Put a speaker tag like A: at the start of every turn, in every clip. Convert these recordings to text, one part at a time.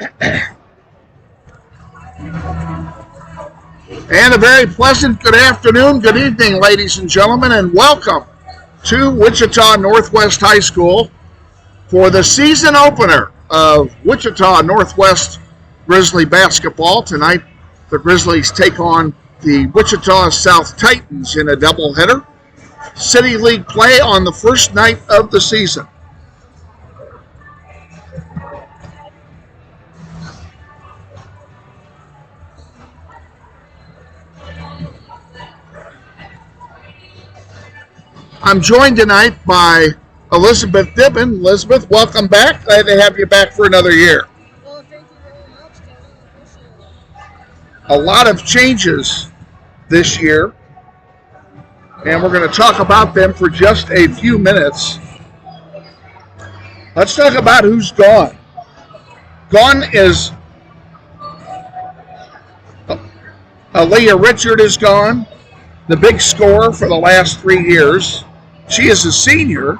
A: And a very pleasant good afternoon, good evening, ladies and gentlemen, and welcome to Wichita Northwest High School for the season opener of Wichita Northwest Grizzly basketball. Tonight, the Grizzlies take on the Wichita South Titans in a doubleheader. City League play on the first night of the season. I'm joined tonight by Elizabeth Dibben. Elizabeth, welcome back. Glad to have you back for another year.
B: Well, thank you very much, Tony. Appreciate it.
A: A lot of changes this year, and we're going to talk about them for just a few minutes. Let's talk about who's gone. Gone is Aaliyah Richard is gone, the big scorer for the last 3 years. She is a senior.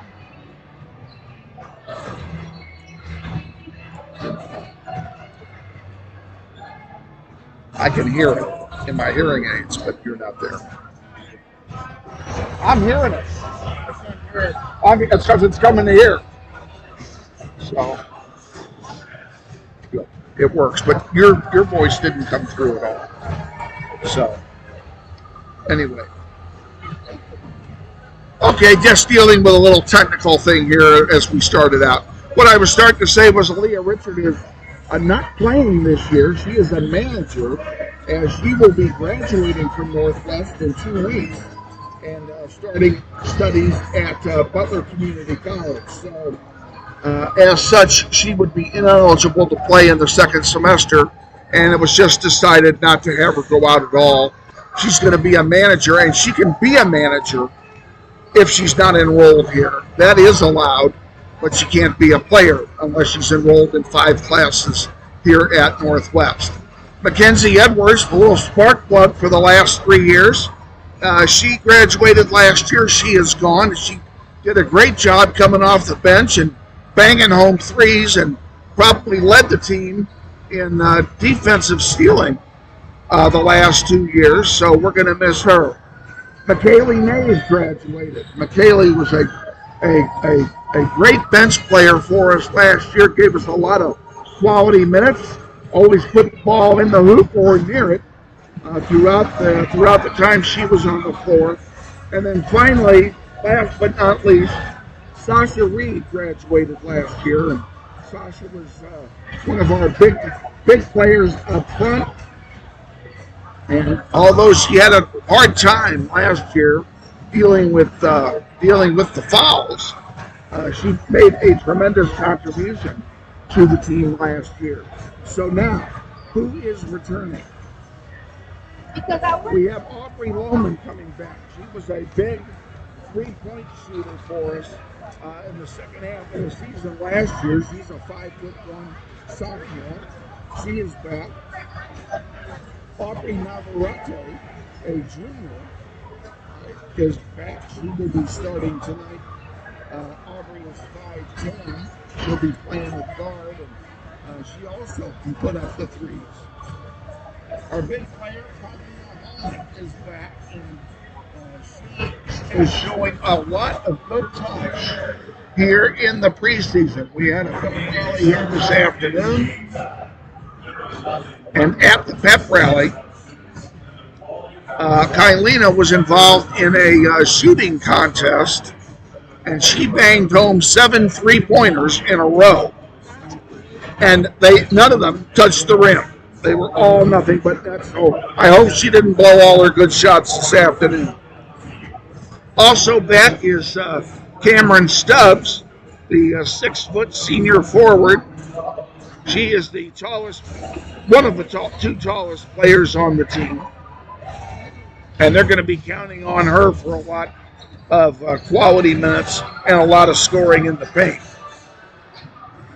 A: I can hear it in my hearing aids, but you're not there. I'm hearing it. It's because it's coming to here. So good. It works, but your voice didn't come through at all. So anyway. Okay, just dealing with a little technical thing here as we started out. What I was starting to say was Aaliyah Richard is not playing this year. She is a manager, as she will be graduating from Northwest in 2 weeks and starting studies at Butler Community College. So, as such, she would be ineligible to play in the second semester, and it was just decided not to have her go out at all. She's going to be a manager, and she can be a manager if she's not enrolled here. That is allowed, but she can't be a player unless she's enrolled in 5 classes here at Northwest. Mackenzie Edwards, a little spark plug for the last 3 years. She graduated last year. She is gone. She did a great job coming off the bench and banging home threes and probably led the team in defensive stealing the last 2 years, so we're going to miss her. McKaylee Mays graduated. McKaylee was a great bench player for us last year, gave us a lot of quality minutes, always put the ball in the hoop or near it throughout the time she was on the floor. And then finally, last but not least, Sasha Reed graduated last year, and Sasha was one of our big players up front. And although she had a hard time last year dealing with the fouls, she made a tremendous contribution to the team last year. So now, who is returning? We have Aubrey Lohman coming back. She was a big three-point shooter for us in the second half of the season last year. She's a 5'1" sophomore. She is back. Aubrey Navarrete, a junior, is back. She will be starting tonight. Aubrey is 5'10". She'll be playing at guard, and she also can put up the threes. Our big player, Colleen, is back, and she is showing a lot of good touch here in the preseason. We had a pep rally here this afternoon. And at the pep rally, Kylina was involved in a shooting contest, and she banged home 7 3-pointers in a row. And none of them touched the rim. They were all nothing but net. So I hope she didn't blow all her good shots this afternoon. Also back is Cameron Stubbs, the 6-foot senior forward. She is the tallest, one of the two tallest players on the team. And they're going to be counting on her for a lot of quality minutes and a lot of scoring in the paint.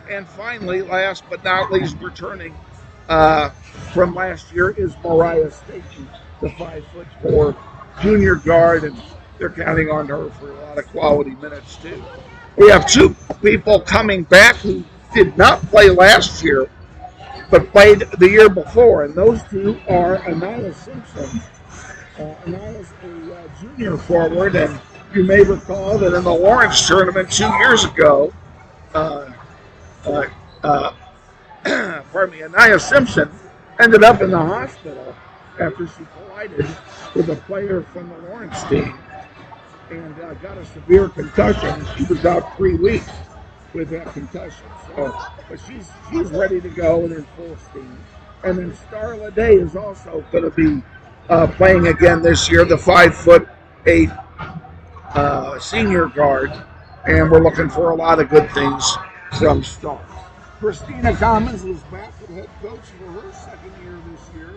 A: And finally, last but not least, returning from last year is Mariah Staten, the 5'4" junior guard, and they're counting on her for a lot of quality minutes too. We have 2 people coming back who did not play last year but played the year before. And those two are Anila Simpson. Anila's a junior forward, and you may recall that in the Lawrence tournament 2 years ago, uh, uh, uh, pardon me, Anaya Simpson ended up in the hospital after she collided with a player from the Lawrence team and got a severe concussion. She was out 3 weeks with that concussion. So, but she's ready to go and in full steam. And then Starla Day is also going to be playing again this year, the 5'8" senior guard, and we're looking for a lot of good things from Star. Christina Commons is back at head coach for her second year this year,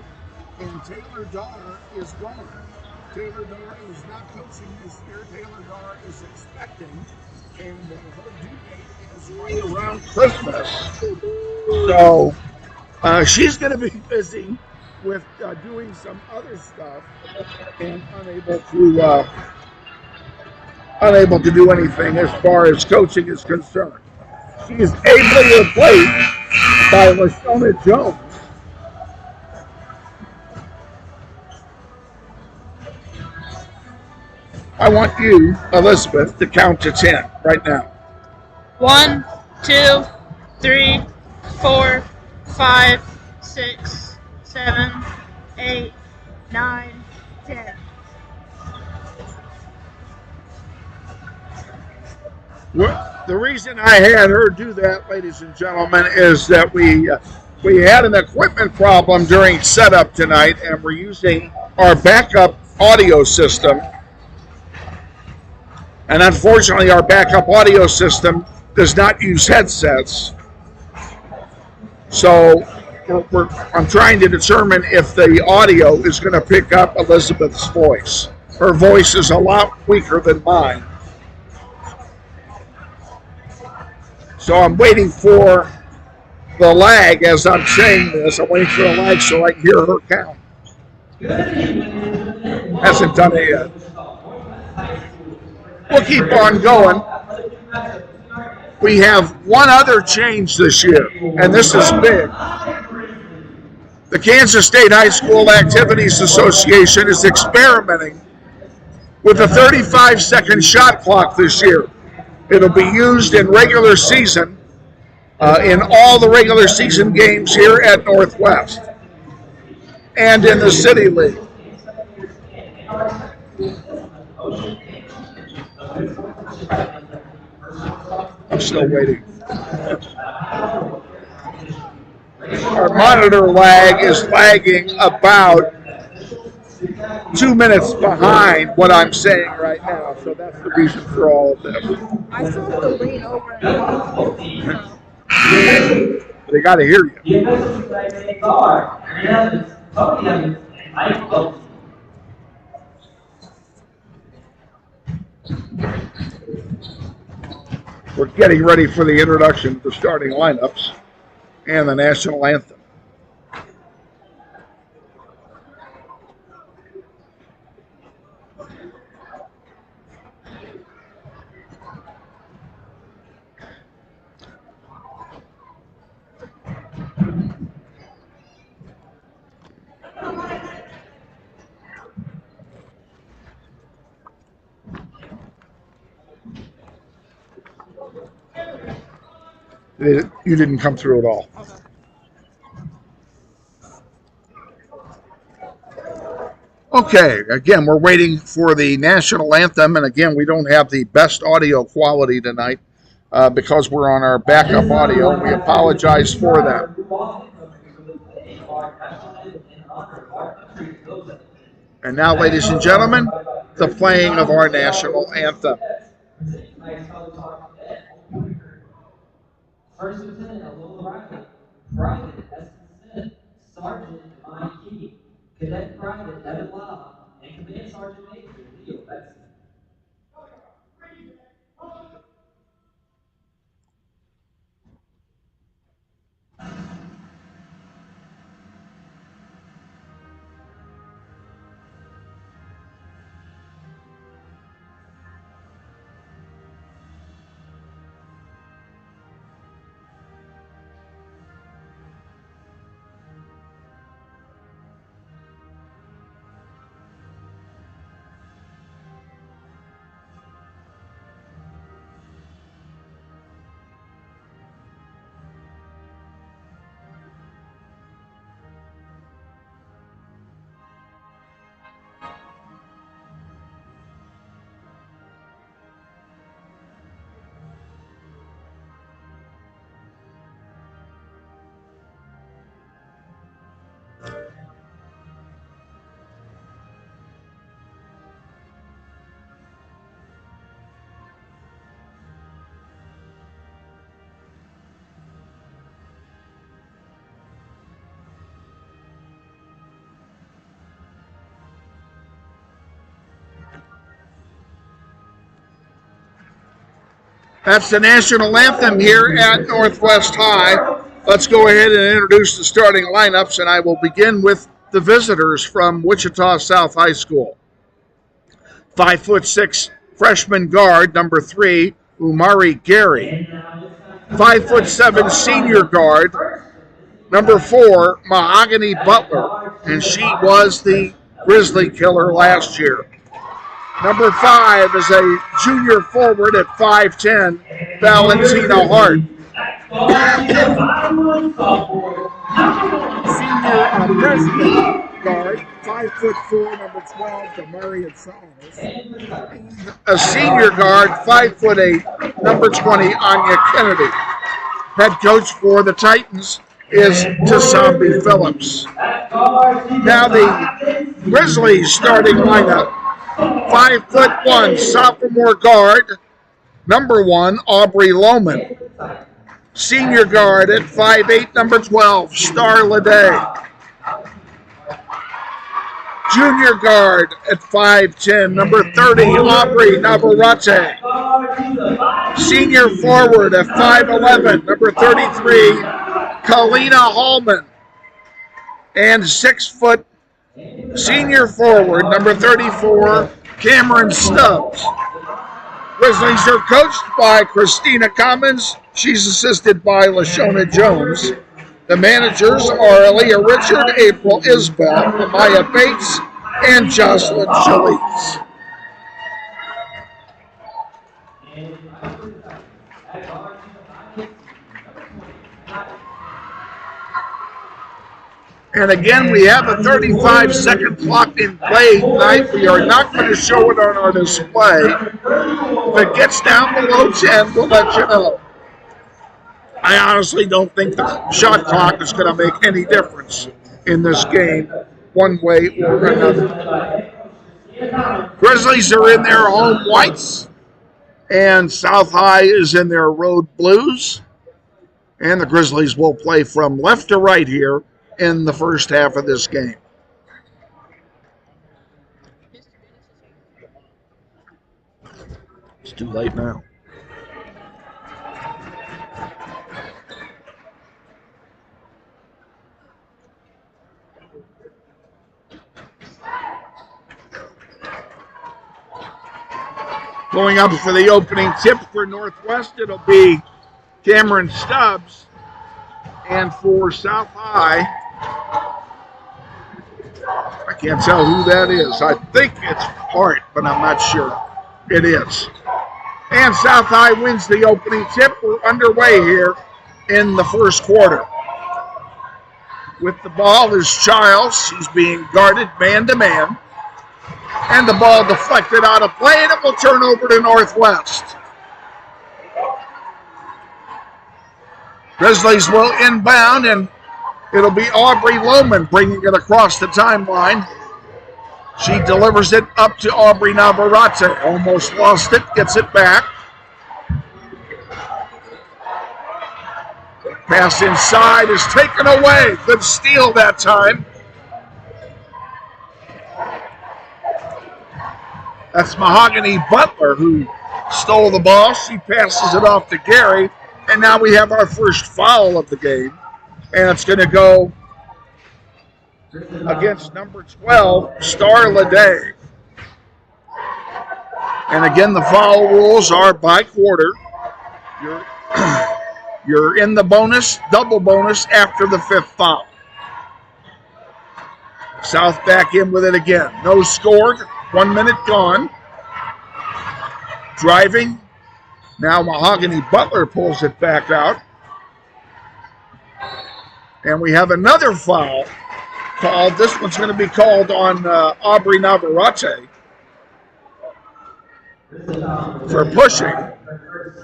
A: and Taylor Dollar is gone. Taylor Dollar is not coaching this year. Taylor Dollar is expecting, and her due date is right around Christmas. So she's going to be busy with doing some other stuff and unable to do anything as far as coaching is concerned. She is ably replaced by LaShona Jones. I want you, Elizabeth, to count to 10 right now.
C: 1, 2, 3, 4, 5, 6, 7, 8, 9, 10.
A: The reason I had her do that, ladies and gentlemen, is that we had an equipment problem during setup tonight, and we're using our backup audio system. And unfortunately, our backup audio system does not use headsets. So I'm trying to determine if the audio is going to pick up Elizabeth's voice. Her voice is a lot weaker than mine. So I'm waiting for the lag as I'm saying this. I'm waiting for the lag so I can hear her count. Hasn't done it yet. We'll keep on going. We have one other change this year, and this is big. The Kansas State High School Activities Association is experimenting with a 35-second shot clock this year. It'll be used in regular season, in all the regular season games here at Northwest and in the City League. I'm still waiting. Our monitor lag is lagging about 2 minutes behind what I'm saying right now, so that's the reason for all of this.
B: I still have to lean over and
A: They got to hear you. We're getting ready for the introduction of the starting lineups and the national anthem. You didn't come through at all. Okay, again, we're waiting for the national anthem, and again, we don't have the best audio quality tonight because we're on our backup audio. We apologize for that. And now, ladies and gentlemen, the playing of our national anthem. First Lieutenant Lola Riley, Private Eston Smith, Sergeant Imani Key, Cadet Private Evan Love, and Command Sergeant Major Leo Benson. That's the national anthem here at Northwest High. Let's go ahead and introduce the starting lineups, and I will begin with the visitors from Wichita South High School. 5'6" freshman guard, number 3, Umari Gary. 5'7" senior guard, number 4, Mahogany Butler, and she was the Grizzly killer last year. Number 5 is a junior forward at 5'10", Valentina Hart. Senior freshman guard, 5'4", number 12, Demaria Saunders. A senior guard, 5'8", number 20, Anya Kennedy. Head coach for the Titans is Tasambi Phillips. Now the Grizzlies starting lineup. 5'1", sophomore guard, number 1, Aubrey Lohman. Senior guard at 5'8", number 12, Star Leday. Junior guard at 5'10", number 30, Aubrey Navarrete. Senior forward at 5'11", number 33, Kalina Hallman. And 6 foot senior forward, number 34, Cameron Stubbs. Grizzlies are coached by Christina Commons. She's assisted by LaShona Jones. The managers are Aaliyah Richard, April Isbell, Amaya Bates, and Jocelyn Chalice. And again, we have a 35-second clock in play tonight. We are not going to show it on our display. If it gets down below 10, we'll let you know. I honestly don't think the shot clock is going to make any difference in this game, one way or another. Grizzlies are in their home whites, and South High is in their road blues. And the Grizzlies will play from left to right here in the first half of this game. It's too late now. Going up for the opening tip for Northwest, it'll be Cameron Stubbs. And for South High, I can't tell who that is. I think it's Hart, but I'm not sure. It is. And South High wins the opening tip. We're underway here in the first quarter. With the ball is Childs. She's being guarded man-to-man. And the ball deflected out of play, and it will turn over to Northwest. Grizzlies will inbound, and it'll be Aubrey Lohman bringing it across the timeline. She delivers it up to Aubrey Navarrete. Almost lost it, gets it back. Pass inside is taken away. Good steal that time. That's Mahogany Butler who stole the ball. She passes it off to Gary. And now we have our first foul of the game. And it's going to go against number 12, Star Leday. And again, the foul rules are by quarter. You're in the bonus, double bonus after the 5th foul. South back in with it again. No scored. 1 minute gone. Driving. Now Mahogany Butler pulls it back out. And we have another foul called. This one's going to be called on Aubrey Navarrete for pushing.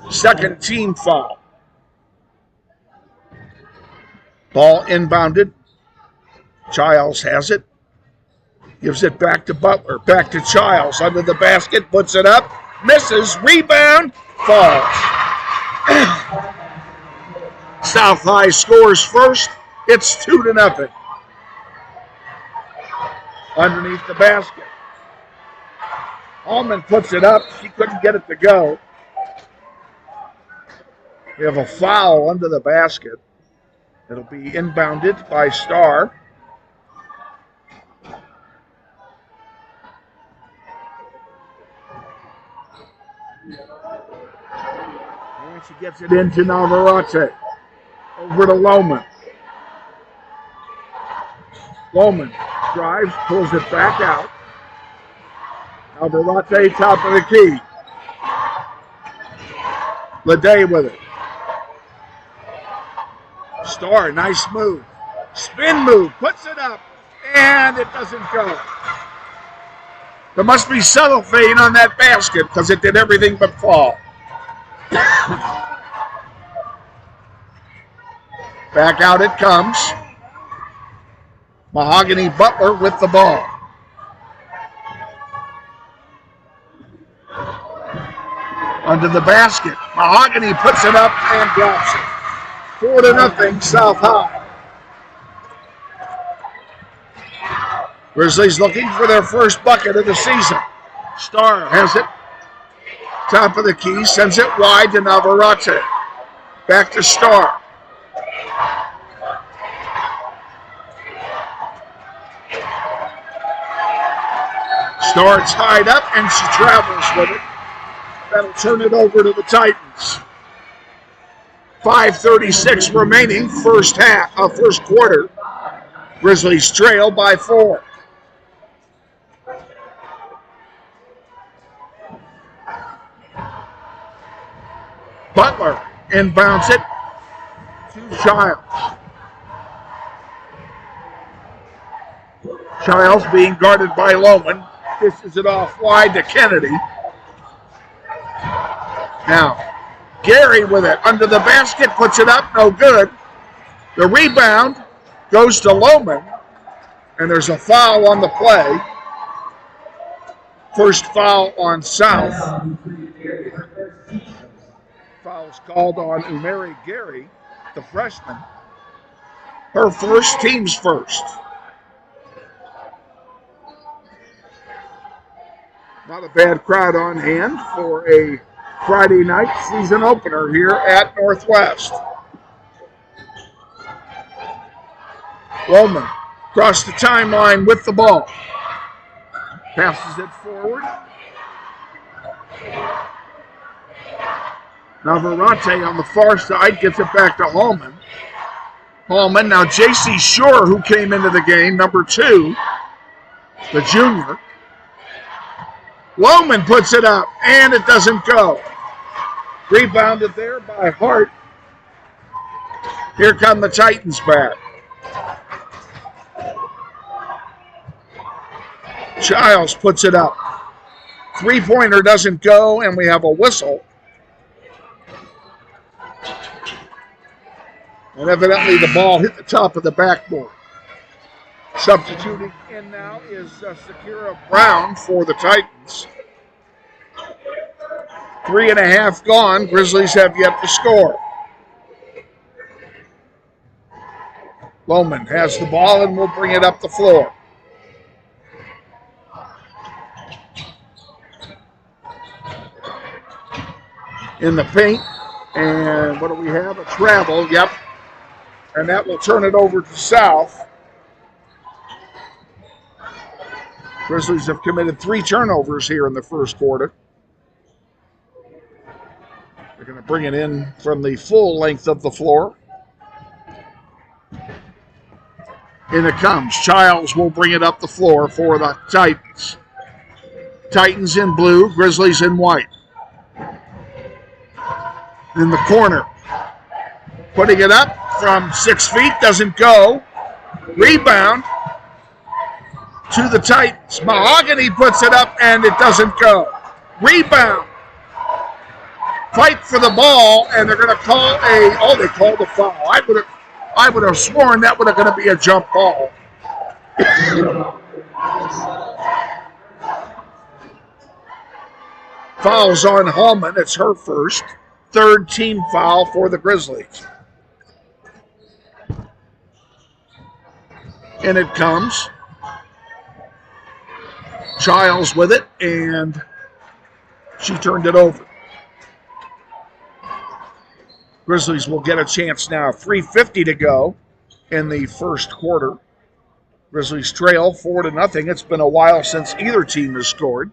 A: Second team foul. Ball inbounded. Childs has it. Gives it back to Butler. Back to Childs. Under the basket. Puts it up. Misses. Rebound. Falls. South High scores first. It's 2-0. Underneath the basket. Allman puts it up. She couldn't get it to go. We have a foul under the basket. It'll be inbounded by Starr. And she gets it into Navarrete. Over to Lohman. Lohman drives, pulls it back out. Navarrete, top of the key. Leday with it. Starr, nice move. Spin move, puts it up, and it doesn't go. There must be cellophane on that basket because it did everything but fall. Back out it comes. Mahogany Butler with the ball. Under the basket. Mahogany puts it up and drops it. 4-0, South High. Grizzlies looking for their first bucket of the season. Starr has it. Top of the key, sends it wide to Navarrete. Back to Starr. Starr's tied up and she travels with it. That'll turn it over to the Titans. 5:36 remaining, first quarter. Grizzlies trail by 4. Butler inbounds it to Childs. Childs being guarded by Lohman. Dishes it off wide to Kennedy. Now, Gary with it under the basket, puts it up, no good. The rebound goes to Lohman, and there's a foul on the play. First foul on South. Foul's called on Umeri Gary, the freshman. Her first, team's first. Not a bad crowd on hand for a Friday night season opener here at Northwest. Lohman across the timeline with the ball. Passes it forward. Navarrete on the far side gets it back to Hallman. Hallman, now J.C. Shore, who came into the game, number 2, the junior. Lohman puts it up, and it doesn't go. Rebounded there by Hart. Here come the Titans back. Childs puts it up. Three-pointer doesn't go, and we have a whistle. And evidently the ball hit the top of the backboard. Substituting in now is Sakira Brown for the Titans. 3.5 gone. Grizzlies have yet to score. Lohman has the ball and will bring it up the floor. In the paint. And what do we have? A travel. Yep. And that will turn it over to South. Grizzlies have committed 3 turnovers here in the first quarter. They're going to bring it in from the full length of the floor. In it comes. Childs will bring it up the floor for the Titans. Titans in blue, Grizzlies in white. In the corner. Putting it up from 6 feet, doesn't go. Rebound to the Titans. Mahogany puts it up and it doesn't go. Rebound. Fight for the ball, and they're going to call they called a foul. I would have sworn that would have going to be a jump ball. Foul's on Hallman. It's her first. 3rd team foul for the Grizzlies. And it comes. Childs with it, and she turned it over. Grizzlies will get a chance now. 3:50 to go in the first quarter. Grizzlies trail 4-0. It's been a while since either team has scored.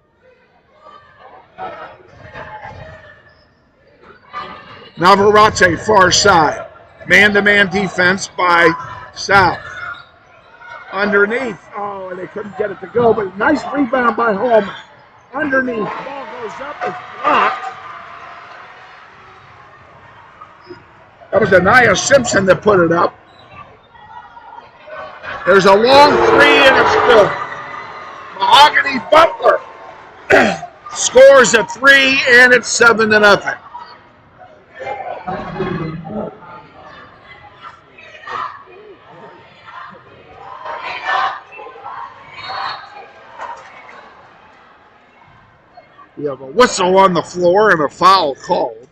A: Navarrete, far side. Man-to-man defense by South. Underneath. Oh, and they couldn't get it to go, but nice rebound by Holman. Underneath. Ball goes up. It's blocked. That was Anaya Simpson that put it up. There's a long three, and it's good. Mahogany Butler scores a three, and it's 7-0. We have a whistle on the floor and a foul called.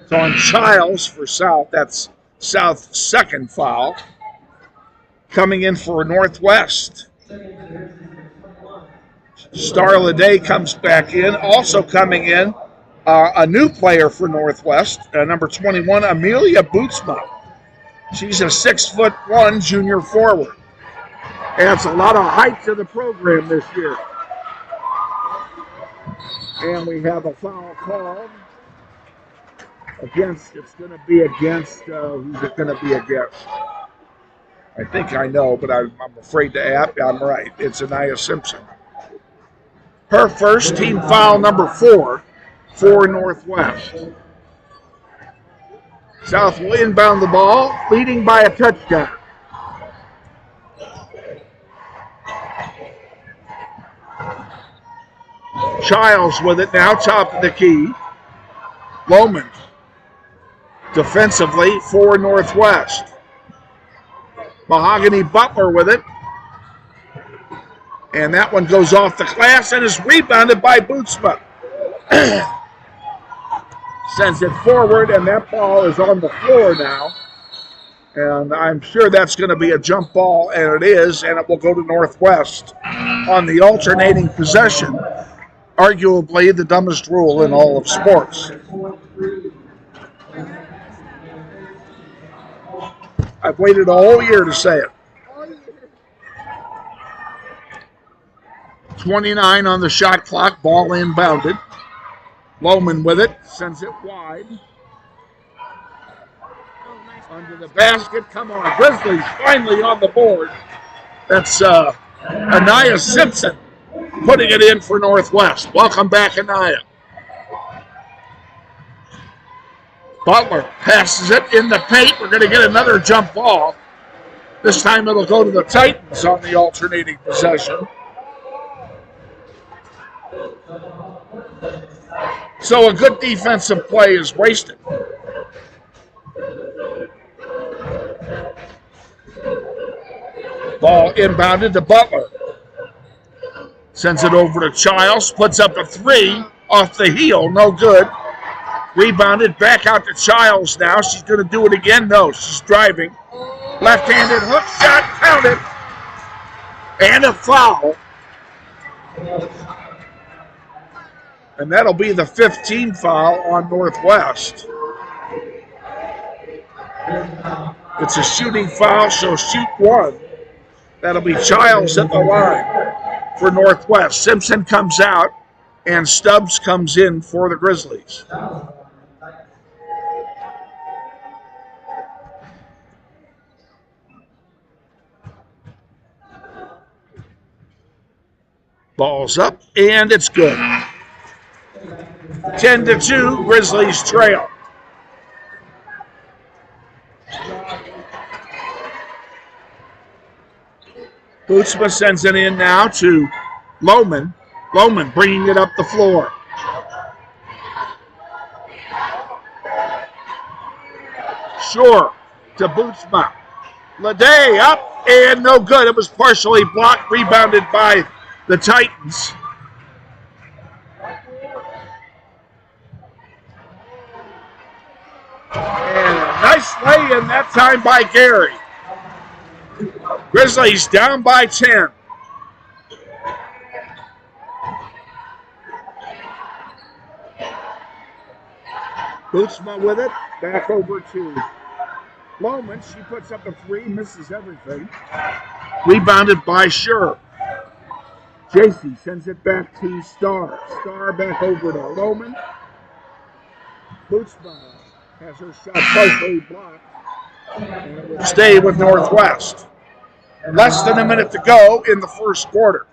A: It's on Childs for South. That's South's second foul. Coming in for Northwest. Starla Day comes back in. Also coming in, a new player for Northwest, number 21, Amelia Bootsma. She's a 6'1" junior forward. Adds a lot of height to the program this year. And we have a foul called against, it's going to be against, who's it going to be against? I think I know, but I'm afraid to ask. I'm right. It's Anaya Simpson. Her first, team foul number 4 for Northwest. South will inbound the ball, leading by a touchdown. Childs with it now, top of the key. Lohman defensively for Northwest. Mahogany Butler with it. And that one goes off the glass and is rebounded by Bootsma. Sends it forward, and that ball is on the floor now. And I'm sure that's going to be a jump ball, and it is, and it will go to Northwest on the alternating possession. Arguably the dumbest rule in all of sports. I've waited a whole year to say it. 29 on the shot clock, ball inbounded. Lohman with it, sends it wide. Under the basket, come on. Grizzlies finally on the board. That's Anaya Simpson putting it in for Northwest. Welcome back, Anaya. Butler passes it in the paint. We're going to get another jump ball. This time it'll go to the Titans on the alternating possession. So a good defensive play is wasted. Ball inbounded to Butler. Sends it over to Childs. Puts up a three off the heel. No good. Rebounded back out to Childs now. She's going to do it again. No, she's driving. Left-handed hook shot counted. And a foul. And that'll be the 15th foul on Northwest. It's a shooting foul, so shoot one. That'll be Childs at the line for Northwest. Simpson comes out, and Stubbs comes in for the Grizzlies. Ball's up, and it's good. 10-2, Grizzlies trail. Bootsma sends it in now to Lohman. Lohman bringing it up the floor. Shore to Bootsma. Lede up and no good. It was partially blocked, rebounded by the Titans. And a nice lay-in that time by Gary. Grizzlies down by 10. Bootsma with it. Back over to Loman. She puts up a three, misses everything. Rebounded by Scher. JC sends it back to Starr. Starr back over to Loman. Bootsma has her shot partially blocked. And it will stay with Northwest. Less than a minute to go in the first quarter.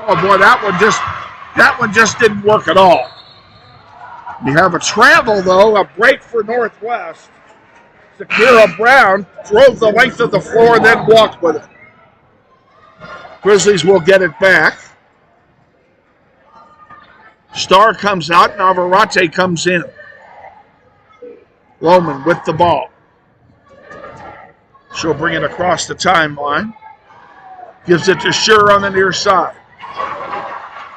A: Oh boy, that one just didn't work at all. We have a travel though, a break for Northwest. Shakira Brown drove the length of the floor and then walked with it. Grizzlies will get it back. Starr comes out, Navarrete comes in. Loman with the ball. She'll bring it across the timeline. Gives it to Scher on the near side.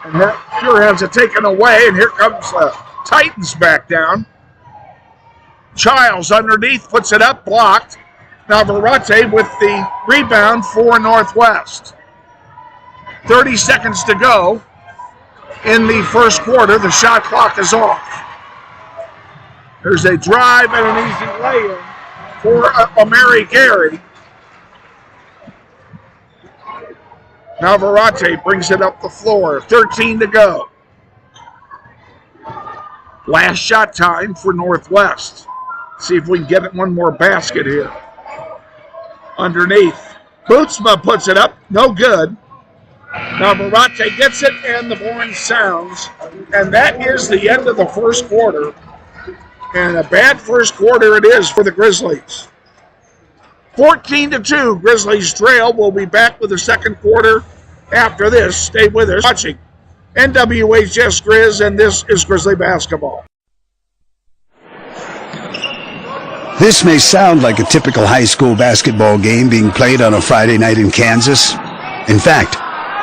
A: And that Scher has it taken away, and here comes Titans back down. Childs underneath, puts it up, blocked. Navarrete with the rebound for Northwest. 30 seconds to go in the first quarter. The shot clock is off. There's a drive and an easy lay-in for Mary Gary. Navarrete brings it up the floor. 13 to go. Last shot time for Northwest. See if we can get it one more basket here. Underneath. Bootsma puts it up. No good. Navarrete gets it, and the horn sounds. And that is the end of the first quarter. And a bad first quarter it is for the Grizzlies. 14-2, Grizzlies trail. We'll be back with the second quarter after this. Stay with us. Watching NWHS Grizz, and this is Grizzly Basketball.
D: This may sound like a typical high school basketball game being played on a Friday night in Kansas. In fact,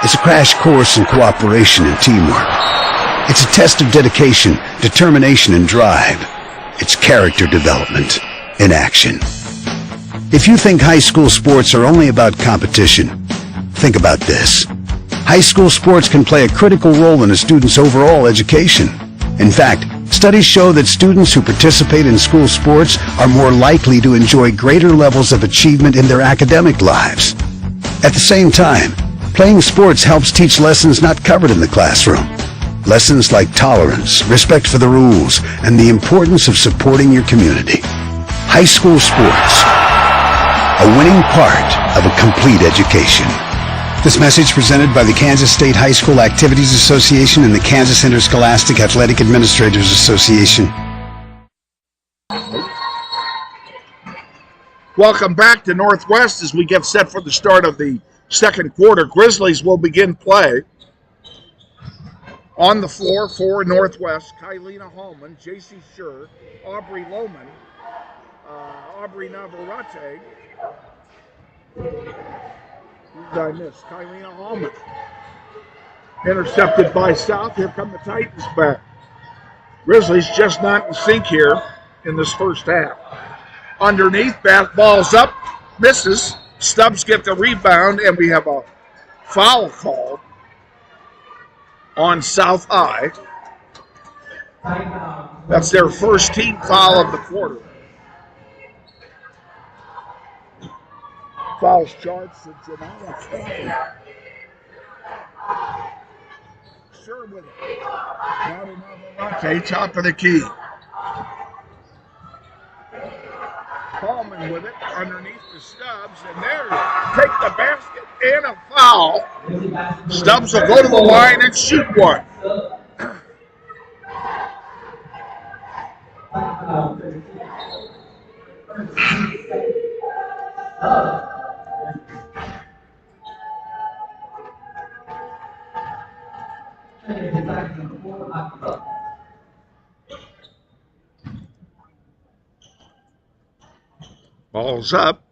D: it's a crash course in cooperation and teamwork. It's a test of dedication, determination, and drive. It's character development in action. If you think high school sports are only about competition, think about this. High school sports can play a critical role in a student's overall education. In fact, studies show that students who participate in school sports are more likely to enjoy greater levels of achievement in their academic lives. At the same time, playing sports helps teach lessons not covered in the classroom. Lessons like tolerance, respect for the rules, and the importance of supporting your community. High school sports, a winning part of a complete education. This message presented by the Kansas State High School Activities Association and the Kansas Interscholastic Athletic Administrators Association.
A: Welcome back to Northwest as we get set for the start of the second quarter. Grizzlies will begin play. On the floor for Northwest, Kylina Hallman, J.C. Scher, Aubrey Loman, Aubrey Navarrete. Who did I miss? Kylina Hallman. Intercepted by South. Here come the Titans back. Grizzlies just not in sync here in this first half. Underneath, ball's up, misses. Stubbs get the rebound, and we have a foul called on South High. That's their first team foul of the quarter. Fouls charged for Janaya. Sure with it. Now to Navarrete, top of the key. Coleman with it underneath the Stubbs, and there, take the basket and a foul. Stubbs will go to the line and shoot one. Ball's up,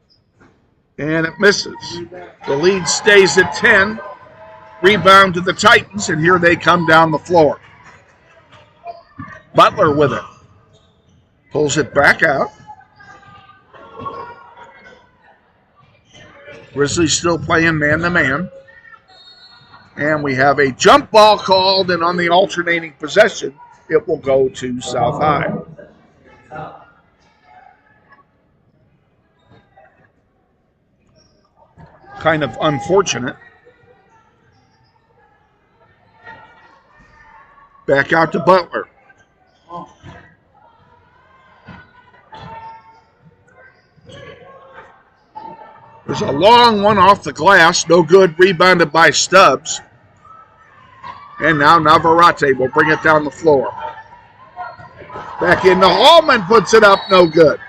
A: and it misses. The lead stays at 10. Rebound to the Titans, and here they come down the floor. Butler with it. Pulls it back out. Grizzlies still playing man-to-man. And we have a jump ball called, and on the alternating possession, it will go to South High. Kind of unfortunate. Back out to Butler. There's a long one off the glass. No good. Rebounded by Stubbs. And now Navarrete will bring it down the floor. Back into Hallman. Puts it up. No good.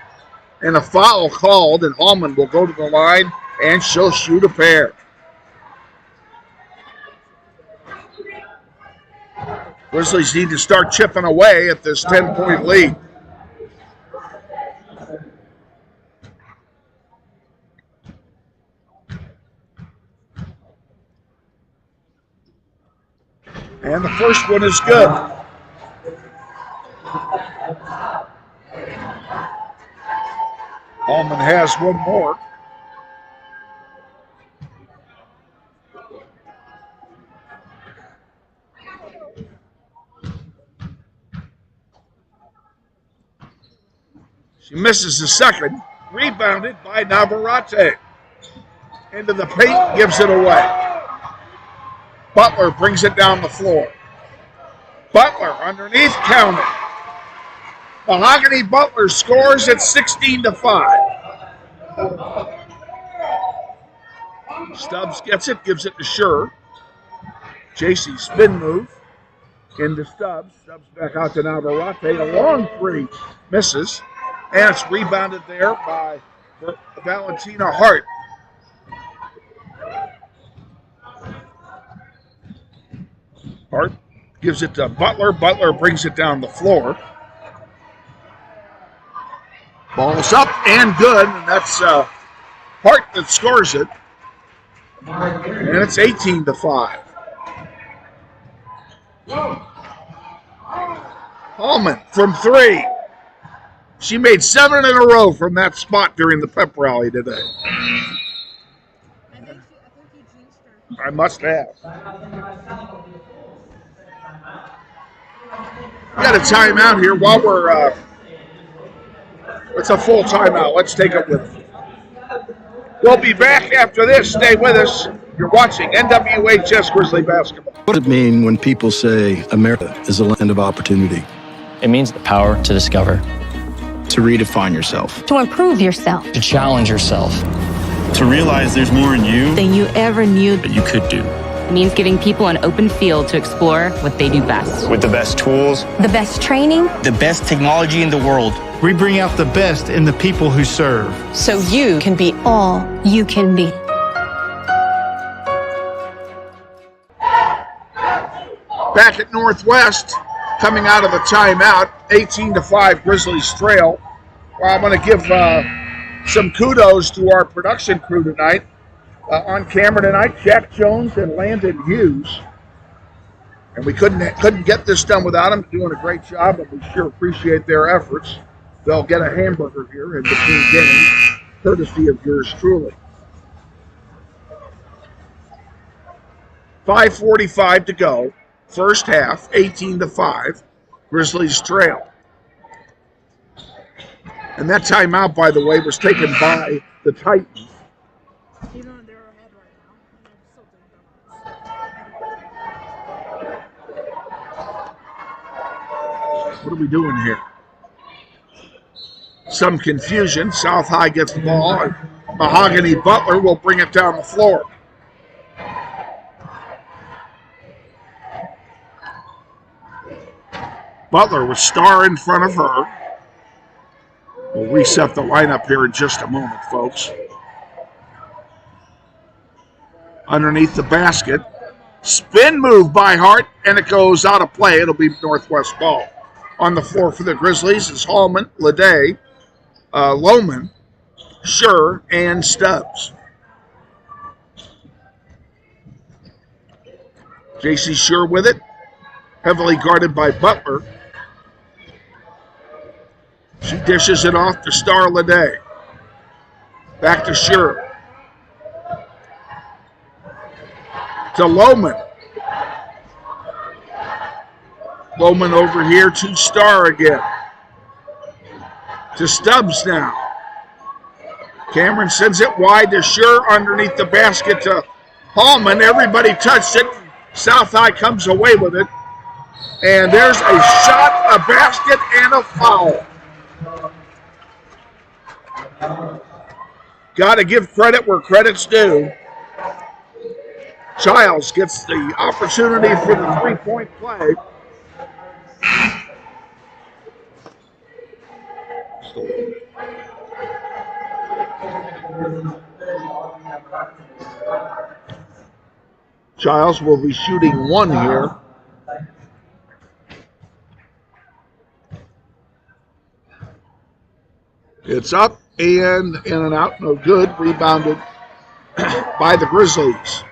A: And a foul called. And Hallman will go to the line. And she'll shoot a pair. Grizzlies need to start chipping away at this 10-point lead. And the first one is good. Hallman has one more. She misses the second. Rebounded by Navarrete. Into the paint, gives it away. Butler brings it down the floor. Butler underneath, counted. Mahogany Butler scores at 16-5. Stubbs gets it, gives it to Scher. JC spin move into Stubbs. Stubbs back out to Navarrete. A long three misses. And it's rebounded there by Valentina Hart. Hart gives it to Butler. Butler brings it down the floor. Ball's up and good, and that's Hart that scores it. And it's 18-5. Hallman from three. She made 7 in a row from that spot during the pep rally today.
B: I think you jinxed her.
A: I must have. We got a timeout here while we're it's a full timeout. Let's take it with us. We'll be back after this. Stay with us. You're watching NWHS Grizzly Basketball.
E: What does it mean when people say America is a land of opportunity?
F: It means the power to discover,
E: To redefine yourself.
G: To improve yourself.
F: to challenge yourself.
H: To realize there's more in you
G: Than you ever knew.
H: that you could do.
I: Means giving people an open field to explore what they do best.
H: With the best tools,
G: The best training.
J: the best technology in the world.
K: We bring out the best in the people who serve.
I: So you can be
G: All you can be.
A: Back at Northwest, coming out of the timeout, 18-5 Grizzlies trail. Well, I'm going to give some kudos to our production crew tonight. On camera tonight, Jack Jones and Landon Hughes. And we couldn't get this done without them. Doing a great job, and we sure appreciate their efforts. They'll get a hamburger here in between games, courtesy of yours truly. 5:45 to go. First half, 18-5. Grizzlies trail. And that timeout, by the way, was taken by the Titans.
B: Even though they're ahead right now, I'm still thinking
A: What are we doing here? Some confusion. South High gets the ball, and Mahogany Butler will bring it down the floor. Butler with Starr in front of her. We'll reset the lineup here in just a moment, folks. Underneath the basket. Spin move by Hart, and it goes out of play. It'll be Northwest ball. On the floor for the Grizzlies is Hallman, Leday, Lohman, Scher, and Stubbs. J.C. Scher with it, heavily guarded by Butler. She dishes it off to Star Lede. Back to Sure. To Lohman. Lohman over here to Star again. To Stubbs now. Cameron sends it wide to Sure underneath the basket to Hallman. Everybody touched it. South High comes away with it. And there's a shot, a basket, and a foul. Got to give credit where credit's due. Childs gets the opportunity for the three-point play. Childs will be shooting one here. It's up and in and out, no good. Rebounded by the Grizzlies.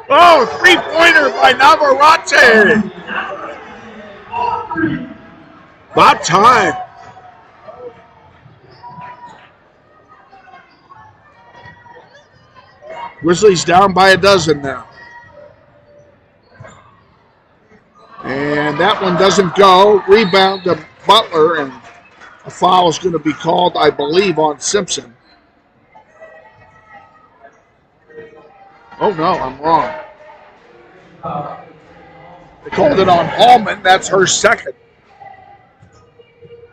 A: Oh, three-pointer by Navarrete. About time. Grizzlies down by a dozen now. And that one doesn't go. Rebound to Butler, and a foul is going to be called, I believe, on Simpson. Oh, no, I'm wrong. They called it on Hallman. That's her second.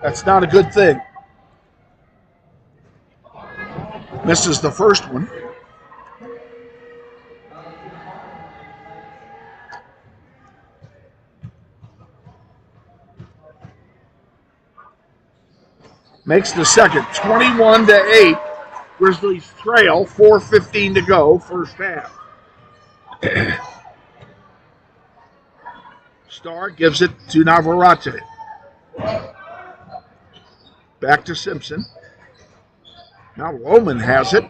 A: That's not a good thing. Misses the first one. Makes the second, 21-8. Grizzlies trail, 4:15 to go, first half. Starr gives it to Navarrete. Back to Simpson. Now Lohman has it.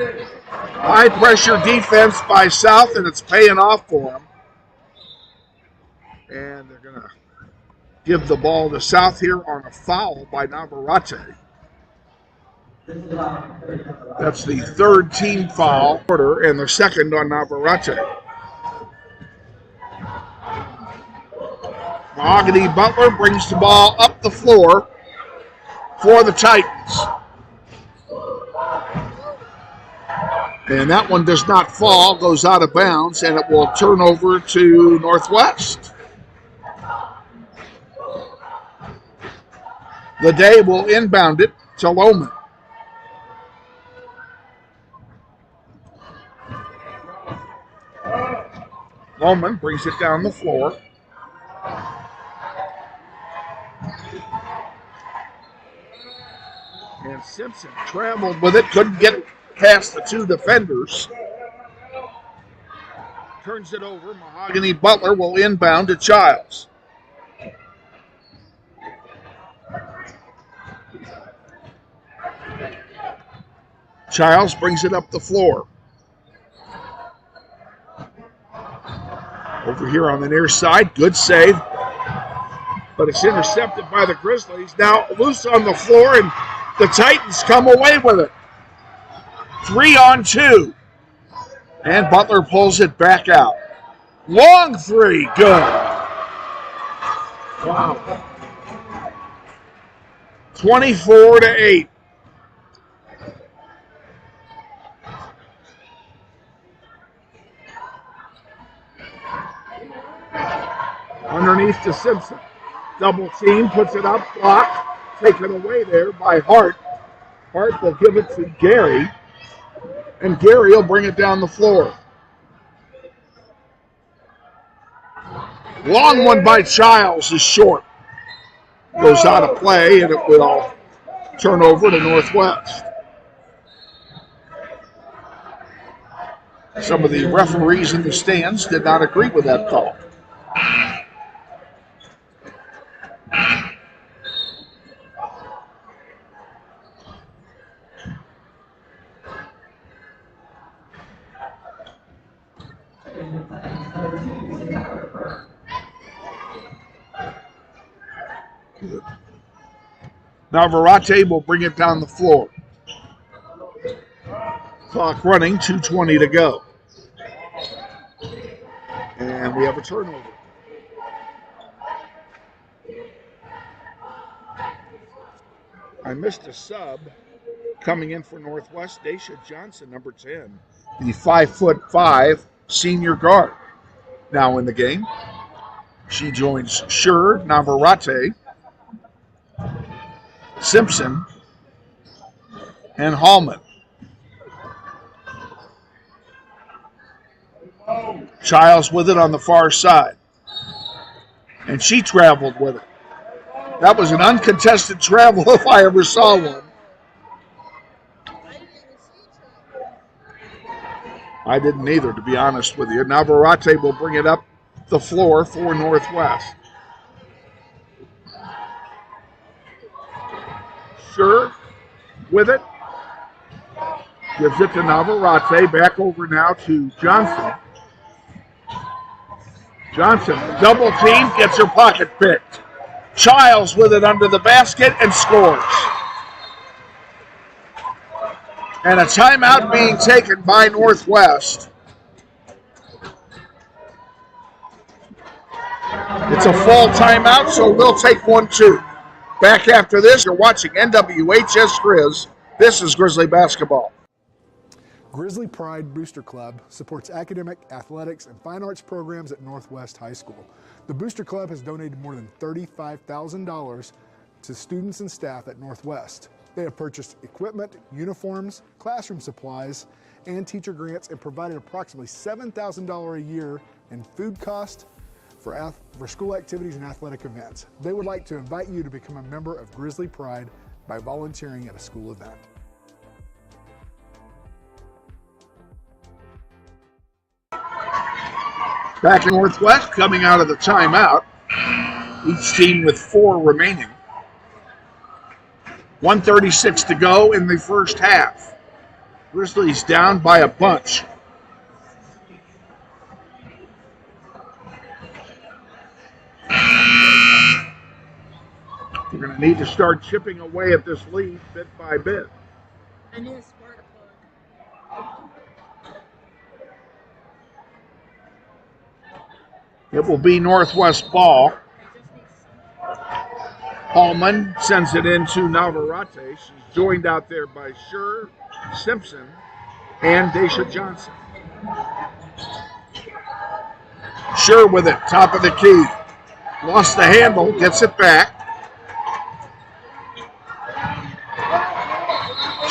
A: High pressure defense by South, and it's paying off for them. And they're going to give the ball to South here on a foul by Navarrete. That's the third team foul and the second on Navarrete. Mahogany Butler brings the ball up the floor for the Titans. And that one does not fall, goes out of bounds, and it will turn over to Northwest. The Day will inbound it to Lohman. Lohman brings it down the floor. And Simpson traveled with it, couldn't get past the two defenders. Turns it over. Mahogany Butler will inbound to Childs. Childs brings it up the floor. Over here on the near side, good save. But it's intercepted by the Grizzlies. Now loose on the floor, and the Titans come away with it. 3-on-2. And Butler pulls it back out. Long three, good. Wow. 24-8. Underneath to Simpson. Double team, puts it up, block, taken away there by Hart. Hart will give it to Gary, and Gary will bring it down the floor. Long one by Childs is short. Goes out of play, and it will turn over to Northwest. Some of the referees in the stands did not agree with that call. Navarrete will bring it down the floor. Clock running, 2:20 to go. And we have a turnover. I missed a sub coming in for Northwest. Daisha Johnson, number 10, the 5'5" senior guard, now in the game. She joins Schur, Navarrete, Simpson, and Hallman. Childs with it on the far side. And she traveled with it. That was an uncontested travel if I ever saw one. I didn't either, to be honest with you. Navarrete will bring it up the floor for Northwest. Schur with it. Gives it to Navarrete. Back over now to Johnson. Johnson, double team, gets her pocket picked. Childs with it under the basket and scores. And a timeout being taken by Northwest. It's a fall timeout, so we'll take one too. Back after this, you're watching NWHS Grizz. This is Grizzly Basketball.
L: Grizzly Pride Booster Club supports academic, athletics, and fine arts programs at Northwest High School. The Booster Club has donated more than $35,000 to students and staff at Northwest. They have purchased equipment, uniforms, classroom supplies, and teacher grants, and provided approximately $7,000 a year in food costs for school activities and athletic events. They would like to invite you to become a member of Grizzly Pride by volunteering at a school event.
A: Back in Northwest, coming out of the timeout. Each team with 4 remaining. 1:36 to go in the first half. Grizzlies down by a bunch. We're going to need to start chipping away at this lead bit by bit.
C: I need a spark plug.
A: It will be Northwest ball. Hallman sends it into Navarrete. She's joined out there by Schur, Simpson, and Daisha Johnson. Schur with it, top of the key. Lost the handle, gets it back.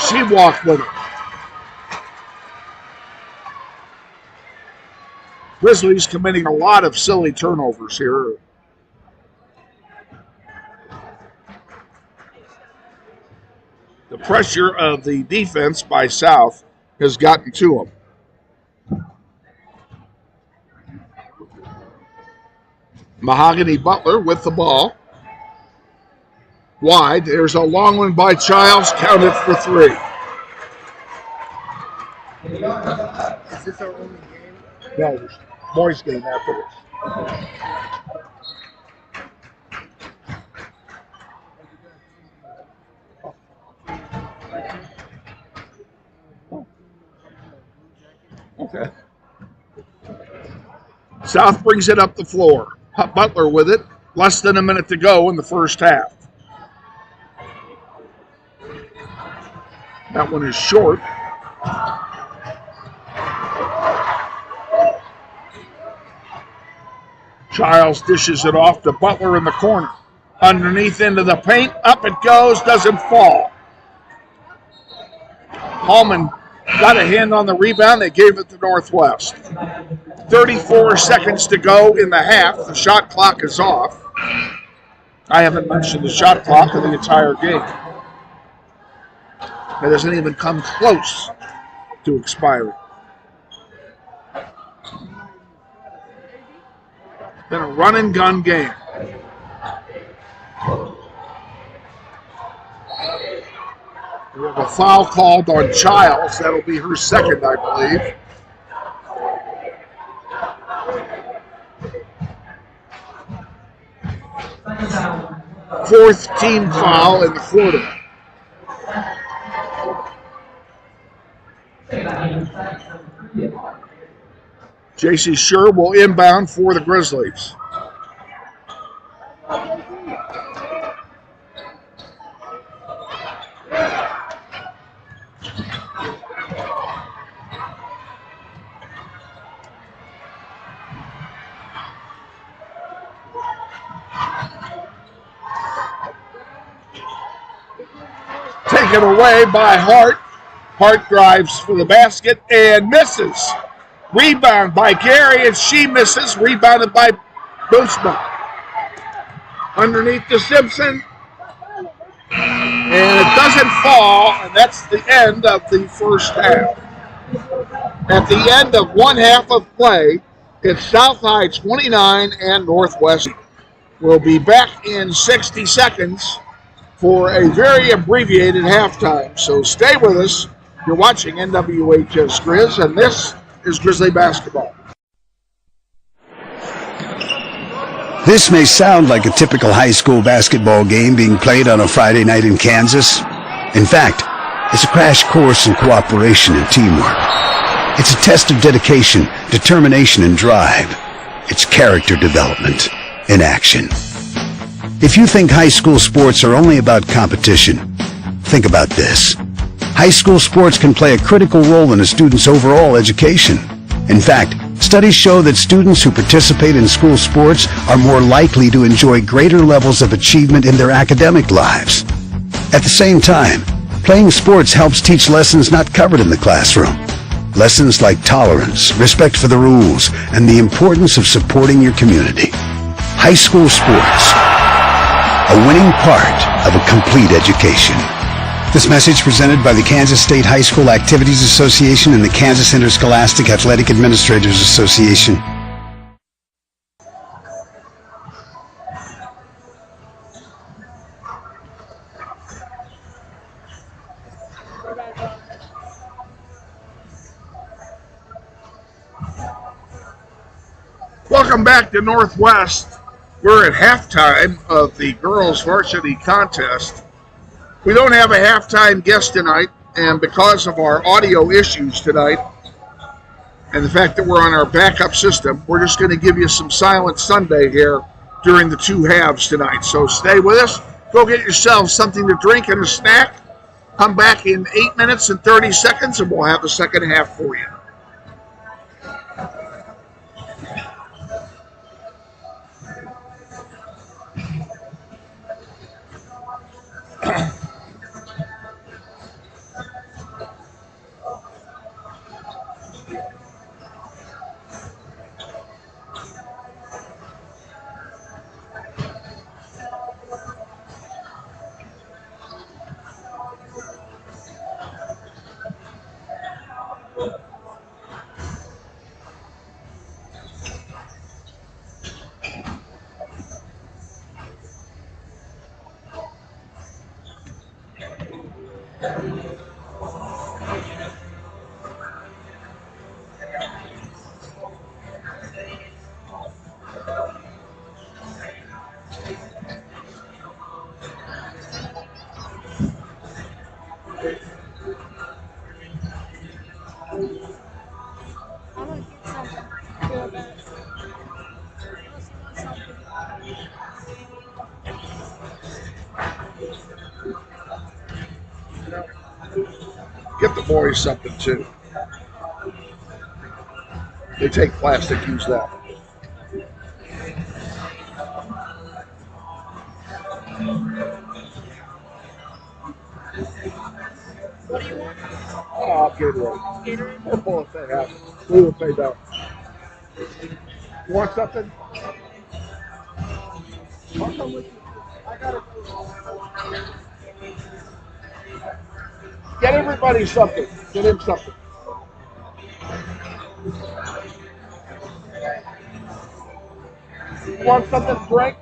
A: She walked with it. Grizzlies committing a lot of silly turnovers here. The pressure of the defense by South has gotten to them. Mahogany Butler with the ball. Wide. There's a long one by Childs, counted for 3.
M: Is this our only game?
A: No, there's boys game after this. Okay. South brings it up the floor. Butler with it. Less than a minute to go in the first half. That one is short. Childs dishes it off to Butler in the corner. Underneath into the paint. Up it goes. Doesn't fall. Hallman got a hand on the rebound. They gave it to Northwest. 34 seconds to go in the half. The shot clock is off. I haven't mentioned the shot clock of the entire game. It doesn't even come close to expiring. Been a run and gun game. We have a foul called on Childs. That'll be her second, I believe. fourth team foul in the quarter. J.C. Sure will inbound for the Grizzlies. Taken away by Hart. Hart drives for the basket and misses. Rebound by Gary, and she misses. Rebounded by Boosma. Underneath to Simpson. And it doesn't fall, and that's the end of the first half. At the end of one half of play, it's South High 29 and Northwest. We'll be back in 60 seconds for a very abbreviated halftime. So stay with us. You're watching NWHS Grizz, and this is Grizzly basketball.
D: This may sound like a typical high school basketball game being played on a Friday night in Kansas. In fact, it's a crash course in cooperation and teamwork. It's a test of dedication, determination, and drive. It's character development in action. If you think high school sports are only about competition, think about this. High school sports can play a critical role in a student's overall education. In fact, studies show that students who participate in school sports are more likely to enjoy greater levels of achievement in their academic lives. At the same time, playing sports helps teach lessons not covered in the classroom. Lessons like tolerance, respect for the rules, and the importance of supporting your community. High school sports, a winning part of a complete education. This message presented by the Kansas State High School Activities Association and the Kansas Interscholastic Athletic Administrators Association.
A: Welcome back to Northwest. We're at halftime of the girls' varsity contest. We don't have a halftime guest tonight, and because of our audio issues tonight and the fact that we're on our backup system, we're just going to give you some Silent Sunday here during the two halves tonight. So stay with us. Go get yourself something to drink and a snack. Come back in 8 minutes and 30 seconds, and we'll have the second half for you. Get the boys something too. They take plastic, use that.
C: What do you want?
A: Oh, Gatorade.
C: Gatorade?
A: We'll pull if they have it. We will pay down. You want something? I'll come with you. I got it. Get everybody something. Get him something. You want something to drink?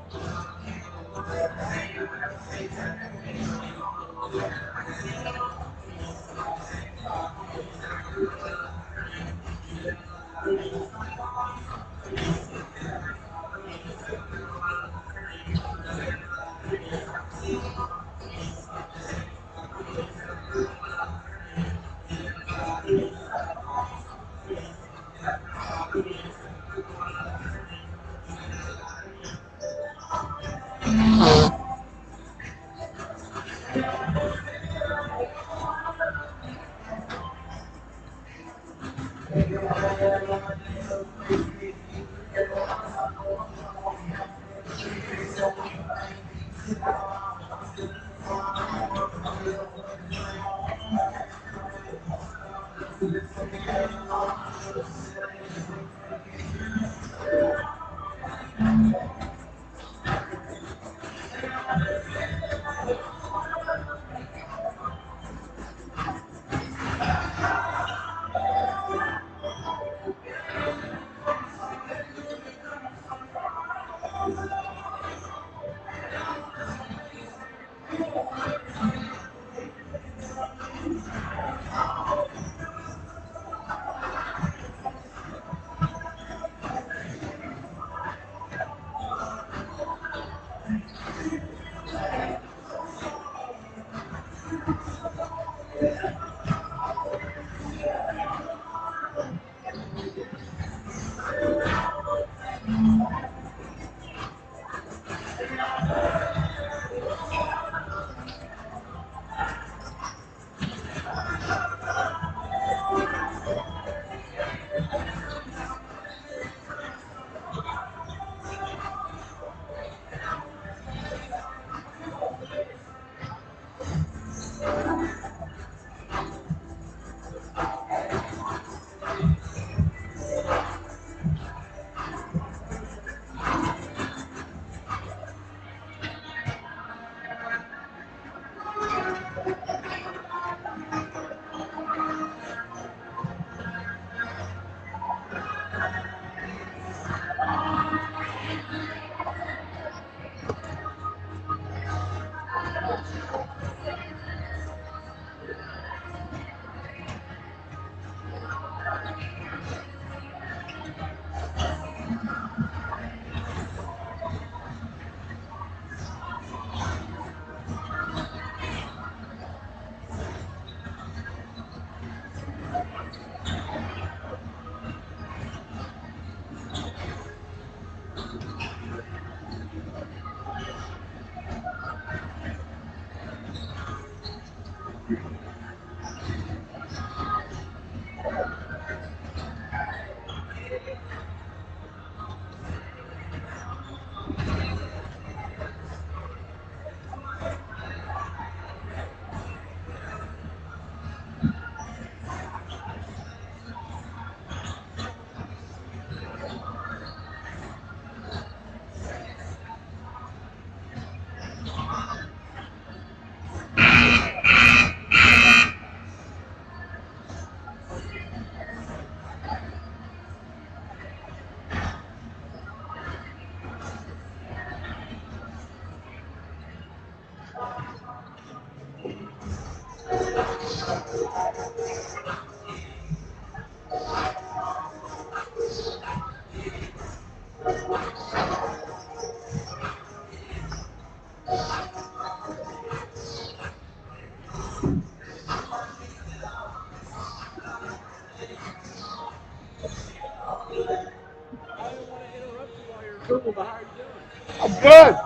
A: I'm good.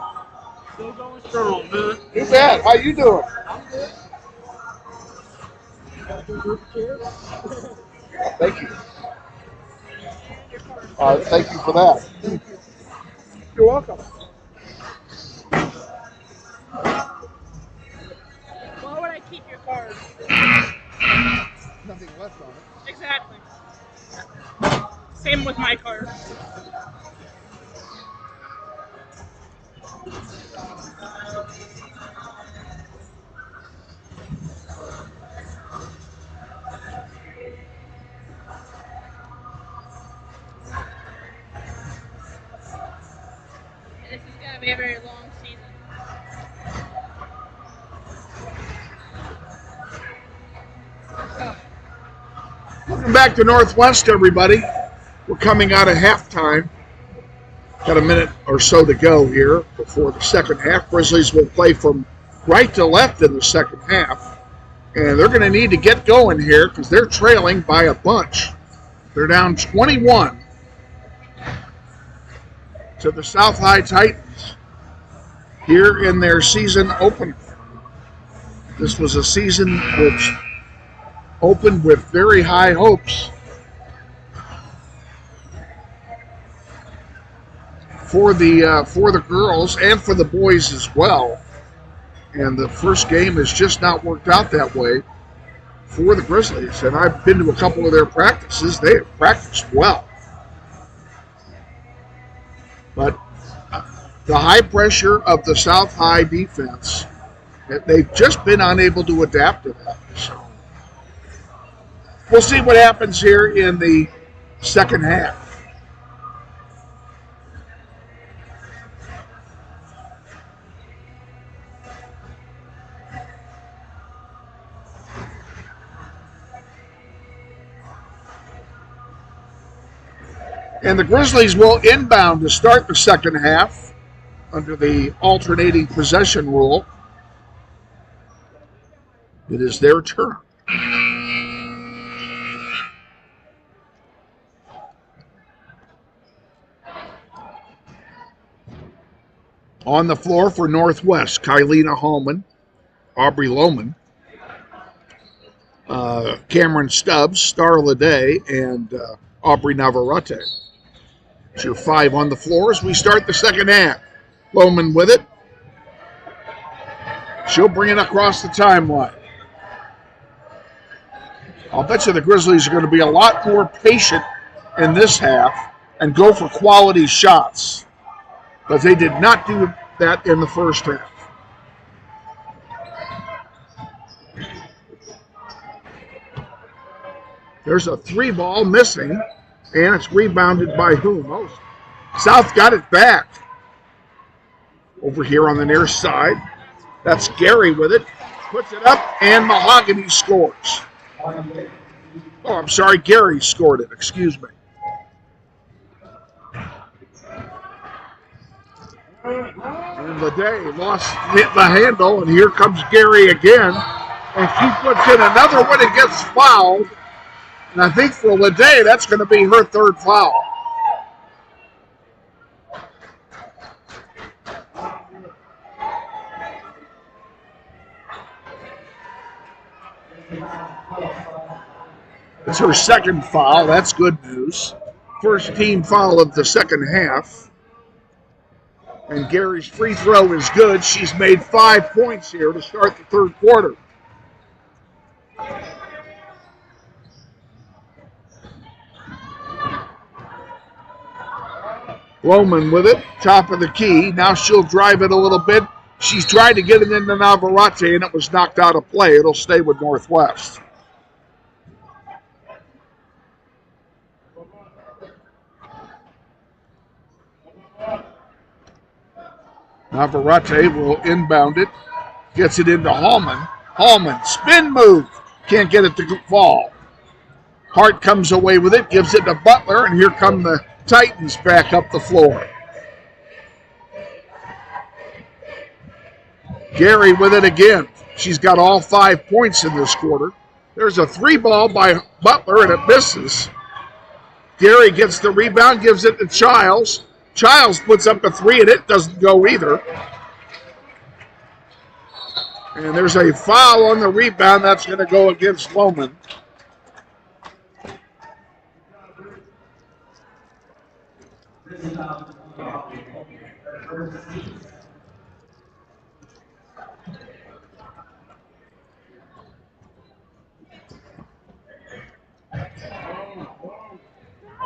C: Still going strong, man.
A: You bet. How you doing?
C: I'm good.
A: Thank you.
C: And your card.
A: Thank you for that. You're welcome.
C: Why would I keep your card?
M: Nothing left on it.
C: Exactly. Same with my card. This is going to be a very long season.
A: Welcome back to Northwest, everybody. We're coming out of halftime. Got a minute or so to go here before the second half. Grizzlies will play from right to left in the second half. And they're going to need to get going here because they're trailing by a bunch. They're down 21 to the South High Titans. here in their season opener. This was a season which opened with very high hopes for the girls and for the boys as well. And the first game has just not worked out that way for the Grizzlies. And I've been to a couple of their practices. They have practiced well. But the high pressure of the South High defense, they've just been unable to adapt to that. So we'll see what happens here in the second half. And the Grizzlies will inbound to start the second half under the alternating possession rule. It is their turn. On the floor for Northwest, Kylena Hallman, Aubrey Lohman, Cameron Stubbs, Starla Day, and Aubrey Navarrete. It's your 5 on the floor as we start the second half. Lohman with it. She'll bring it across the timeline. I'll bet you the Grizzlies are going to be a lot more patient in this half and go for quality shots, because they did not do that in the first half. There's a 3-ball missing, and it's rebounded by whom? Oh, South got it back. Over here on the near side. That's Gary with it. Puts it up, and Mahogany scores. Oh, I'm sorry, Gary scored it. Excuse me. And Leday hit the handle, and here comes Gary again. And she puts in another one and gets fouled. And I think for Leday, that's going to be her third foul. It's her second foul. That's good news. First team foul of the second half. And Gary's free throw is good. She's made 5 points here to start the third quarter. Lohman with it, top of the key. Now she'll drive it a little bit. She's tried to get it into Navarrete, and it was knocked out of play. It'll stay with Northwest. Navarrete will inbound it. Gets it into Hallman. Hallman, spin move. Can't get it to fall. Hart comes away with it, gives it to Butler, and here come the Titans back up the floor. Gary with it again. She's got all 5 points in this quarter. There's a 3-ball by Butler, and it misses. Gary gets the rebound, gives it to Childs. Childs puts up a 3, and it doesn't go either. And there's a foul on the rebound. That's going to go against Lohman.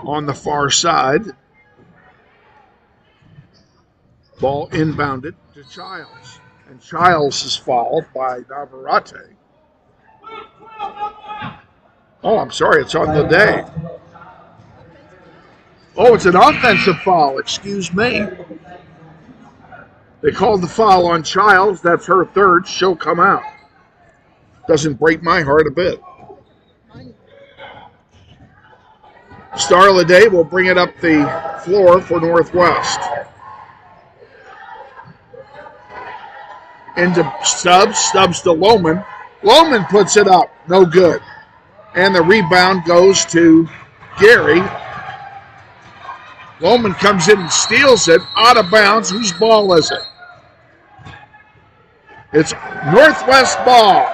A: On the far side, ball inbounded to Childs, and Childs is fouled by Navarrete. Oh, I'm sorry, it's on the day. Oh, it's an offensive foul, excuse me. They called the foul on Childs. That's her third. She'll come out. Doesn't break my heart a bit. Starla Day will bring it up the floor for Northwest. Into Stubbs. Stubbs to Lohman. Lohman puts it up. No good. And the rebound goes to Gary. Lohman comes in and steals it. Out of bounds. Whose ball is it? It's Northwest ball.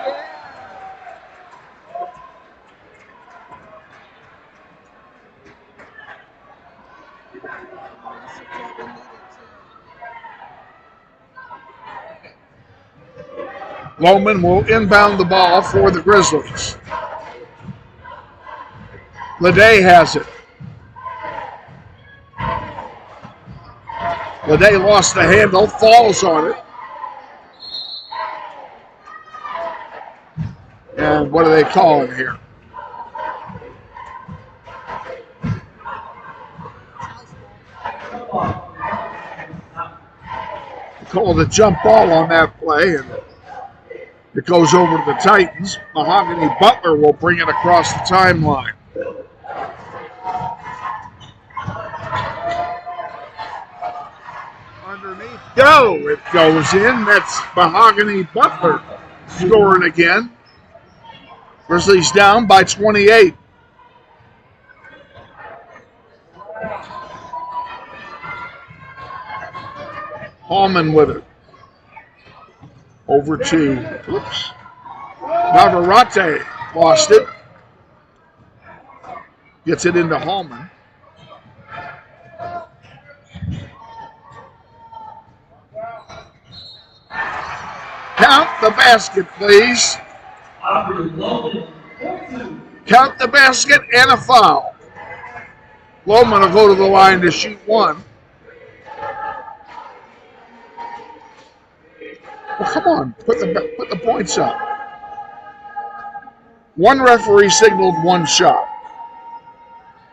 A: Loman will inbound the ball for the Grizzlies. Leday has it. Leday lost the handle, falls on it. And what are they calling here? They called a jump ball on that play, and it goes over to the Titans. Mahogany Butler will bring it across the timeline. Underneath, go! It goes in. That's Mahogany Butler scoring again. Grizzlies down by 28. Hallman with it. Over to, Navarrete lost it. Gets it into Hallman. Count the basket, please. Count the basket and a foul. Loman will go to the line to shoot one. Well, come on, put the points up. One referee signaled one shot.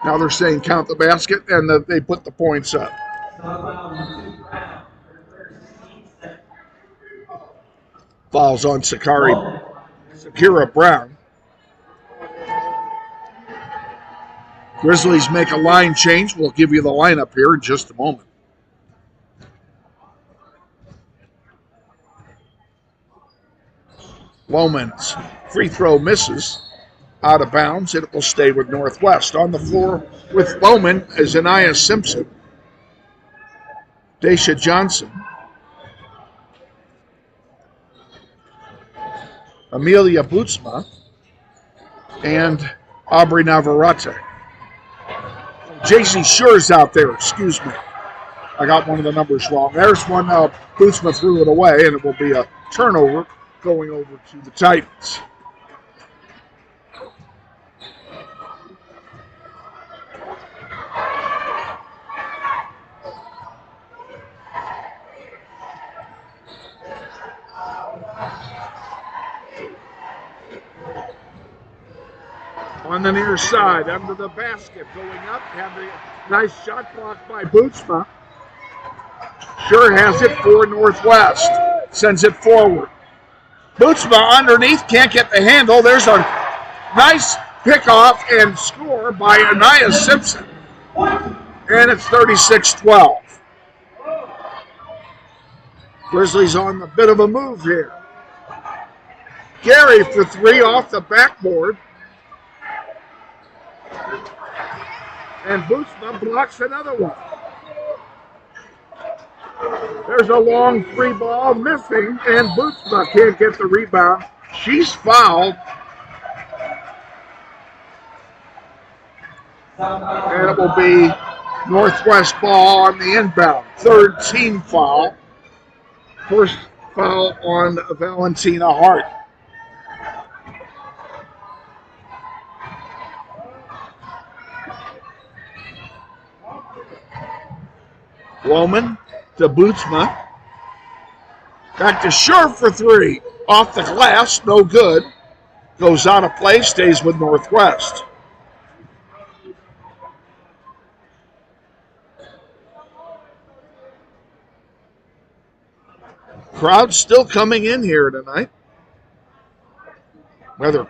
A: Now they're saying count the basket, and they put the points up. Fouls on Sakira Brown. Grizzlies make a line change. We'll give you the lineup here in just a moment. Loman's free throw misses out of bounds, and it will stay with Northwest. On the floor with Loman is Anaya Simpson, Daisha Johnson, Amelia Bootsma, and Aubrey Navarrete. JC Schure's out there, excuse me. I got one of the numbers wrong. There's one, Bootsma threw it away, and it will be a turnover going over to the Titans. On the near side, under the basket, going up, and the nice shot blocked by Bootsma. Sure has it for Northwest, sends it forward. Bootsma underneath, can't get the handle. There's a nice pickoff and score by Anaya Simpson. And it's 36-12. Grizzlies on a bit of a move here. Gary for three off the backboard. And Bootsma blocks another one. There's a long free ball missing, and Bootsma can't get the rebound. She's fouled. And it will be Northwest ball on the inbound. Third team foul. First foul on Valentina Hart. Loman to Bootsma. Back to Shure for three. Off the glass, no good. Goes out of play, stays with Northwest. Crowd still coming in here tonight. Rather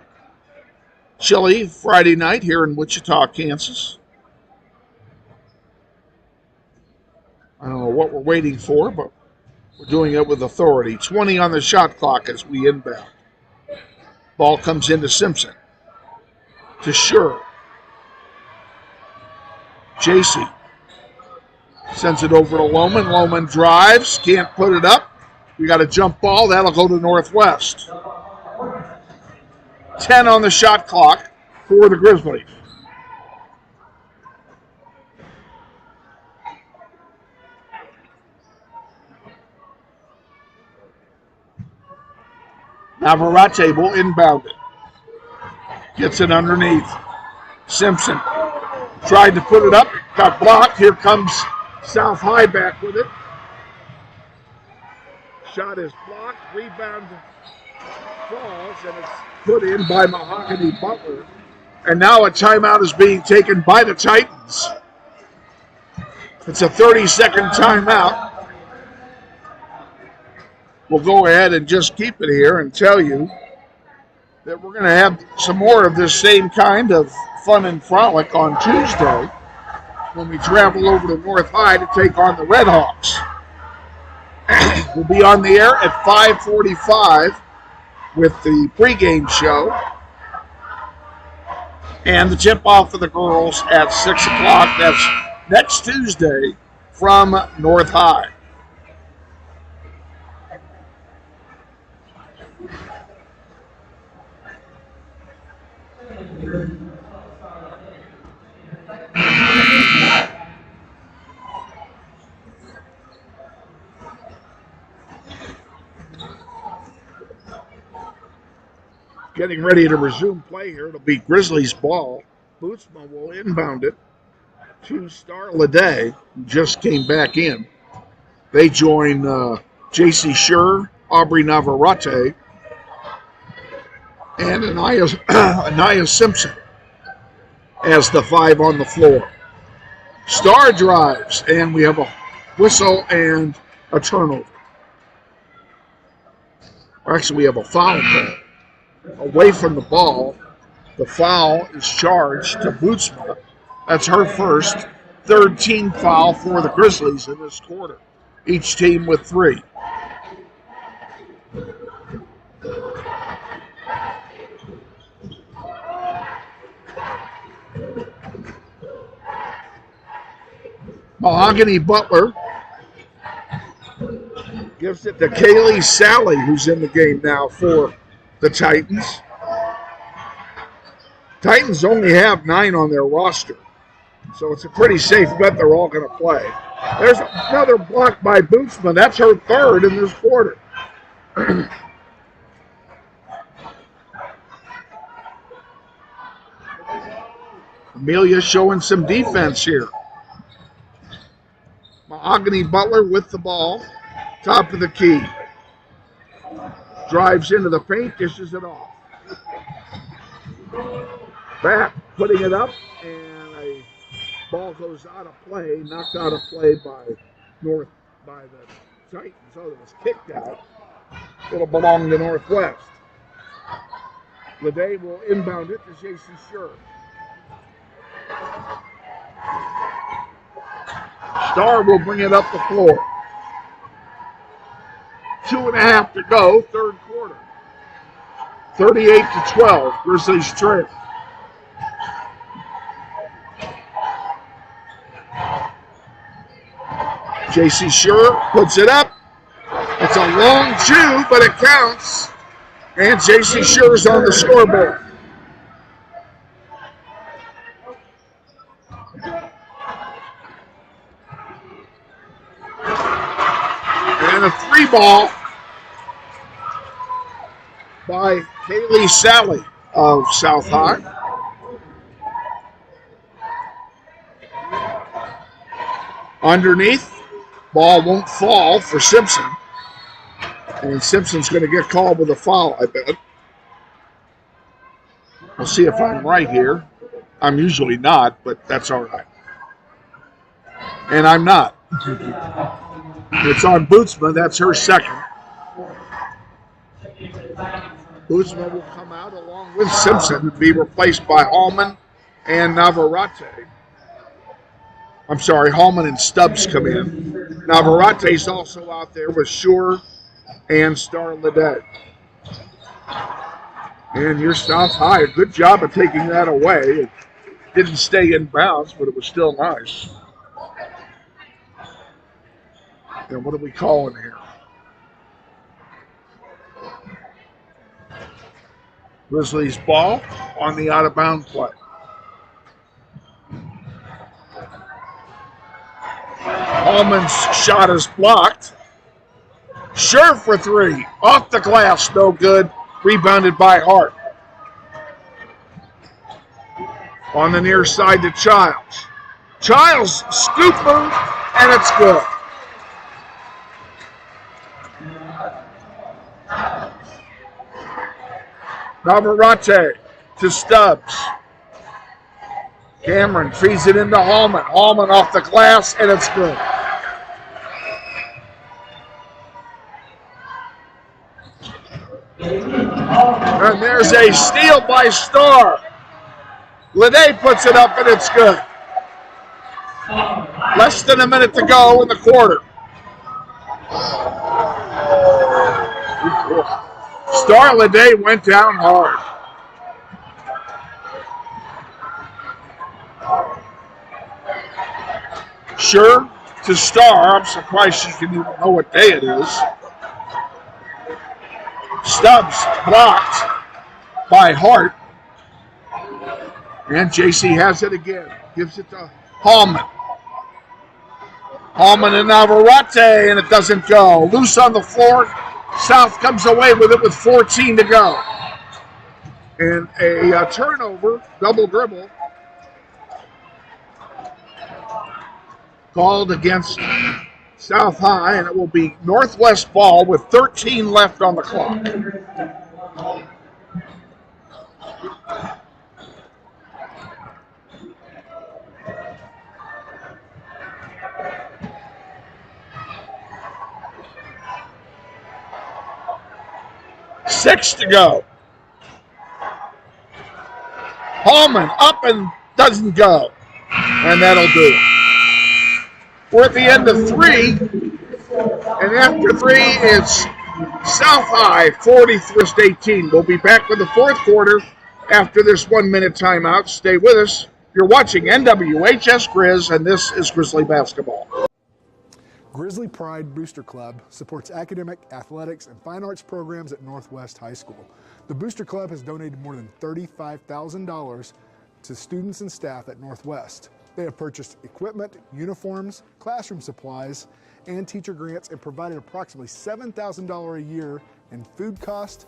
A: chilly Friday night here in Wichita, Kansas. I don't know what we're waiting for, but we're doing it with authority. 20 on the shot clock as we inbound. Ball comes into Simpson. To Shure. JC sends it over to Loman. Loman drives, can't put it up. We got a jump ball. That'll go to Northwest. 10 on the shot clock for the Grizzlies. Navarrete will inbound it. Gets it underneath. Simpson tried to put it up. Got blocked. Here comes South High back with it. Shot is blocked. Rebound falls, and it's put in by Mahogany Butler. And now a timeout is being taken by the Titans. It's a 30-second timeout. We'll go ahead and just keep it here and tell you that we're going to have some more of this same kind of fun and frolic on Tuesday when we travel over to North High to take on the Red Hawks. We'll be on the air at 5:45 with the pregame show and the tip-off of the girls at 6 o'clock. That's next Tuesday from North High. Getting ready to resume play here. It'll be Grizzlies ball. Bootsma will inbound it to Star Lede, who just came back in. They join J.C. Schur, Aubrey Navarrete, and Anaya Simpson as the 5 on the floor. Star drives, and we have a whistle and a turnover. Actually, we have a foul call. Away from the ball, the foul is charged to Bootsma. That's her first, third team foul for the Grizzlies in this quarter. Each team with 3. Mahogany Butler gives it to Kaylee Sally, who's in the game now for the Titans. Titans only have 9 on their roster, so it's a pretty safe bet they're all going to play. There's another block by Bootsma. That's her third in this quarter. Amelia showing some defense here. Mahogany Butler with the ball, top of the key. Drives into the paint, dishes it off. Back, putting it up, and a ball goes out of play, knocked out of play by the Titans. Oh, it was kicked out. It'll belong to Northwest. Lede will inbound it to J.C. Schur. Star will bring it up the floor. 2.5 to go, third quarter. 38-12, Grizzlies trail. J.C. Schur puts it up. It's a long 2, but it counts. And J.C. Schur's on the scoreboard. And a 3-ball by Kaylee Sally of South High. Underneath, ball won't fall for Simpson. And Simpson's going to get called with a foul, I bet. We'll see if I'm right here. I'm usually not, but that's all right. And I'm not. It's on Bootsma. That's her second. Bootsma will come out along with Simpson to be replaced by Hallman and Navarrete. I'm sorry, Hallman and Stubbs come in. Navarrete's also out there with Schur and Star Lede. And here's South High. A good job of taking that away. It didn't stay in bounds, but it was still nice. And what are we calling here? Grizzlies ball on the out-of-bound play. Hallman's shot is blocked. Sure for three. Off the glass, no good. Rebounded by Hart. On the near side to Childs. Childs, scooper, and it's good. Navarrete to Stubbs. Cameron feeds it into Hallman. Hallman off the glass, and it's good. And there's a steal by Starr. Lede puts it up, and it's good. Less than a minute to go in the quarter. Starr Lede went down hard. Sure to Starr. I'm surprised she can even know what day it is. Stubbs blocked by Hart. And JC has it again. Gives it to Hallman. Hallman and Navarrete, and it doesn't go. Loose on the floor. South comes away with it with 14 to go. And a turnover, double dribble, called against South High, and it will be Northwest ball with 13 left on the clock. Six to go. Hallman up and doesn't go. And that'll do it. We're at the end of three. And after three, it's South High 43-18. We'll be back with the fourth quarter after this 1 minute timeout. Stay with us. You're watching NWHS Grizz, and this is Grizzly Basketball.
L: Grizzly Pride Booster Club supports academic, athletics, and fine arts programs at Northwest High School. The Booster Club has donated more than $35,000 to students and staff at Northwest. They have purchased equipment, uniforms, classroom supplies, and teacher grants, and provided approximately $7,000 a year in food cost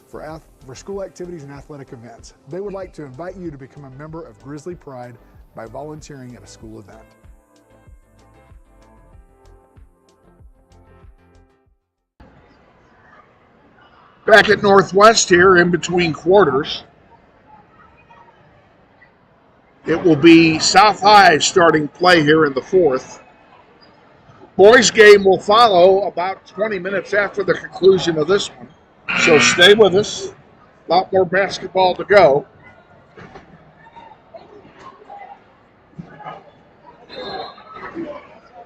L: for school activities and athletic events. They would like to invite you to become a member of Grizzly Pride by volunteering at a school event.
A: Back at Northwest here in between quarters. It will be South High starting play here in the fourth. Boys game will follow about 20 minutes after the conclusion of this one. So stay with us. A lot more basketball to go.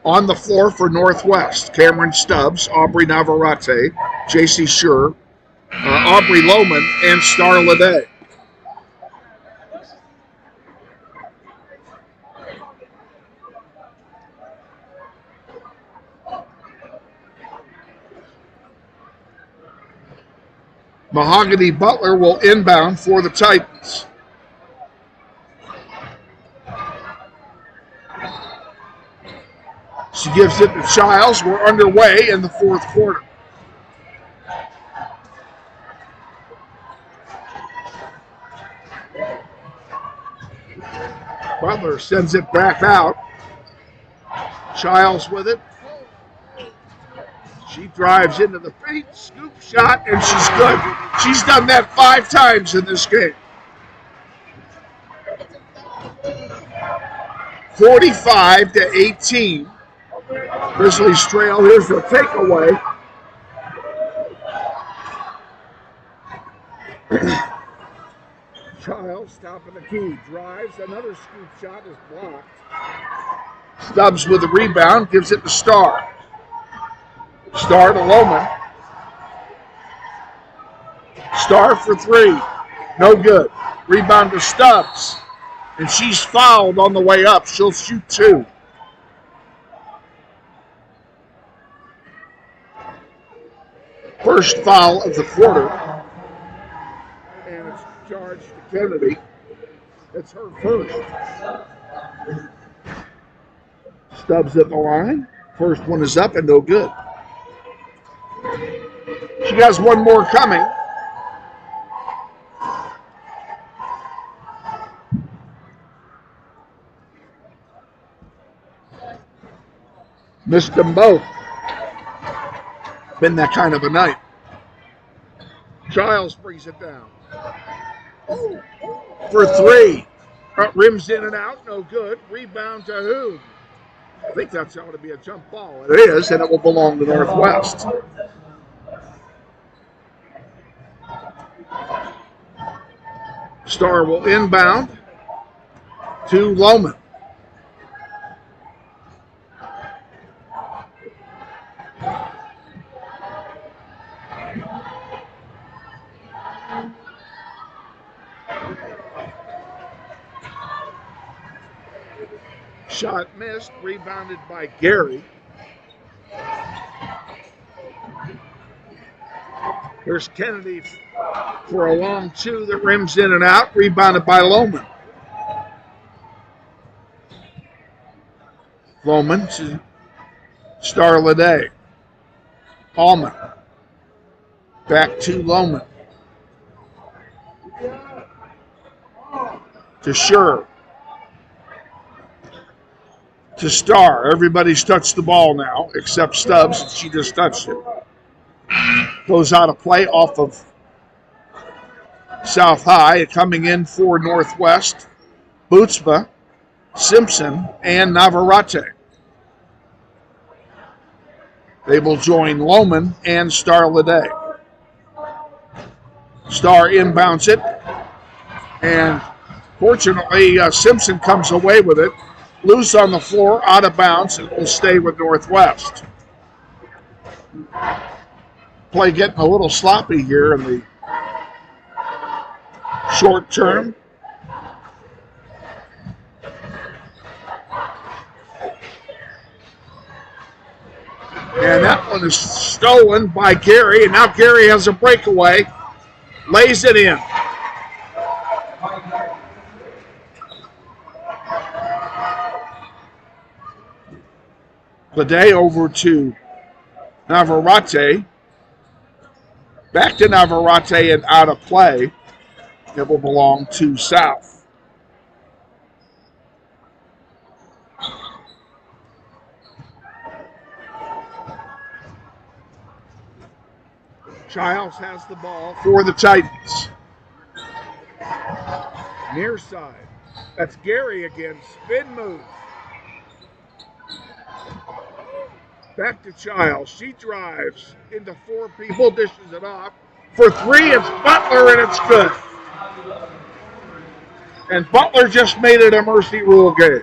A: On the floor for Northwest, Cameron Stubbs, Aubrey Navarrete, J.C. Schur, Aubrey Lohman, and Starr Lede. Mahogany Butler will inbound for the Titans. She gives it to Childs. We're underway in the fourth quarter. Butler sends it back out. Childs with it. She drives into the paint, scoop shot, and she's good. She's done that 5 times in this game. 45-18. Grizzlies trail. Here's the takeaway. Childs top of the key. Drives. Another scoop shot is blocked. Stubbs with the rebound. Gives it to Starr. Starr to Lohman. Starr for 3. No good. Rebound to Stubbs. And she's fouled on the way up. She'll shoot 2. First foul of the quarter. And it's charge to Kennedy. It's her first. Stubbs at the line. First one is up and no good. She has one more coming. Missed them both. Been that kind of a night. Childs brings it down. For three. Rims in and out, no good. Rebound to whom? I think that's going to be a jump ball. It is, and it will belong to Northwest. Star will inbound to Lohman. Shot missed, rebounded by Gary. Here's Kennedy for a long two that rims in and out, rebounded by Lohman. Lohman to Starlade. Allman. Back to Lohman. To Scher. To Star. Everybody's touched the ball now, except Stubbs. She just touched it. Goes out of play off of South High. Coming in for Northwest, Bootsma, Simpson, and Navarrete. They will join Lohman and Starlade. Star inbounds it. And fortunately, Simpson comes away with it. Loose on the floor, out of bounds, and will stay with Northwest. Play getting a little sloppy here in the short term. And that one is stolen by Gary, and now Gary has a breakaway, lays it in. Lede over to Navarrete. Back to Navarrete and out of play. It will belong to South. Childs has the ball for the Titans. Near side. That's Gary again. Spin move. Back to Childs. She drives into four people, dishes it off. For three, it's Butler, and it's good. And Butler just made it a mercy rule game.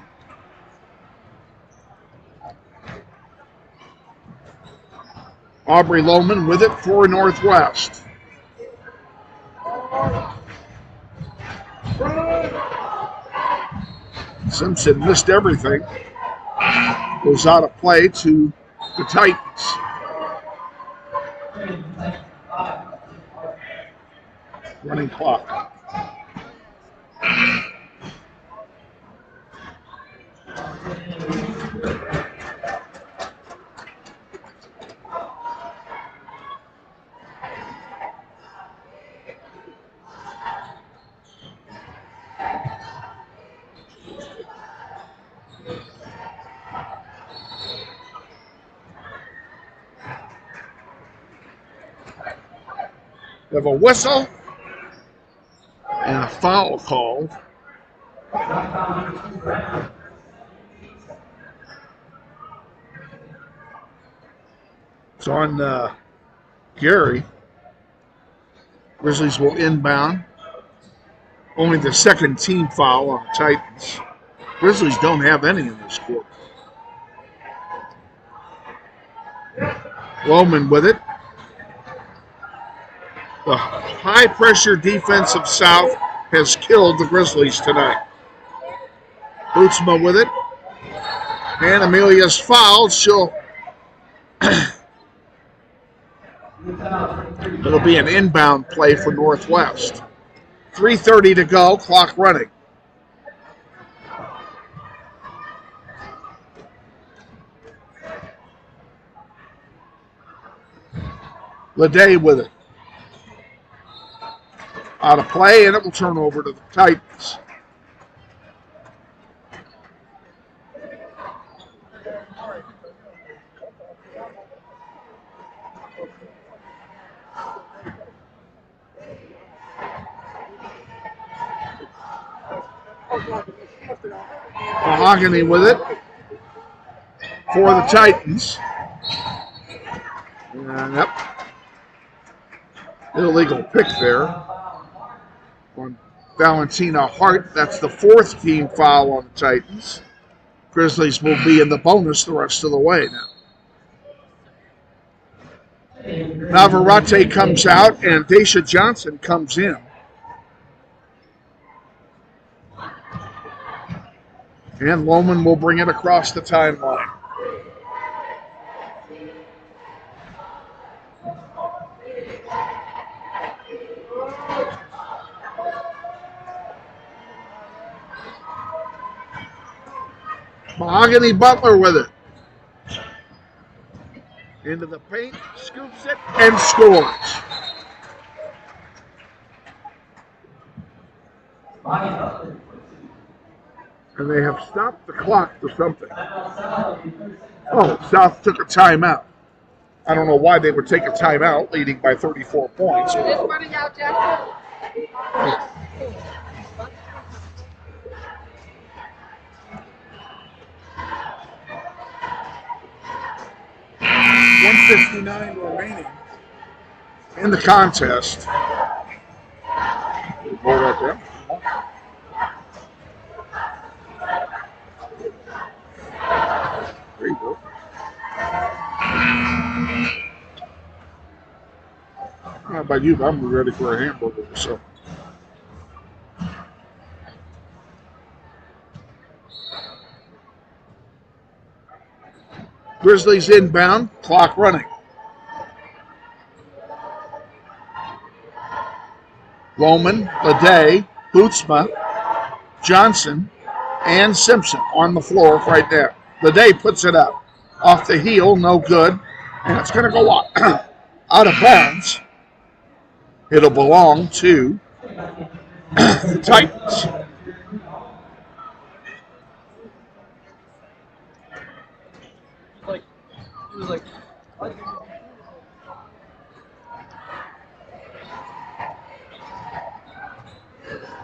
A: Aubrey Lohman with it for Northwest. Simpson missed everything. Goes out of play to the Titans. Running clock. We have a whistle and a foul called. It's on Gary. Grizzlies will inbound. Only the second team foul on the Titans. Grizzlies don't have any in this quarter. Lohman with it. The high-pressure defense of South has killed the Grizzlies tonight. Bootsma with it. And Amelia's fouled. She'll... It'll be an inbound play for Northwest. 3:30 to go, clock running. Leday with it. Out of play, and it will turn over to the Titans. Mahogany with it for the Titans. And yep. Illegal pick there on Valentina Hart. That's the 4th team foul on the Titans. Grizzlies will be in the bonus the rest of the way now. Navarrete comes out and Daisha Johnson comes in. And Lohman will bring it across the timeline. Mahogany Butler with it. Into the paint, scoops it, and scores. And they have stopped the clock for something. Oh, South took a timeout. I don't know why they would take a timeout leading by 34 points.
C: Is this running out, Jeff?
A: 1:59 remaining in the contest. Hold right there. There you go. How about you? I'm ready for a hamburger. So. Grizzlies inbound, clock running. Lohman, Leday, Bootsma, Johnson, and Simpson on the floor right there. Leday puts it up. Off the heel, no good. And it's going to go out of bounds. It'll belong to the Titans.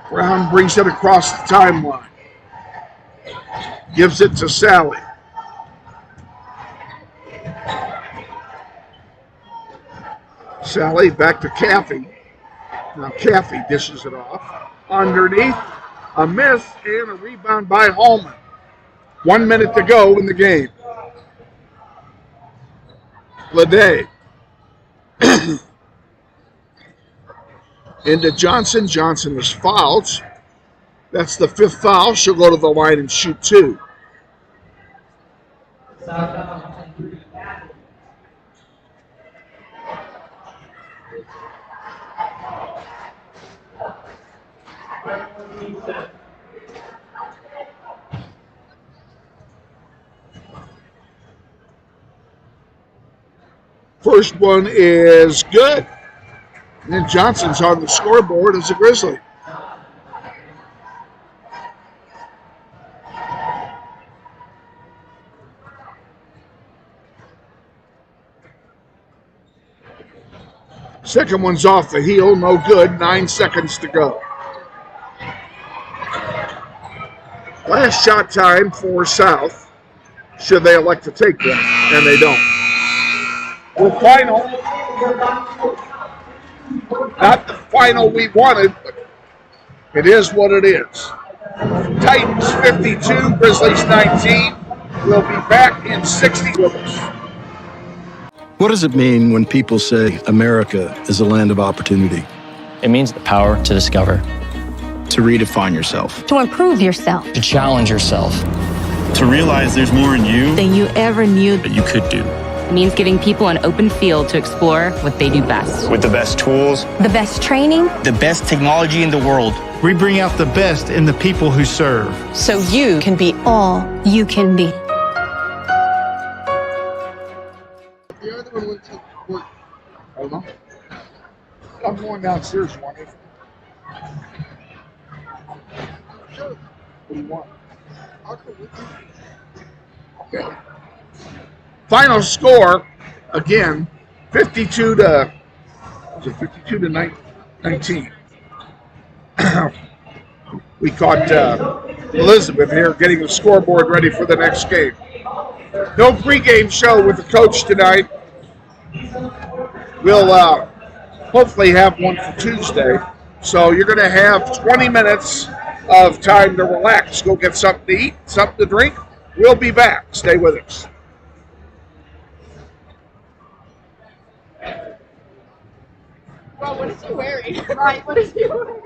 A: Brown brings it across the timeline. Gives it to Sally. Sally back to Caffey. Now Caffey dishes it off. Underneath, a miss and a rebound by Hallman. 1 minute to go in the game. Leday. Into Johnson. Johnson is fouled. That's the 5th foul. She'll go to the line and shoot 2. First one is good. And then Johnson's on the scoreboard as a Grizzly. Second one's off the heel, no good. 9 seconds to go. Last shot time for South, should they elect to take one, and they don't. The final, not the final we wanted, but it is what it is. Titans 52, Grizzlies 19. We'll be back in 60 with us.
E: What does it mean when people say America is a land of opportunity?
F: It means the power to discover,
J: To redefine yourself.
G: To improve yourself.
F: to challenge yourself,
H: To realize there's more in you
G: Than you ever knew.
H: that you could do.
I: It means giving people an open field to explore what they do best.
H: With the best tools,
G: The best training,
J: The best technology in the world.
K: We bring out the best in the people who serve.
I: So you can be
G: all you can be.
A: The other one went to work. I don't know. I'm going downstairs, one. Sure. What do you want? I'll come with you. Okay. Final score, again, 52 to 19. We caught Elizabeth here getting the scoreboard ready for the next game. No pregame show with the coach tonight. We'll hopefully have one for Tuesday. So you're going to have 20 minutes of time to relax. Go get something to eat, something to drink. We'll be back. Stay with us.
C: Bro, what is he wearing? Right, what is he wearing?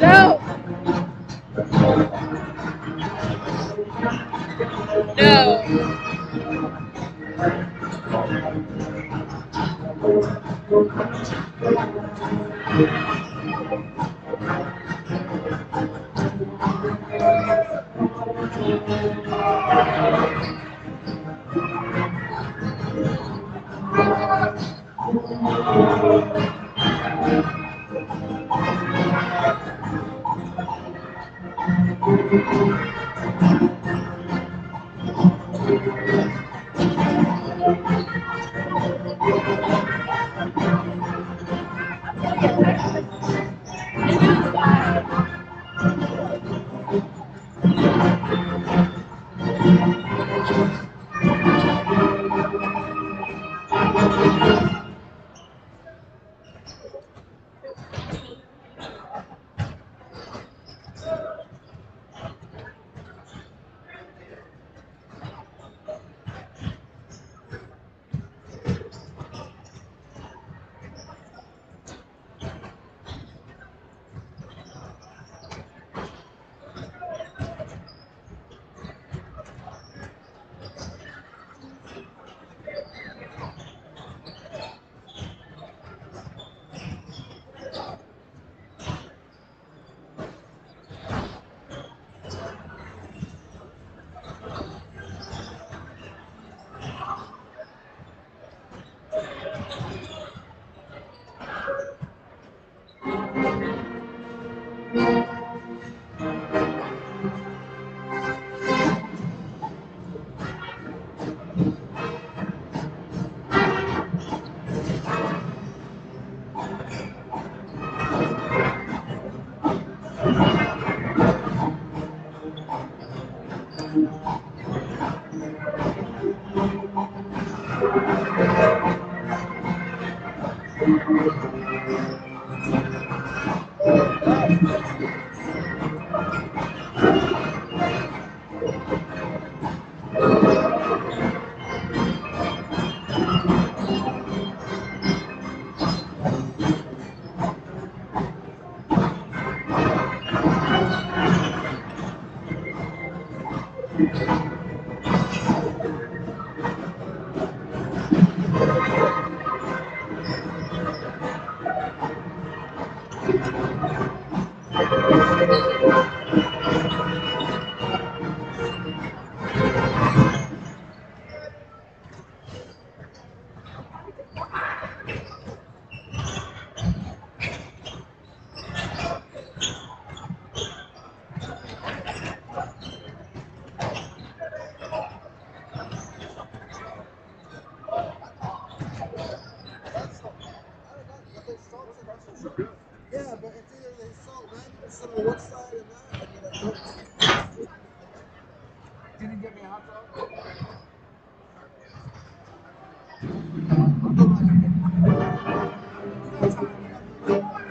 C: No! No.
M: Yeah, but it's either they sell 90% on one side and that, and then it goes. Can you get me a hot dog? I'll go back and get it. We got time. We got
B: 1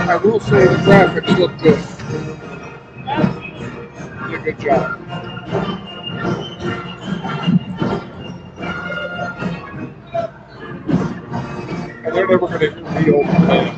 A: I will say the graphics look good. Did a good job. And they're never going to do the old bands.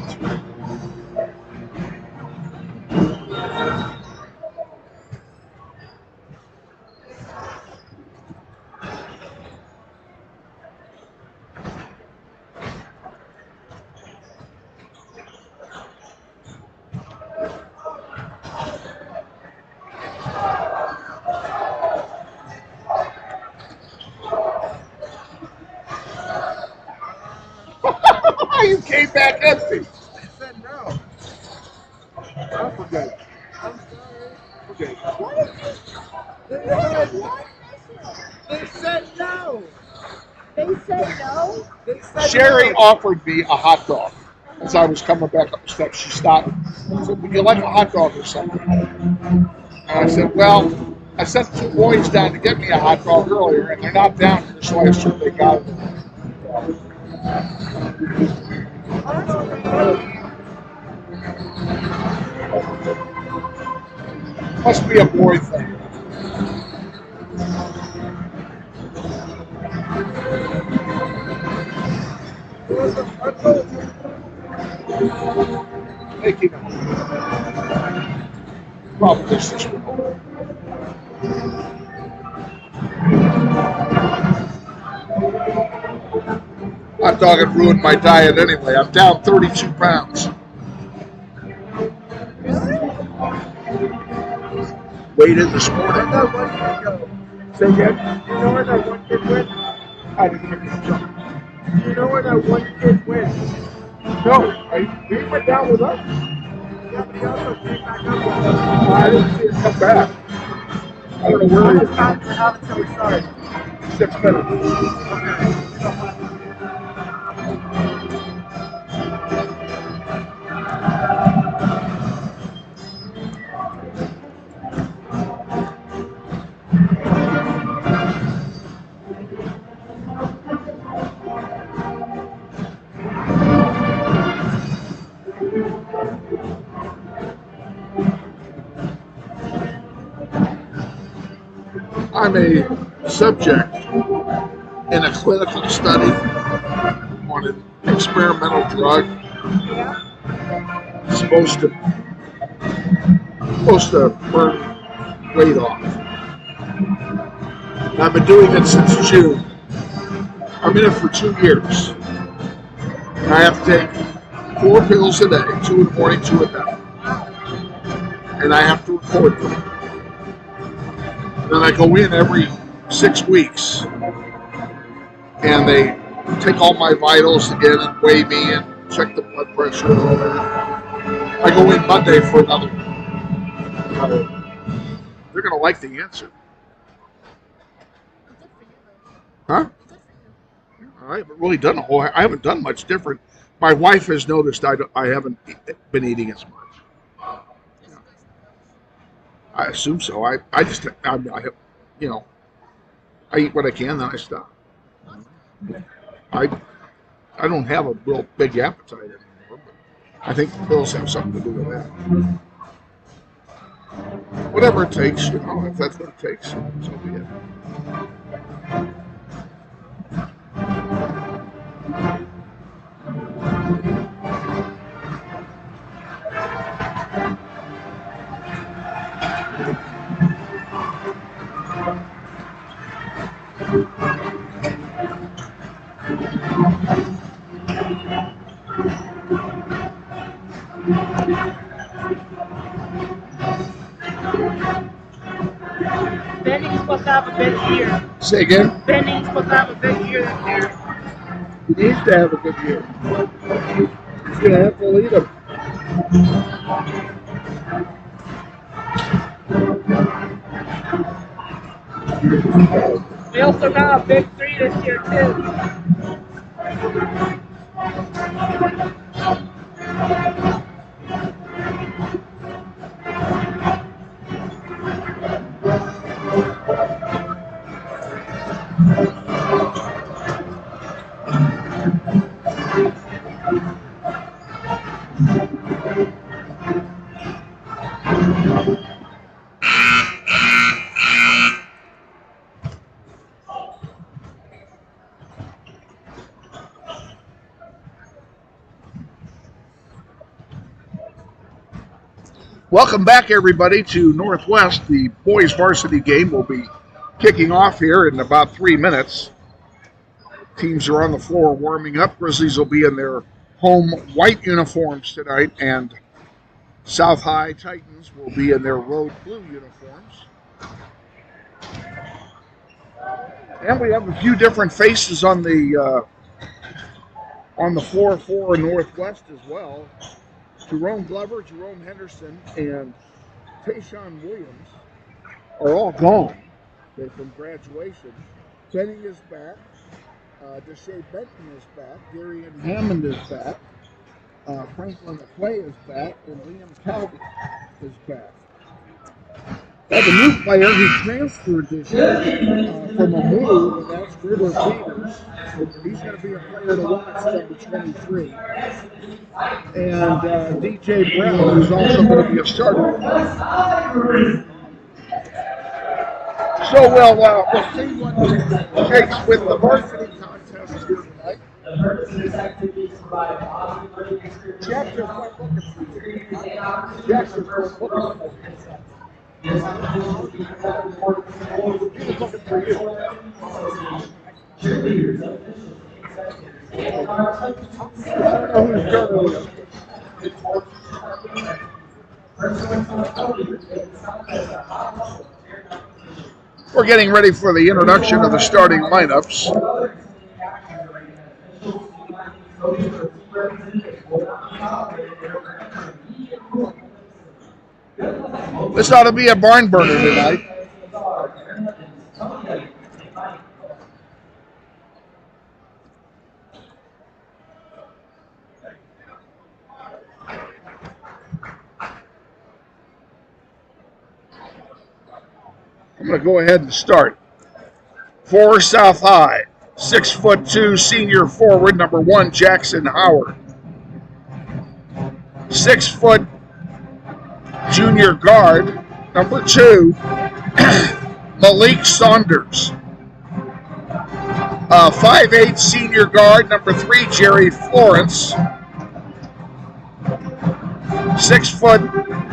A: You came back empty.
M: They said no.
A: I forget.
M: I'm sorry.
A: Okay.
M: They said no.
B: They said no?
M: They said
A: Sherry
M: no.
A: offered me a hot dog as I was coming back up the steps. She stopped me. She said, "Would you like a hot dog or something?" And I said, "Well, I sent 2 boys down to get me a hot dog earlier, and they're not down here, so I assume they got it." Must be a boy thing. Making it. Probably this one. Hot dog had ruined my diet anyway. I'm down 32 pounds. Weighed in this morning. Say again?
M: You know where that one kid went?
A: I didn't hear you jump.
M: You know where that one kid went?
A: No, he went down with us.
M: Yeah, but he also came back up with us.
A: I didn't see him come back. I don't know where he is.
M: How until we started?
A: 6 minutes. I'm a subject in a clinical study on an experimental drug supposed to burn weight off. I've been doing it since June. I'm in it for 2 years. And I have to take 4 pills a day, 2 in the morning, 2 at night. And I have to record them. Then I go in every 6 weeks and they take all my vitals again and weigh me and check the blood pressure and all that. I go in Monday for another. They're going to like the answer. Huh? I haven't really done I haven't done much different. My wife has noticed I haven't been eating as much. I assume so. I eat what I can, then I stop. I don't have a real big appetite anymore, but I think the pills have something to do with that. Whatever it takes, if that's what it takes, so be it.
C: Benning's supposed to have a big year.
A: Say again?
C: Benning's supposed to have a big year this year.
A: He needs to have a good year. He's going to have to lead him.
C: We also got a big 3 this year, too.
A: Welcome back, everybody, to Northwest. The boys' varsity game will be kicking off here in about 3 minutes. Teams are on the floor warming up. Grizzlies will be in their home white uniforms tonight, and South High Titans will be in their road blue uniforms. And we have a few different faces on the floor for Northwest as well. Jerome Glover, Jerome Henderson, and Tayshawn Williams are all gone. They're from graduation. Benning is back. Deshae Benton is back. Darian Hammond is back. Franklin McClay is back. And Liam Calvin is back. We have a new player who transferred this year from a move, and that's River Peters. He's going to be a player to watch, number 23. And DJ Brown, who's also going to be a starter. So we'll see what takes with the varsity contest here tonight. Jack just went looking for you. Jack just went looking for you. He was looking for you. I don't know who's turn it is. We're getting ready for the introduction of the starting lineups. This ought to be a barn burner tonight. I'm going to go ahead and start. For South High, 6'2" senior forward, number 1, Jackson Howard. 6 foot junior guard, number 2, Malik Saunders. 5'8" senior guard, number 3, Jerry Florence. 6 foot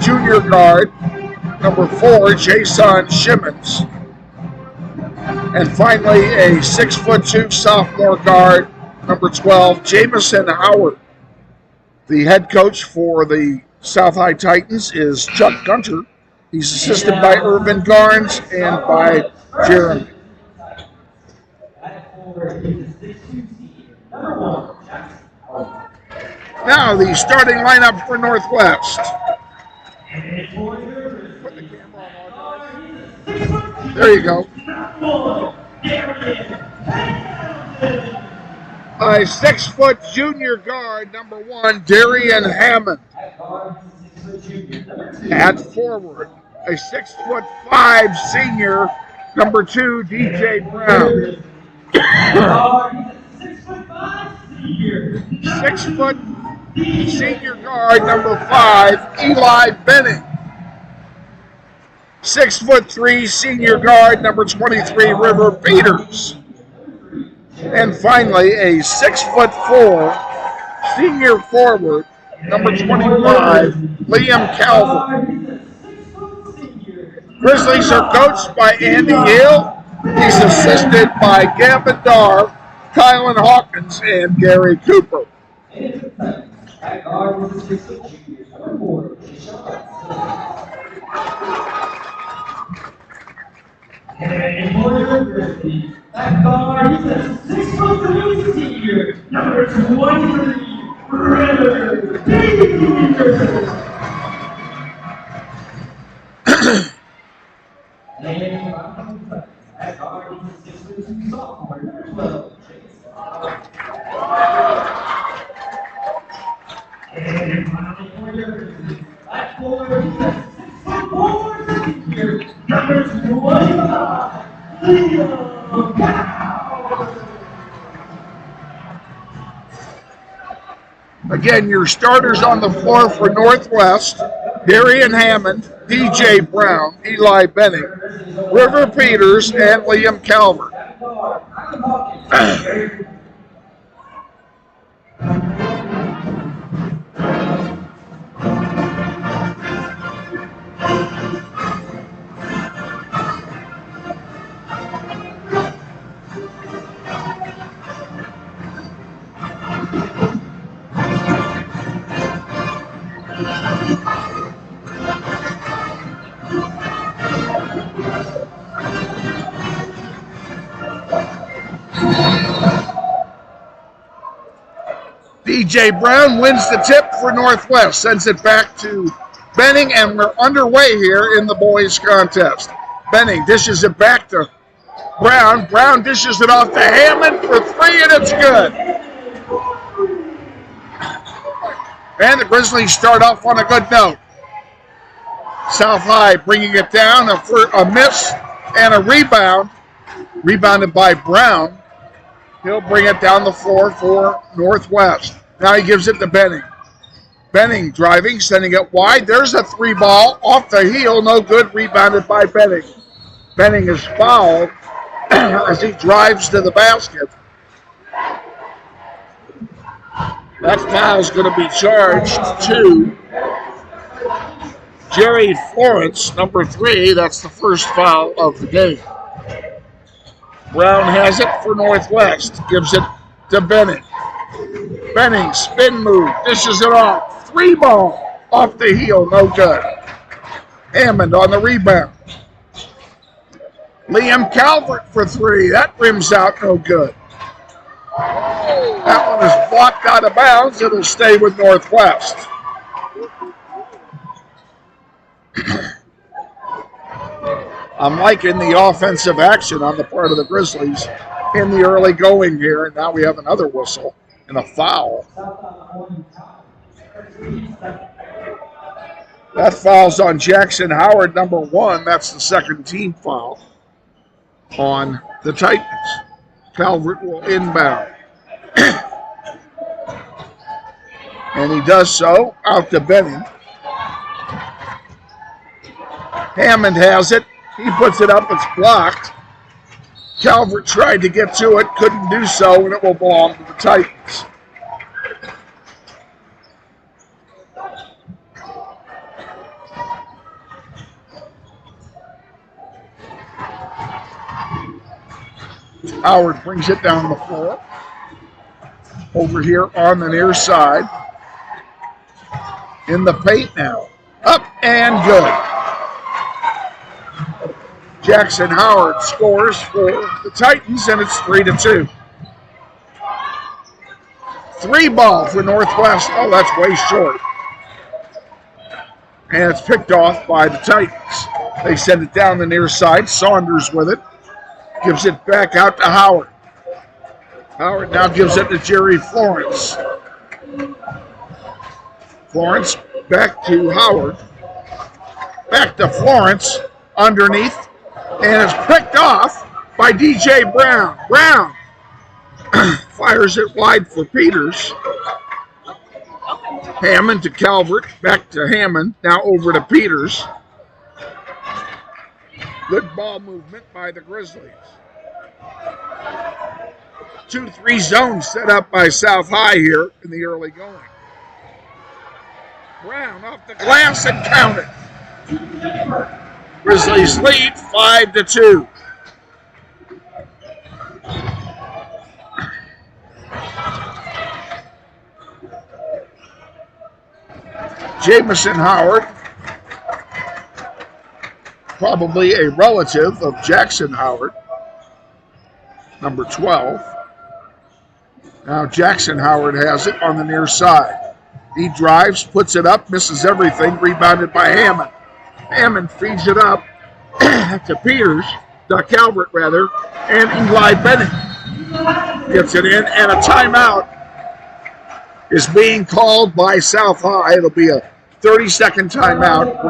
A: junior guard, number 4, Jason Shimmons. And finally, a 6'2" sophomore guard, number 12, Jamison Howard. The head coach for the South High Titans is Chuck Gunter. He's assisted by Irvin Garnes and by Jeremy. Now the starting lineup for Northwest. There you go. A 6-foot junior guard, number 1, Darian Hammond. At forward, a 6'5" senior, number 2, DJ Brown. 6-foot senior guard, number 5, Eli Benning. 6'3" senior guard, number 23, River Peters. And finally, a 6'4" senior forward, number 25, Liam Calvert. Grizzlies are coached by Andy Hill. He's assisted by Gavin Darr, Kylan Hawkins, and Gary Cooper.
N: And for the Grizzlies, that guard is a 6'3" senior, number 23, River Peters. And that guard is a 6'2" sophomore, number 12, Chase. And finally for the Grizzlies, that guard is a 6'4" senior, number 25, Leo Powell.
A: Again, your starters on the floor for Northwest: Darian Hammond, DJ Brown, Eli Benning, River Peters, and Liam Calvert. DJ Brown wins the tip for Northwest, sends it back to Benning, and we're underway here in the boys' contest. Benning dishes it back to Brown. Brown dishes it off to Hammond for 3, and it's good. And the Grizzlies start off on a good note. South High bringing it down, a miss and a rebound. Rebounded by Brown. He'll bring it down the floor for Northwest. Now he gives it to Benning. Benning driving, sending it wide. There's a 3 ball off the heel. No good. Rebounded by Benning. Benning is fouled as he drives to the basket. That foul is going to be charged to Jerry Florence, number 3. That's the first foul of the game. Brown has it for Northwest. Gives it to Benning. Benning, spin move, dishes it off. 3 ball off the heel, no good. Hammond on the rebound. Liam Calvert for 3. That rims out, no good. That one is blocked out of bounds. It'll stay with Northwest. I'm liking the offensive action on the part of the Grizzlies in the early going here. And now we have another whistle and a foul. That foul's on Jackson Howard, number 1. That's the second team foul on the Titans. Calvert will inbound. And he does so out to Benning. Hammond has it. He puts it up. It's blocked. Calvert tried to get to it. Couldn't do so, and it will belong to the Titans. Howard brings it down the floor. Over here on the near side. In the paint now. Up and good. Jackson Howard scores for the Titans, and it's 3-2. 3 ball for Northwest. Oh, that's way short. And it's picked off by the Titans. They send it down the near side. Saunders with it. Gives it back out to Howard. Howard now gives it to Jerry Florence. Florence back to Howard. Back to Florence underneath. And it's picked off by DJ Brown. Brown fires it wide for Peters. Hammond to Calvert. Back to Hammond. Now over to Peters. Good ball movement by the Grizzlies. 2-3 zones set up by South High here in the early going. Brown off the glass and count it. Grizzlies lead 5-2. Jamison Howard, probably a relative of Jackson Howard, number 12. Now Jackson Howard has it on the near side. He drives, puts it up, misses everything, rebounded by Hammond. Hammond feeds it up to Peters, to Calvert rather, and Eli Bennett gets it in, and a timeout is being called by South High. It'll be a 30-second timeout.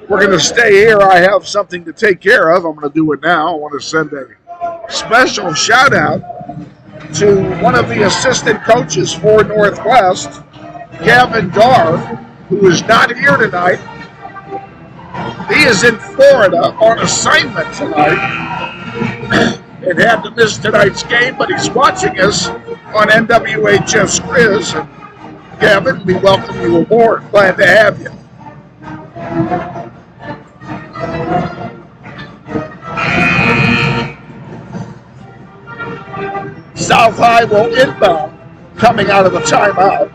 A: We're gonna stay here. I have something to take care of. I'm gonna do it now. I want to send a special shout out to one of the assistant coaches for Northwest, Gavin Darr, who is not here tonight. He is in Florida on assignment tonight and had to miss tonight's game, but he's watching us on NWHS Grizz. And Gavin, we welcome you aboard. Glad to have you. South High will inbound coming out of the timeout.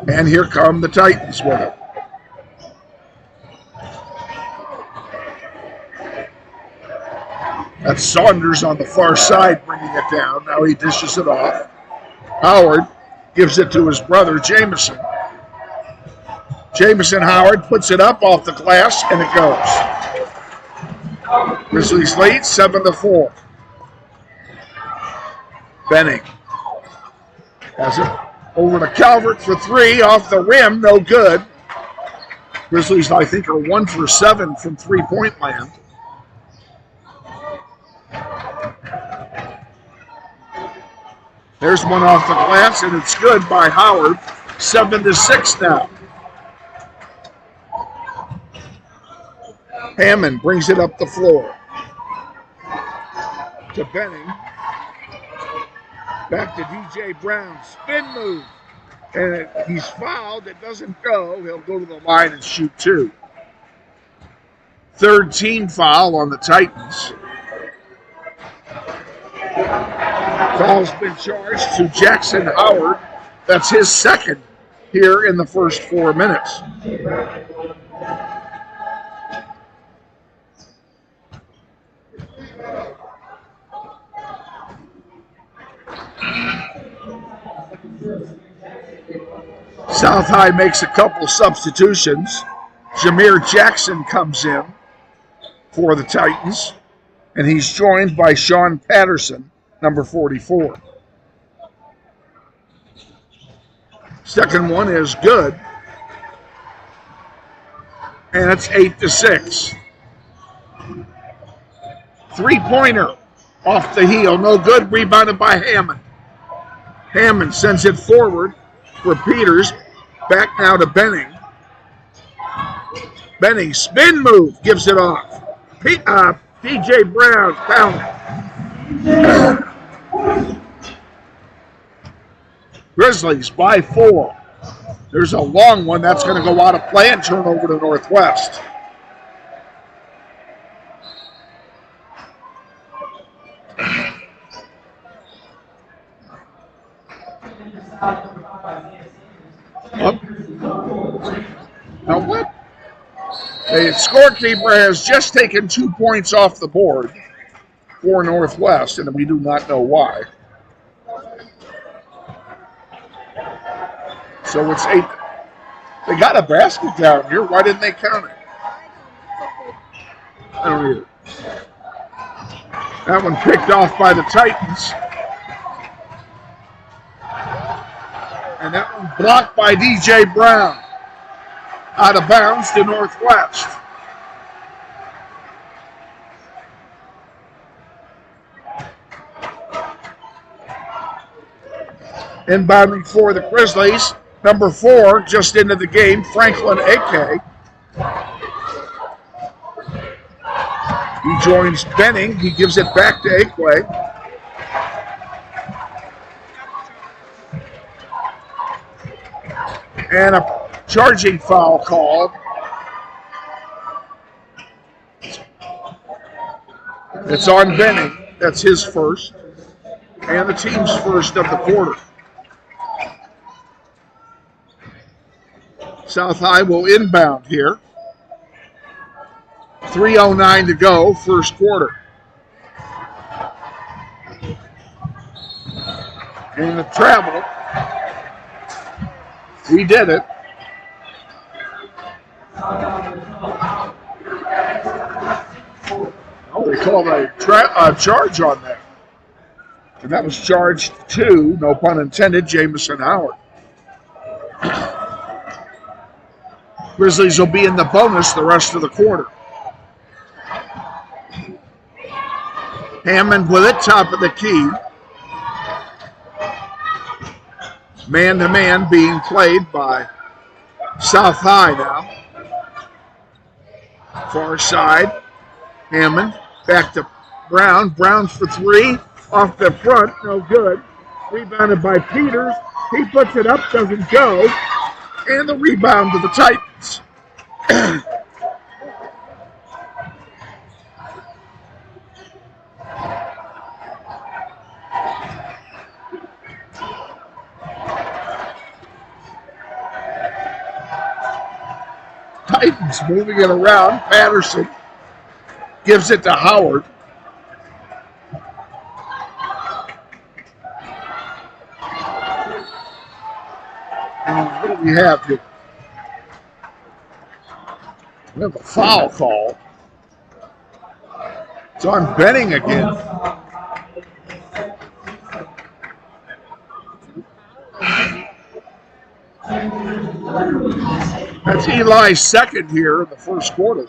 A: And here come the Titans with it. That's Saunders on the far side bringing it down. Now he dishes it off. Howard gives it to his brother, Jamison. Jamison Howard puts it up off the glass, and it goes. Grizzlies lead 7-4. Benning has it over to Calvert for 3 off the rim, no good. Grizzlies, I think, are 1 for 7 from three-point land. There's one off the glass, and it's good by Howard. 7-6 now. Hammond brings it up the floor to Benning. Back to DJ Brown. Spin move. And he's fouled. It doesn't go. He'll go to the line and shoot 2. Third team foul on the Titans. Foul's been charged to Jackson Howard. That's his second here in the first 4 minutes. South High makes a couple substitutions. Jameer Jackson comes in for the Titans, and he's joined by Sean Patterson, number 44. Second one is good, and it's 8-6. Three-pointer off the heel, no good, rebounded by Hammond. Hammond sends it forward for Peters. Back now to Benning. Benning, spin move, gives it off. DJ Brown found it. Grizzlies by 4. There's a long one that's going to go out of play and turn over to Northwest. Up. Now what? The scorekeeper has just taken 2 points off the board for Northwest, and we do not know why. So it's 8. They got a basket down here. Why didn't they count it? I don't either. That one picked off by the Titans. And that one blocked by DJ Brown. Out of bounds to Northwest. Inbounding for the Grizzlies. Number 4, just into the game, Franklin Ake. He joins Benning. He gives it back to Ake. And a charging foul called. It's on Benning. That's his first. And the team's first of the quarter. South High will inbound here. 3:09 to go, first quarter. And the travel. We did it. Oh, they called a charge on that. And that was charged to, no pun intended, Jamison Howard. Grizzlies will be in the bonus the rest of the quarter. Hammond with it, top of the key. Man-to-man being played by South High now. Far side. Hammond back to Brown. Brown for 3. Off the front, no good. Rebounded by Peters. He puts it up, doesn't go. And the rebound to the Titans. Titans moving it around. Patterson gives it to Howard. And what do we have here? We have a foul call. It's on Benning again. That's Eli's second here in the first quarter.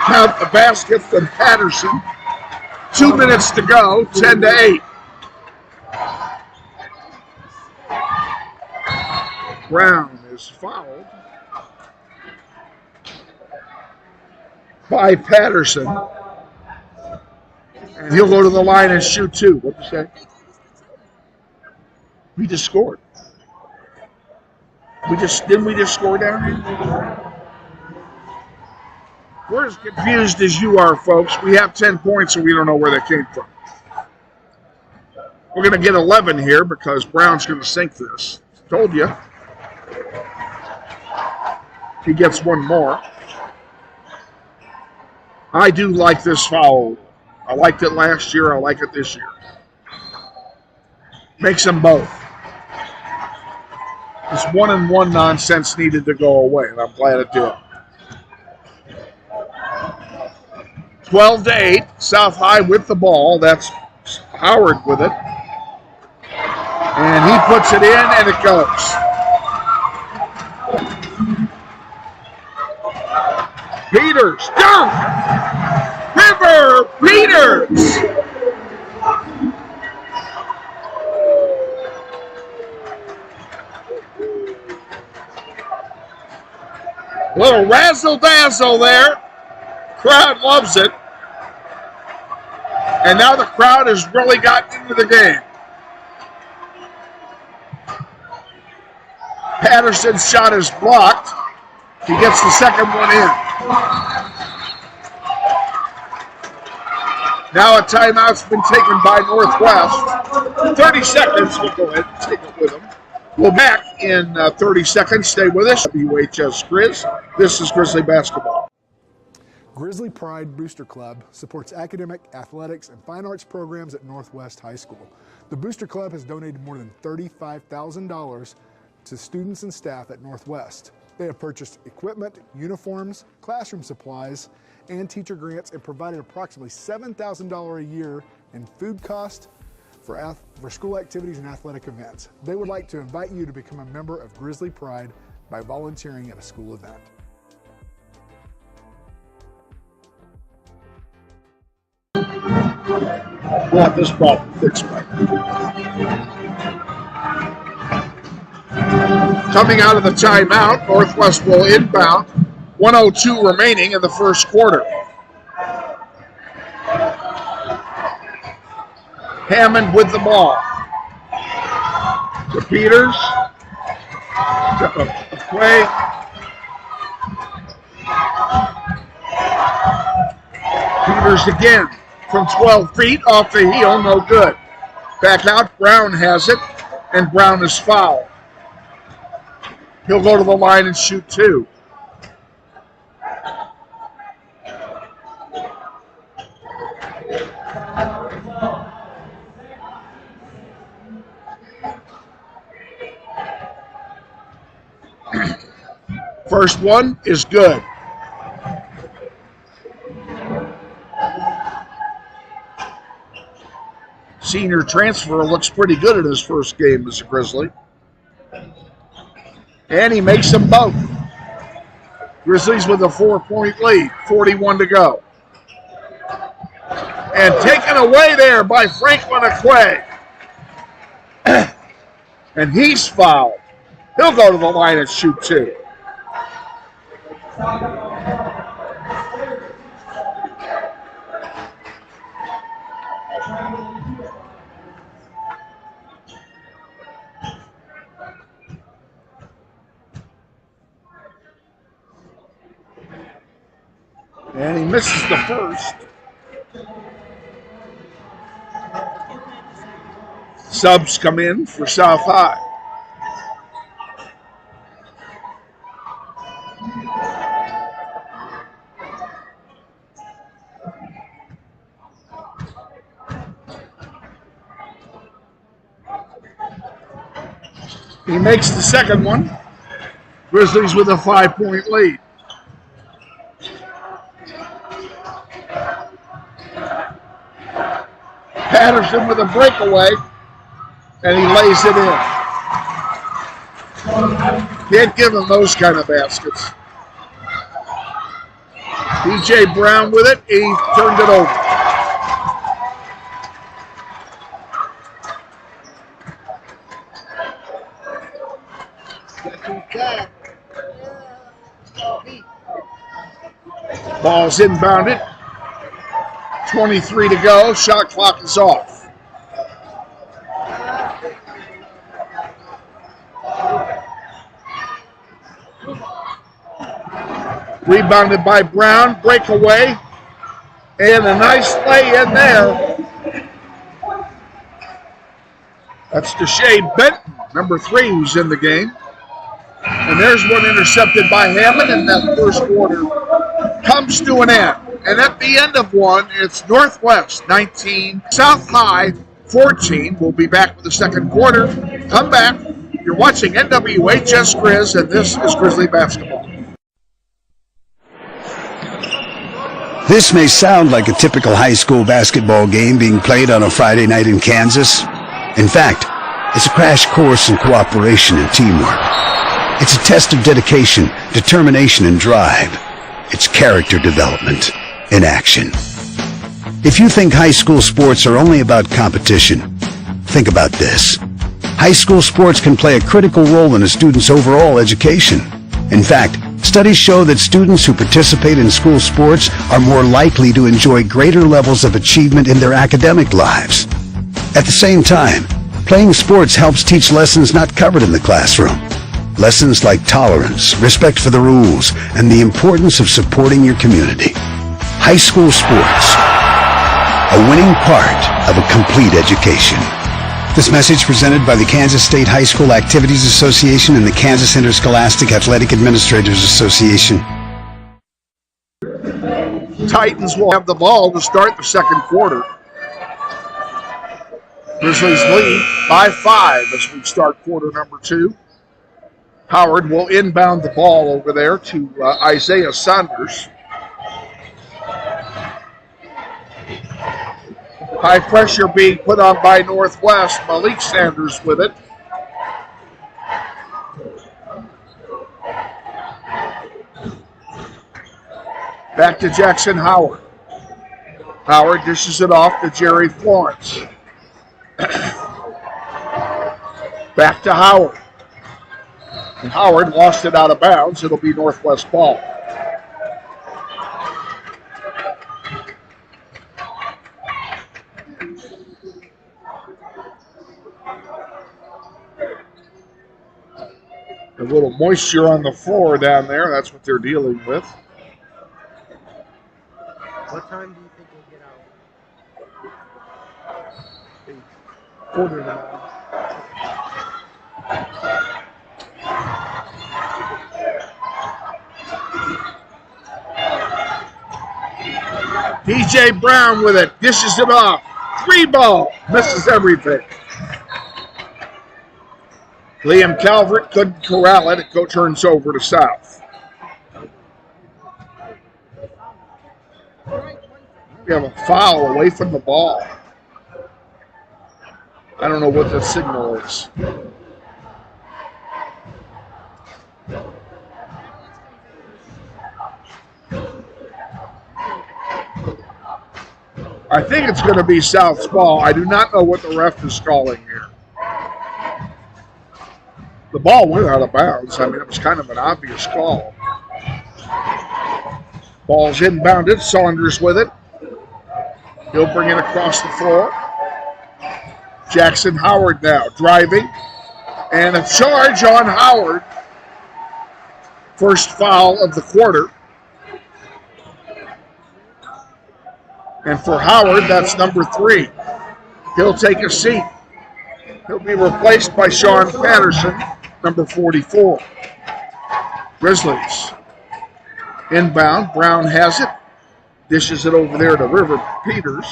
A: Count the basket from Patterson. 2 minutes to go, 10-8. Brown is fouled by Patterson. And he'll go to the line and shoot 2. What'd you say? We just scored. Didn't we just score down here? We're as confused as you are, folks. We have 10 points and we don't know where that came from. We're going to get 11 here because Brown's going to sink this. Told you. He gets one more. I do like this foul. I liked it last year. I like it this year. Makes them both. This 1-and-1 nonsense needed to go away, and I'm glad it did. 12-8, South High with the ball. That's Howard with it. And he puts it in, and it goes. Peters, dunk! River Peters! Little razzle-dazzle there. Crowd loves it. And now the crowd has really gotten into the game. Patterson's shot is blocked. He gets the second one in. Now a timeout's been taken by Northwest. 30 seconds. We'll go ahead and take it with them. We'll be back in 30 seconds. Stay with us. WHS Grizz. This is Grizzly Basketball.
L: Grizzly Pride Booster Club supports academic, athletics, and fine arts programs at Northwest High School. The Booster Club has donated more than $35,000 to students and staff at Northwest. They have purchased equipment, uniforms, classroom supplies, and teacher grants, and provided approximately $7,000 a year in food cost for school activities and athletic events. They would like to invite you to become a member of Grizzly Pride by volunteering at a school event.
A: We'll have this problem fixed by coming out of the timeout, Northwest will inbound. 1:02 remaining in the first quarter. Hammond with the ball. To Peters. To Quay. Peters again from 12 feet off the heel, no good. Back out, Brown has it, and Brown is fouled. He'll go to the line and shoot two. First one is good. Senior transfer looks pretty good in his first game as a Grizzly. And he makes them both. Grizzlies with a 4-point lead, 41 to go. And taken away there by Franklin Aquay. And he's fouled. He'll go to the line and shoot two. And he misses the first. Subs come in for South High. He makes the second one. Grizzlies with a 5-point lead. Patterson with a breakaway, and he lays it in. Can't give him those kind of baskets. DJ Brown with it, he turned it over. Ball's inbounded. 23 to go. Shot clock is off. Rebounded by Brown. Breakaway. And a nice lay in there. That's Deshae Benton, number 3, who's in the game. And there's one intercepted by Hammond, and that first quarter comes to an end. And at the end of one, it's Northwest 19, South High 14. We'll be back with the second quarter. Come back. You're watching NWHS Grizz, and this is Grizzly Basketball.
D: This may sound like a typical high school basketball game being played on a Friday night in Kansas. In fact, it's a crash course in cooperation and teamwork. It's a test of dedication, determination, and drive. It's character development in action. If you think high school sports are only about competition, think about this. High school sports can play a critical role in a student's overall education. In fact, studies show that students who participate in school sports are more likely to enjoy greater levels of achievement in their academic lives. At the same time, playing sports helps teach lessons not covered in the classroom. Lessons like tolerance, respect for the rules, and the importance of supporting your community. High school sports. a winning part of a complete education. This message presented by the Kansas State High School Activities Association and the Kansas Interscholastic Athletic Administrators Association.
A: Titans will have the ball to start the second quarter. Grizzlies lead by 5 as we start quarter number 2. Howard will inbound the ball over there to Isaiah Saunders. High pressure being put on by Northwest. Malik Sanders with it. Back to Jackson Howard. Howard dishes it off to Jerry Florence. Back to Howard. And Howard lost it out of bounds. It'll be Northwest ball. A little moisture on the floor down there. That's what they're dealing with.
M: What time do you think we'll get out?
A: Quarter to 9. DJ Brown with it. Dishes it off. 3 ball. Misses everything. Liam Calvert couldn't corral it. It turns over to South. We have a foul away from the ball. I don't know what the signal is. I think it's going to be South's ball. I do not know what the ref is calling here. The ball went out of bounds. I mean, it was kind of an obvious call. Ball's inbounded. Saunders with it. He'll bring it across the floor. Jackson Howard now driving. And a charge on Howard. First foul of the quarter. And for Howard, that's number 3. He'll take a seat. He'll be replaced by Sean Patterson, number 44. Grizzlies. Inbound. Brown has it. Dishes it over there to River Peters.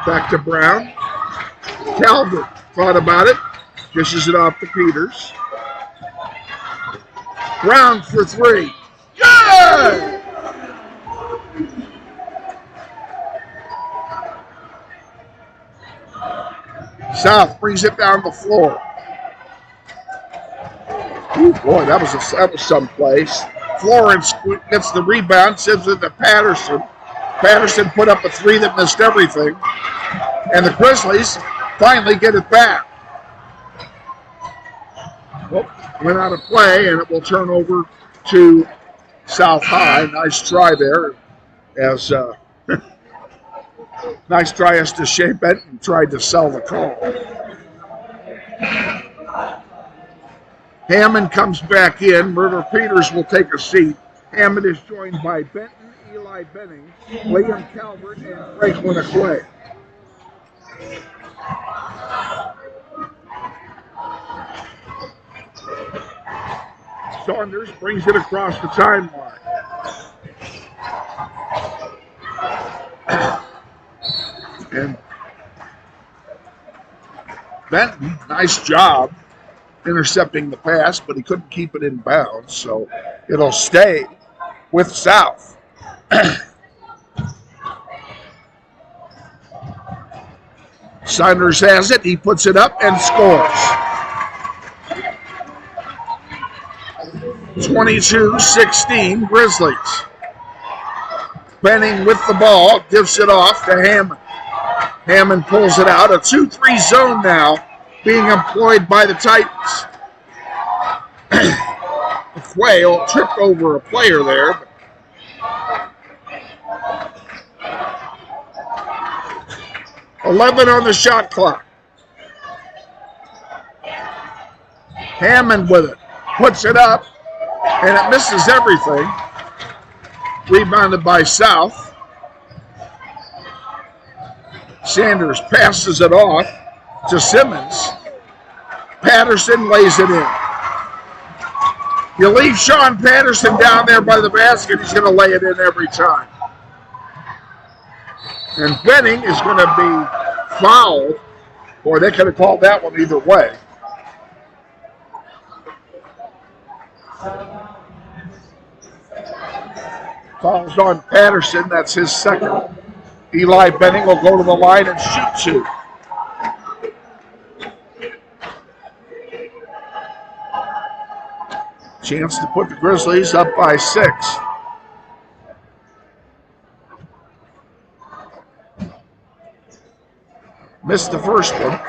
A: Back to Brown. Calvert thought about it. Dishes it off to Peters. Brown for 3. Good! South brings it down the floor. Ooh, boy, that was someplace. Florence gets the rebound, sends it to Patterson. Patterson put up a 3 that missed everything. And the Grizzlies finally get it back. Well, went out of play, and it will turn over to South High. Nice try there. As nice try as to shape it and tried to sell the call. Hammond comes back in. River Peters will take a seat. Hammond is joined by Benton, Eli Benning, William Calvert, and Franklin Acquay. Saunders brings it across the timeline. And Benton, nice job intercepting the pass, but he couldn't keep it in bounds, so it'll stay with South. Saunders has it. He puts it up and scores. 22-16 Grizzlies. Benning with the ball, gives it off to Hammond. Hammond pulls it out. A 2-3 zone now being employed by the Titans. Quayle tripped over a player there. 11 on the shot clock. Hammond with it. Puts it up, and it misses everything. Rebounded by South. Sanders passes it off to Simmons. Patterson lays it in. You leave Sean Patterson down there by the basket, he's going to lay it in every time. And Benning is going to be fouled, or they could have called that one either way. Fouls on Patterson, that's his second. Eli Benning will go to the line and shoot two. Chance to put the Grizzlies up by 6. Missed the first one.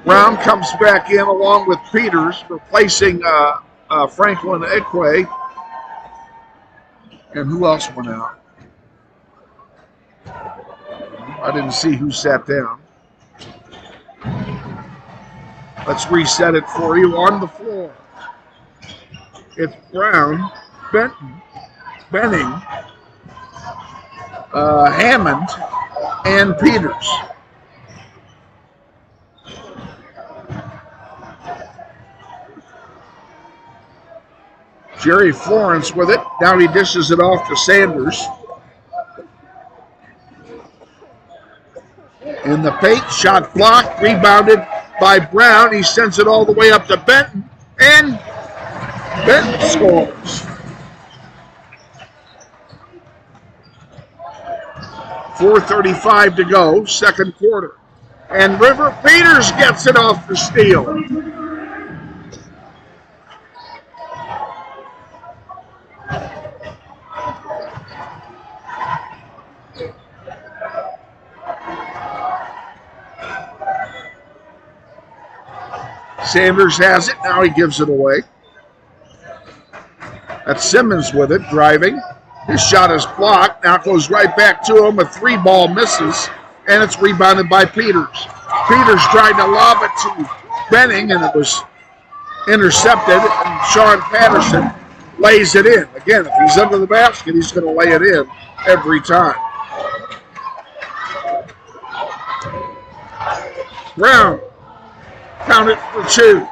A: Brown comes back in along with Peters, replacing Franklin Ekwe. And who else went out? I didn't see who sat down. Let's reset it for you on the floor. It's Brown, Benton, Benning, Hammond, and Peters. Jerry Florence with it. Now he dishes it off to Sanders. In the paint, shot blocked, rebounded by Brown. He sends it all the way up to Benton, and Benton scores. 4:35 to go, second quarter. And River Peters gets it off the steal. Sanders has it. Now he gives it away. That's Simmons with it, driving. His shot is blocked. Now it goes right back to him. A three ball misses, and it's rebounded by Peters. Peters tried to lob it to Benning, and it was intercepted, and Sean Patterson lays it in. Again, if he's under the basket, he's going to lay it in every time. Brown. Count it for 2.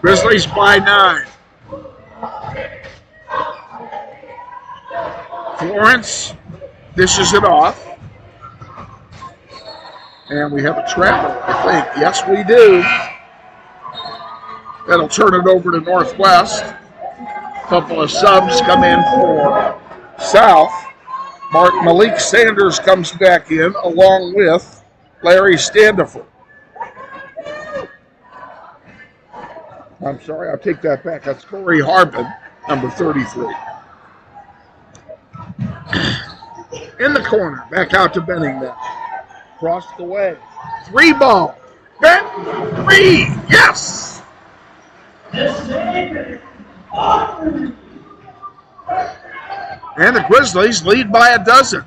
A: Grizzlies by 9. Florence dishes it off. And we have a traveler, I think. Yes, we do. That'll turn it over to Northwest. A couple of subs come in for South. Malik Sanders comes back in along with Larry Standifer. I'm sorry, I'll take that back. That's Corey Harbin, number 33. In the corner, back out to Benning now. Across the way. 3 ball. Benton, 3, yes! And the Grizzlies lead by a dozen.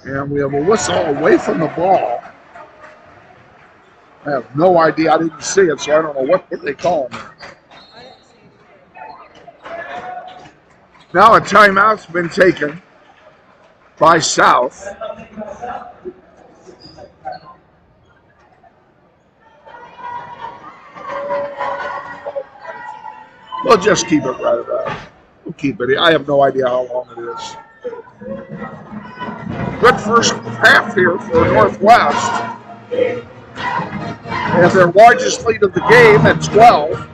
A: And we have a whistle away from the ball. I have no idea. I didn't see it, so I don't know what they call him. Now a timeout's been taken by South. We'll just keep it right about. We'll keep it. I have no idea how long it is. Good first half here for Northwest. They have their largest lead of the game at 12.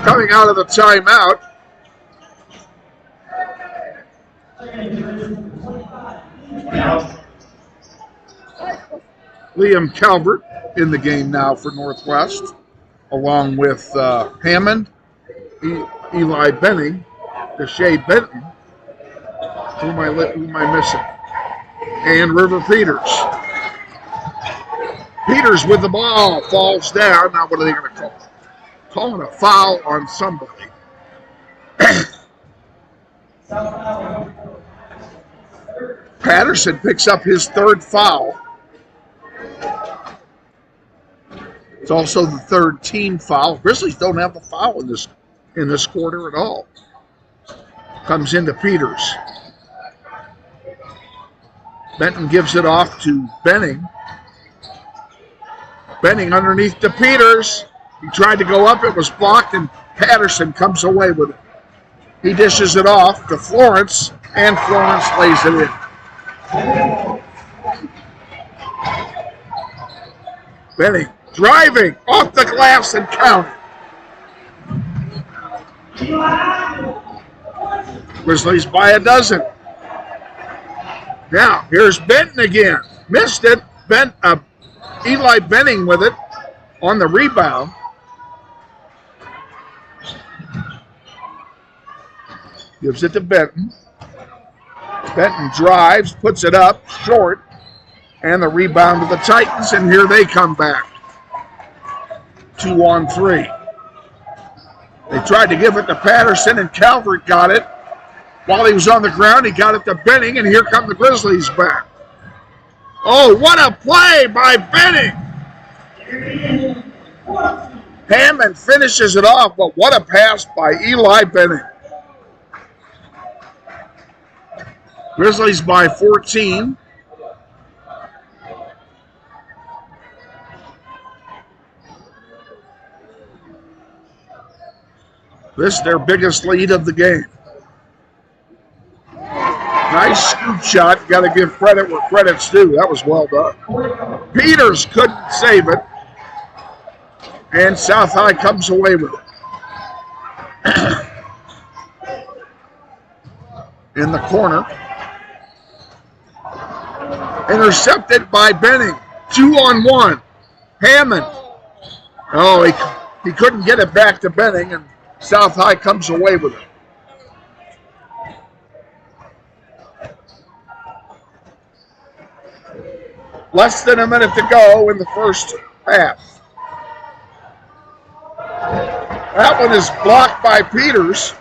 A: Coming out of the timeout, Liam Calvert in the game now for Northwest, along with Hammond, Eli Benning, Deshae Benton. Who am I missing? And River Peters. Peters with the ball, falls down. Now what are they going to call? Calling a foul on somebody. Patterson picks up his third foul. It's also the third team foul. Grizzlies don't have the foul in this quarter at all. Comes into Peters. Benton gives it off to Benning. Benning underneath to Peters. He tried to go up. It was blocked, and Patterson comes away with it. He dishes it off to Florence, and Florence lays it in. Benning driving off the glass and counting. Grizzlies by a dozen. Now, here's Benton again. Missed it. Eli Benning with it on the rebound. Gives it to Benton. Benton drives, puts it up, short, and the rebound to the Titans, and here they come back. 2-on-3. They tried to give it to Patterson, and Calvert got it. While he was on the ground, he got it to Benning, and here come the Grizzlies back. Oh, what a play by Benning! Hammond finishes it off, but what a pass by Eli Benning. Grizzlies by 14. This is their biggest lead of the game. Nice scoop shot. Got to give credit where credit's due. That was well done. Peters couldn't save it. And South High comes away with it. In the corner. Intercepted by Benning. 2-on-1. Hammond. Oh, he couldn't get it back to Benning, and South High comes away with it. Less than a minute to go in the first half. That one is blocked by Peters.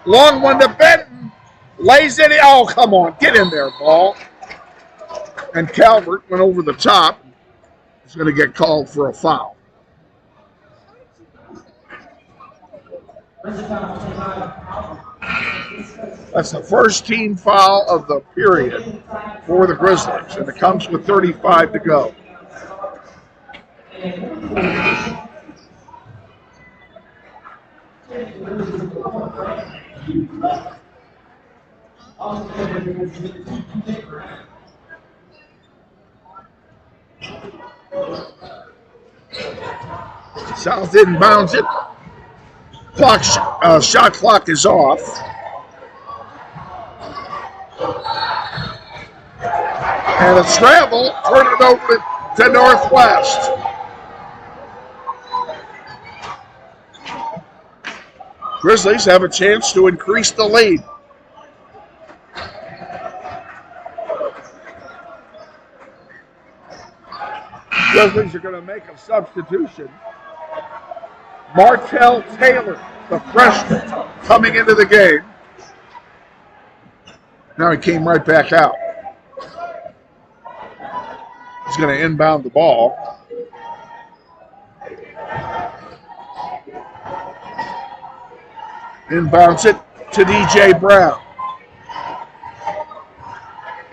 A: Long one to Benton. Lays it in. Oh, come on. Get in there, ball. And Calvert went over the top. He's going to get called for a foul. That's the first team foul of the period for the Grizzlies, and it comes with 35 to go. South inbounds it. Shot clock is off. And a scramble, turn it over to Northwest. Grizzlies have a chance to increase the lead. Grizzlies are going to make a substitution. Martell Taylor, the freshman, coming into the game. Now he came right back out. He's going to inbound the ball. Inbounds it to DJ Brown.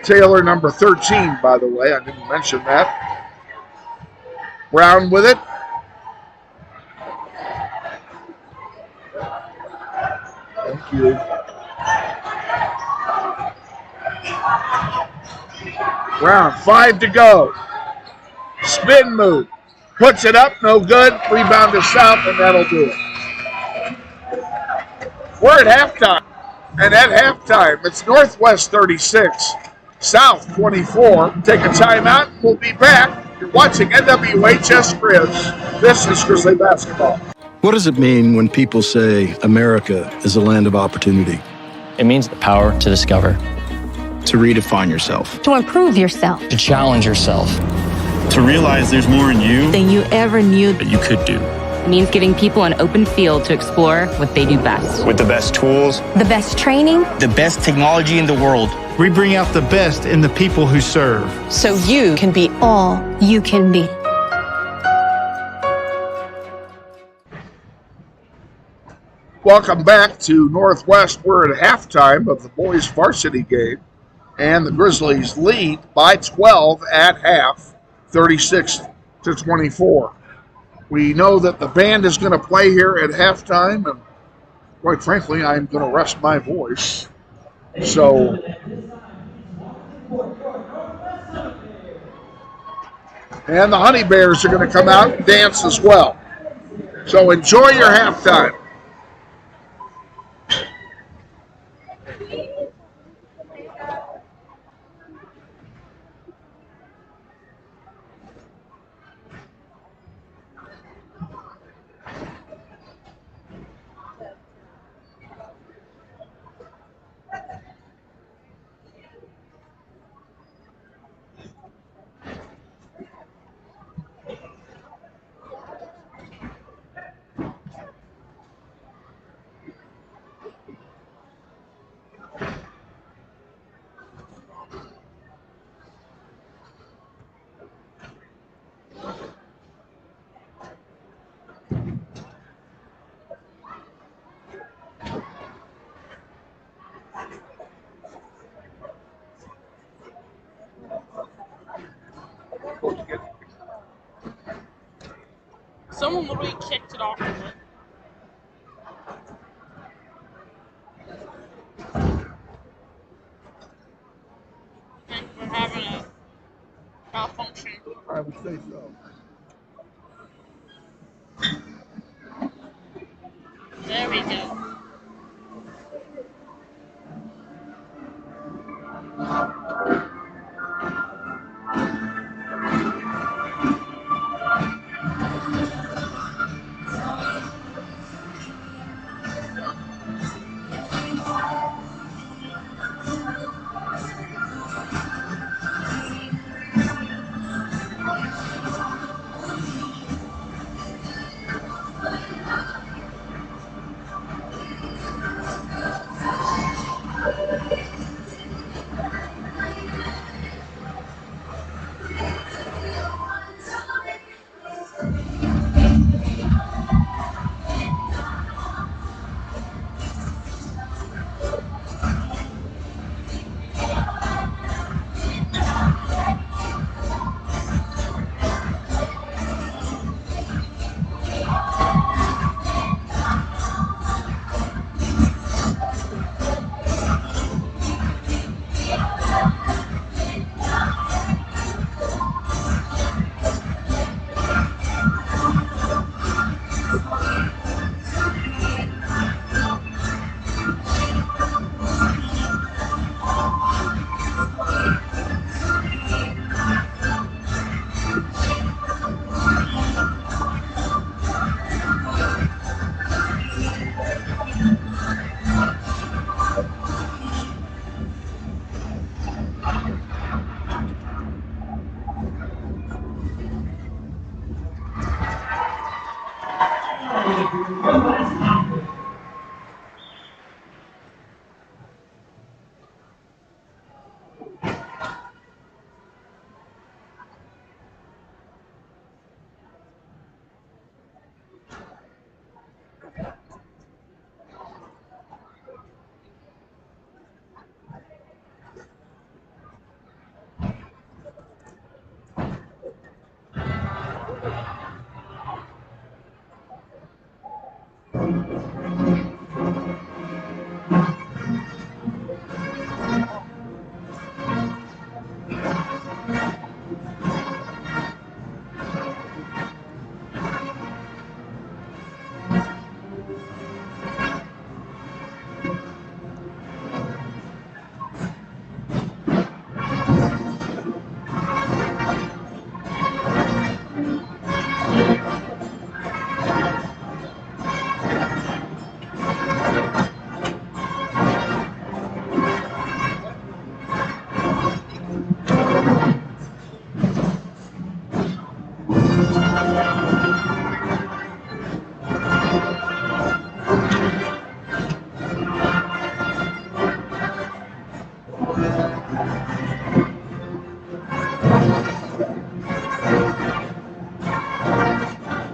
A: Taylor, number 13, by the way. I didn't mention that. Brown with it. Thank you. Brown, 5 to go. Spin move. Puts it up, no good. Rebound to South, and that'll do it. We're at halftime. And at halftime, it's Northwest 36, South 24. Take a timeout, and we'll be back. You're watching NWHS Grizz. This is Grizzly Basketball.
E: What does it mean when people say America is a land of opportunity?
F: It means the power to discover,
J: To redefine yourself.
G: To improve yourself.
F: to challenge yourself.
H: To realize there's more in you
I: Than you ever knew.
H: that you could do.
I: Means giving people an open field to explore what they do best.
H: With the best tools,
G: The best training.
J: The best technology in the world.
K: We bring out the best in the people who serve.
B: So you can be
G: All you can be.
A: Welcome back to Northwest. We're at halftime of the boys' varsity game, and the Grizzlies lead by 12 at half, 36-24. We know that the band is going to play here at halftime, and quite frankly, I'm going to rest my voice. So, and the Honey Bears are going to come out and dance as well. So enjoy your halftime.
C: Someone literally kicked it off of it. I think we're having a malfunction.
A: I would say so.
C: There we go.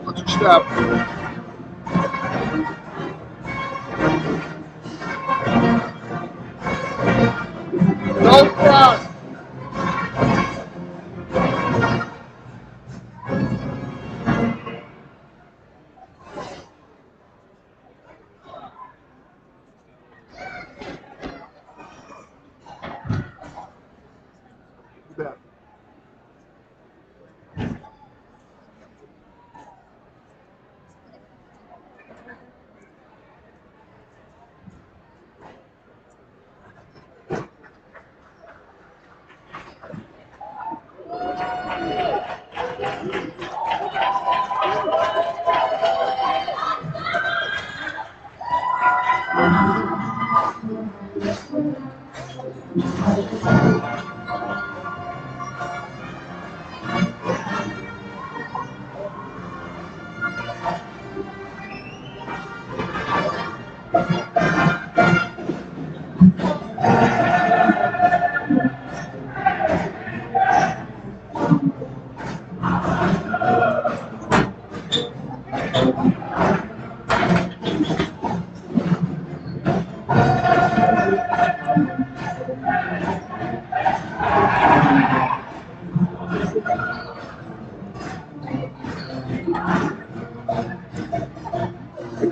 A: What's your step? Don't run.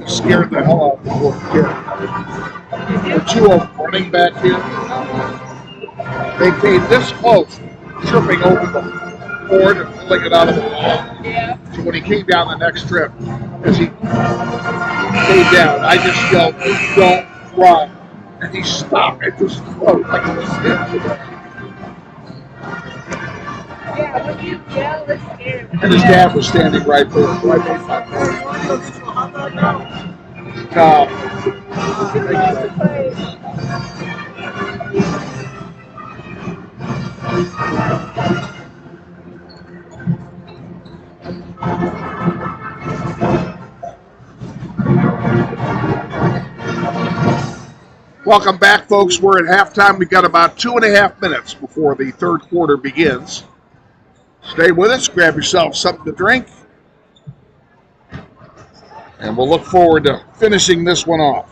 A: Scared the hell out of the poor kid. There are two of them running back here. They came this close, tripping over the board and pulling it out of the wall.
C: Yeah.
A: So when he came down the next trip, as he came down, I just yelled, "Don't run!" And he stopped and just floated like he was scared.
C: Yeah, when you yell, it's scary.
A: And his dad was standing right there. So I made my
C: Too close to play.
A: Welcome back, folks. We're at halftime. We've got about 2.5 minutes before the third quarter begins. Stay with us. Grab yourself something to drink. And we'll look forward to finishing this one off.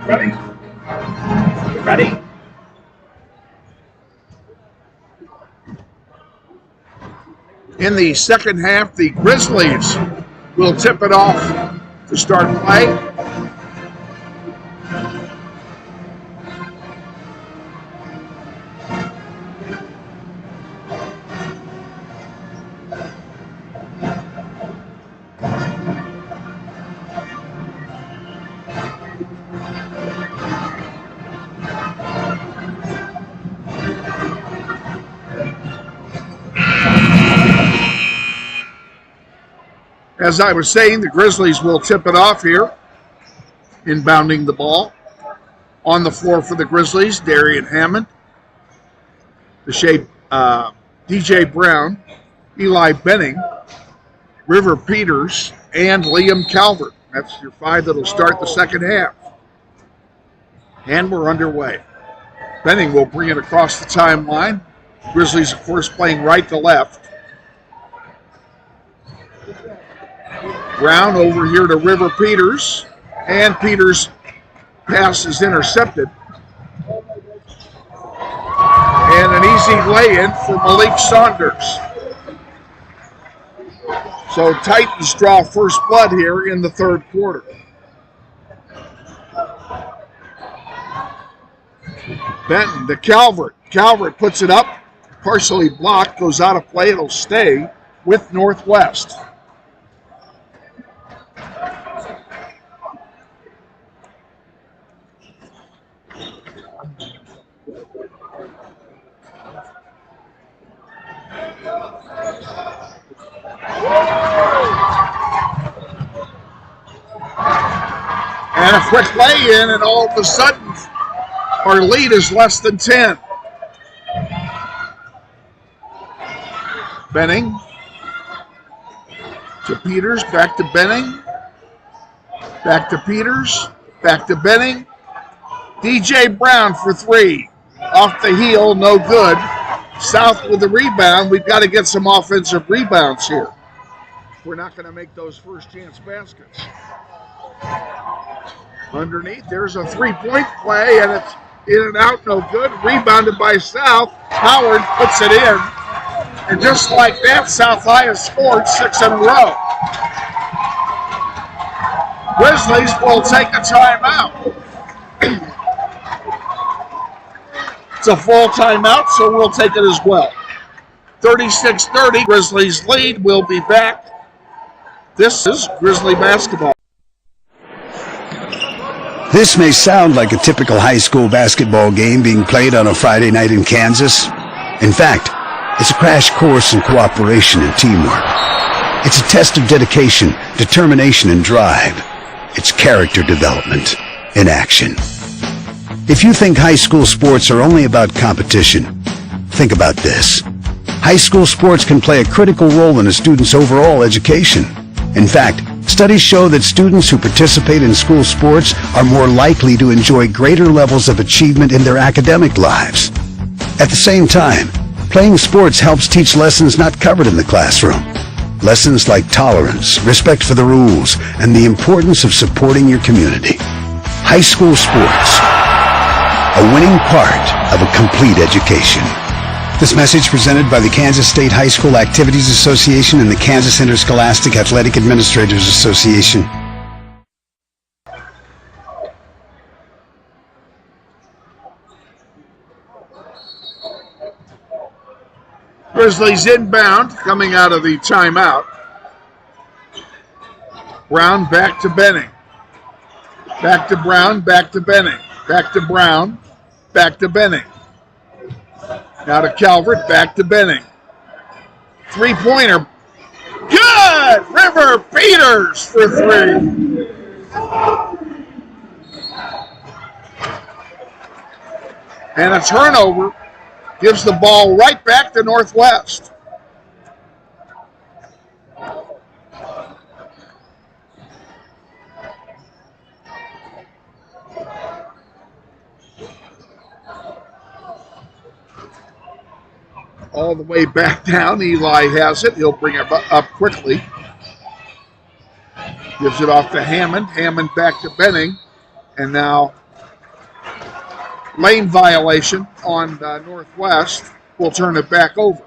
A: Ready? Ready? In the second half, the Grizzlies will tip it off to start play. As I was saying, the Grizzlies will tip it off here. Inbounding the ball. On the floor for the Grizzlies, Darian Hammond. DJ Brown, Eli Benning, River Peters, and Liam Calvert. That's your five that'll start the second half. And we're underway. Benning will bring it across the timeline. Grizzlies, of course, playing right to left. Brown over here to River Peters. And Peters' pass is intercepted. And an easy lay-in for Malik Saunders. So Titans draw first blood here in the third quarter. Benton to Calvert. Calvert puts it up, partially blocked, goes out of play. It'll stay with Northwest. And a quick lay-in, and all of a sudden, our lead is less than 10. Benning to Peters, back to Benning, back to Peters, back to Benning. DJ Brown for three. Off the heel, no good. South with the rebound. We've got to get some offensive rebounds here. We're not going to make those first chance baskets. Underneath, there's a three-point play, and it's in and out, no good. Rebounded by South. Howard puts it in. And just like that, South High has scored 6 in a row. Grizzlies will take a timeout. It's a full timeout, so we'll take it as well. 36-30, Grizzlies lead. We'll be back. This is Grizzly basketball.
D: This may sound like a typical high school basketball game being played on a Friday night in Kansas. In fact, it's a crash course in cooperation and teamwork. It's a test of dedication, determination, and drive. It's character development in action. If you think high school sports are only about competition, think about this. High school sports can play a critical role in a student's overall education. In fact, studies show that students who participate in school sports are more likely to enjoy greater levels of achievement in their academic lives. At the same time, playing sports helps teach lessons not covered in the classroom. Lessons like tolerance, respect for the rules, and the importance of supporting your community. High school sports, a winning part of a complete education. This message presented by the Kansas State High School Activities Association and the Kansas Interscholastic Athletic Administrators Association.
A: Grizzlies inbound coming out of the timeout. Brown back to Benning. Back to Brown, back to Benning. Back to Brown, back to Benning. Now to Calvert, back to Benning. Three-pointer. Good! River Peters for three. And a turnover gives the ball right back to Northwest. All the way back down. Eli has it. He'll bring it up quickly. Gives it off to Hammond. Hammond back to Benning. And now lane violation on Northwest. We'll turn it back over.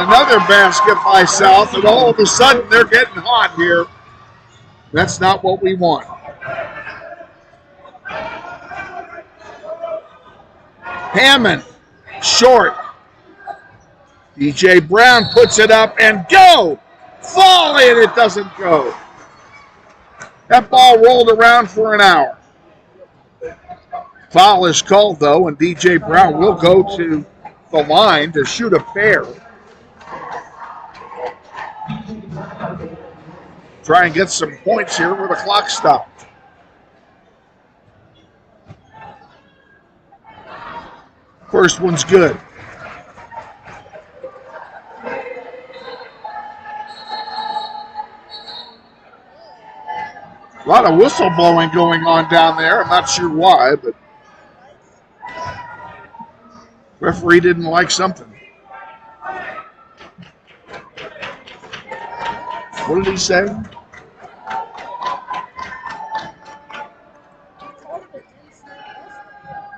A: Another basket by South, and all of a sudden they're getting hot here. That's not what we want. Hammond, short. DJ Brown puts it up and go! Fall in, it doesn't go. That ball rolled around for an hour. Foul is called, though, and DJ Brown will go to the line to shoot a pair. Try and get some points here where the clock stopped. First one's good. A lot of whistle blowing going on down there. I'm not sure why, but referee didn't like something. What did he say?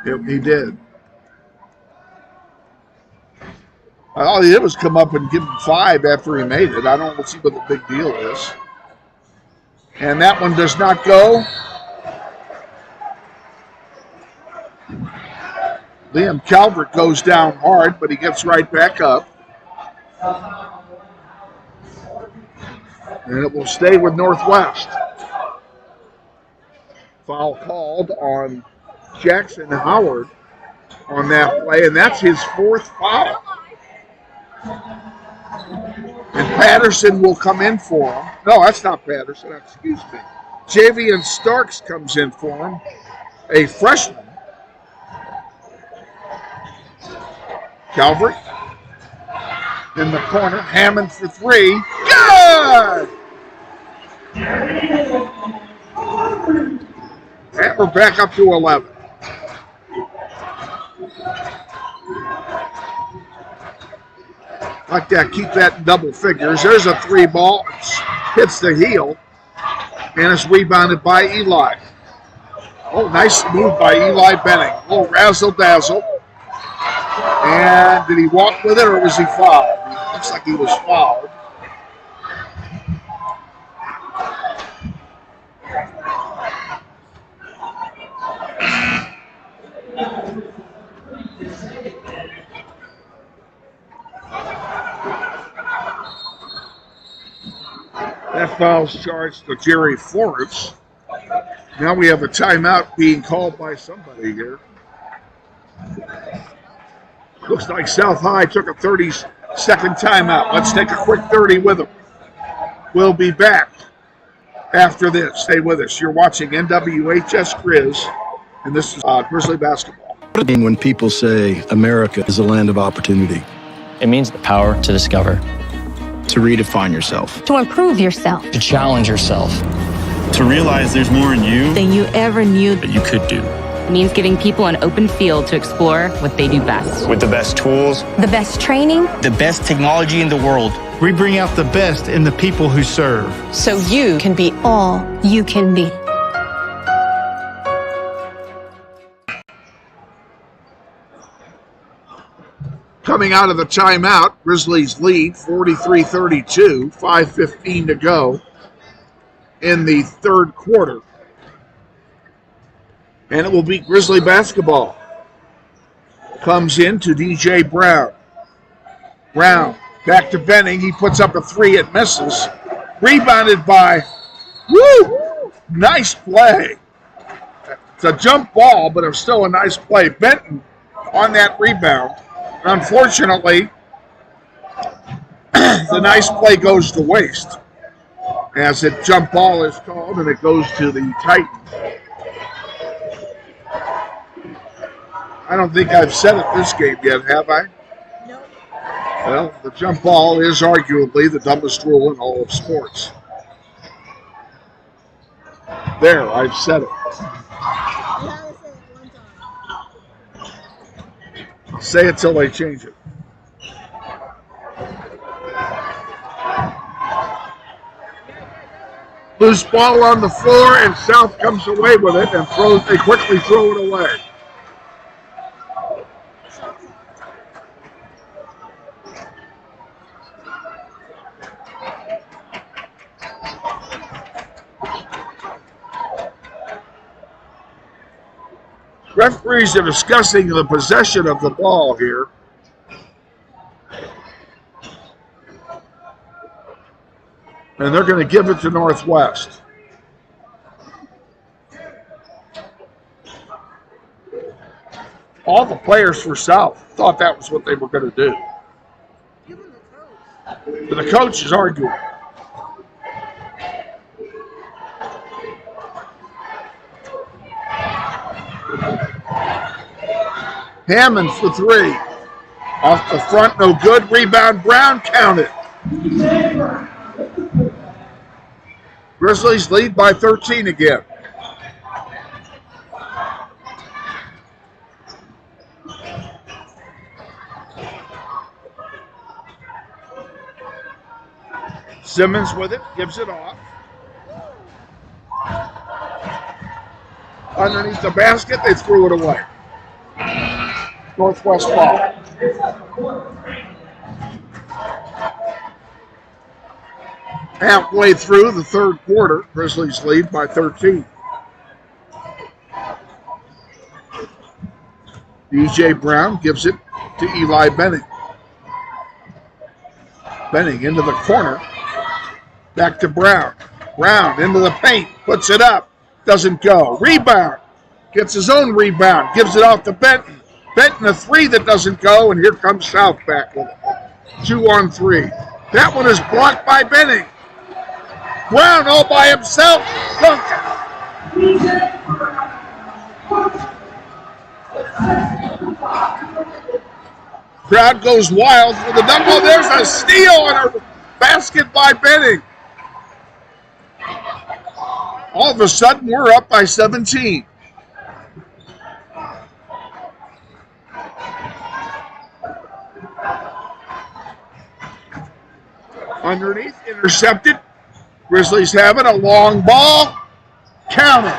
A: He did. All he did was come up and give him 5 after he made it. I don't see what the big deal is. And that one does not go. Liam Calvert goes down hard, but he gets right back up. And it will stay with Northwest. Foul called on Jackson Howard on that play, and that's his 4th foul. And Patterson will come in for him. No, that's not Patterson, excuse me. Javian Starks comes in for him, a freshman. Calvert in the corner, Hammond for 3. Good! And we're back up to 11. Like that, keep that in double figures. There's a 3 ball, hits the heel, and it's rebounded by Eli. Oh, nice move by Eli Benning. Oh, razzle-dazzle. And did he walk with it or was he fouled? It looks like he was fouled. That foul's charged to Jerry Florence. Now we have a timeout being called by somebody here. Looks like South High took a 30-second timeout. Let's take a quick 30 with them. We'll be back after this. Stay with us. You're watching NWHS Grizz, and this is Grizzly basketball.
E: What does it mean when people say America is a land of opportunity?
F: It means the power to discover,
J: to redefine yourself,
G: To improve yourself.
F: to challenge yourself.
H: To realize there's more in you
I: Than you ever knew.
H: that you could do.
I: It means giving people an open field to explore what they do best.
H: With the best tools,
G: The best training.
J: the best technology in the world.
K: We bring out the best in the people who serve.
I: So you can be
G: All you can be.
A: Coming out of the timeout, Grizzlies lead 43-32, 5:15 to go in the third quarter. And it will be Grizzly basketball. Comes in to DJ Brown. Brown back to Benning. He puts up a 3, it misses. Rebounded by, nice play. It's a jump ball, but it's still a nice play. Benton on that rebound. Unfortunately, the nice play goes to waste as a jump ball is called and it goes to the Titans. I don't think I've said it this game yet, have I?
C: No.
A: Well, the jump ball is arguably the dumbest rule in all of sports. There, I've said it. I'll say it till they change it. Loose ball on the floor, and South comes away with it and they quickly throw it away. Referees are discussing the possession of the ball here. And they're going to give it to Northwest. All the players for South thought that was what they were going to do. But the coach is arguing. Hammond for three. Off the front, no good. Rebound, Brown, count it. Grizzlies lead by 13 again. Simmons with it, gives it off. Underneath the basket, they threw it away. Northwest ball. Halfway through the third quarter, Grizzlies lead by 13. DJ Brown gives it to Eli Benning. Benning into the corner. Back to Brown. Brown into the paint. Puts it up. Doesn't go. Rebound. Gets his own rebound. Gives it off to Benton. Benton a three that doesn't go, and here comes South back with it. 2 on 3. That one is blocked by Benning. Brown all by himself. Dunk it. Crowd goes wild for the dunk. Oh, there's a steal and a basket by Benning. All of a sudden, we're up by 17. Underneath, intercepted. Grizzlies have it, a long ball. Count it.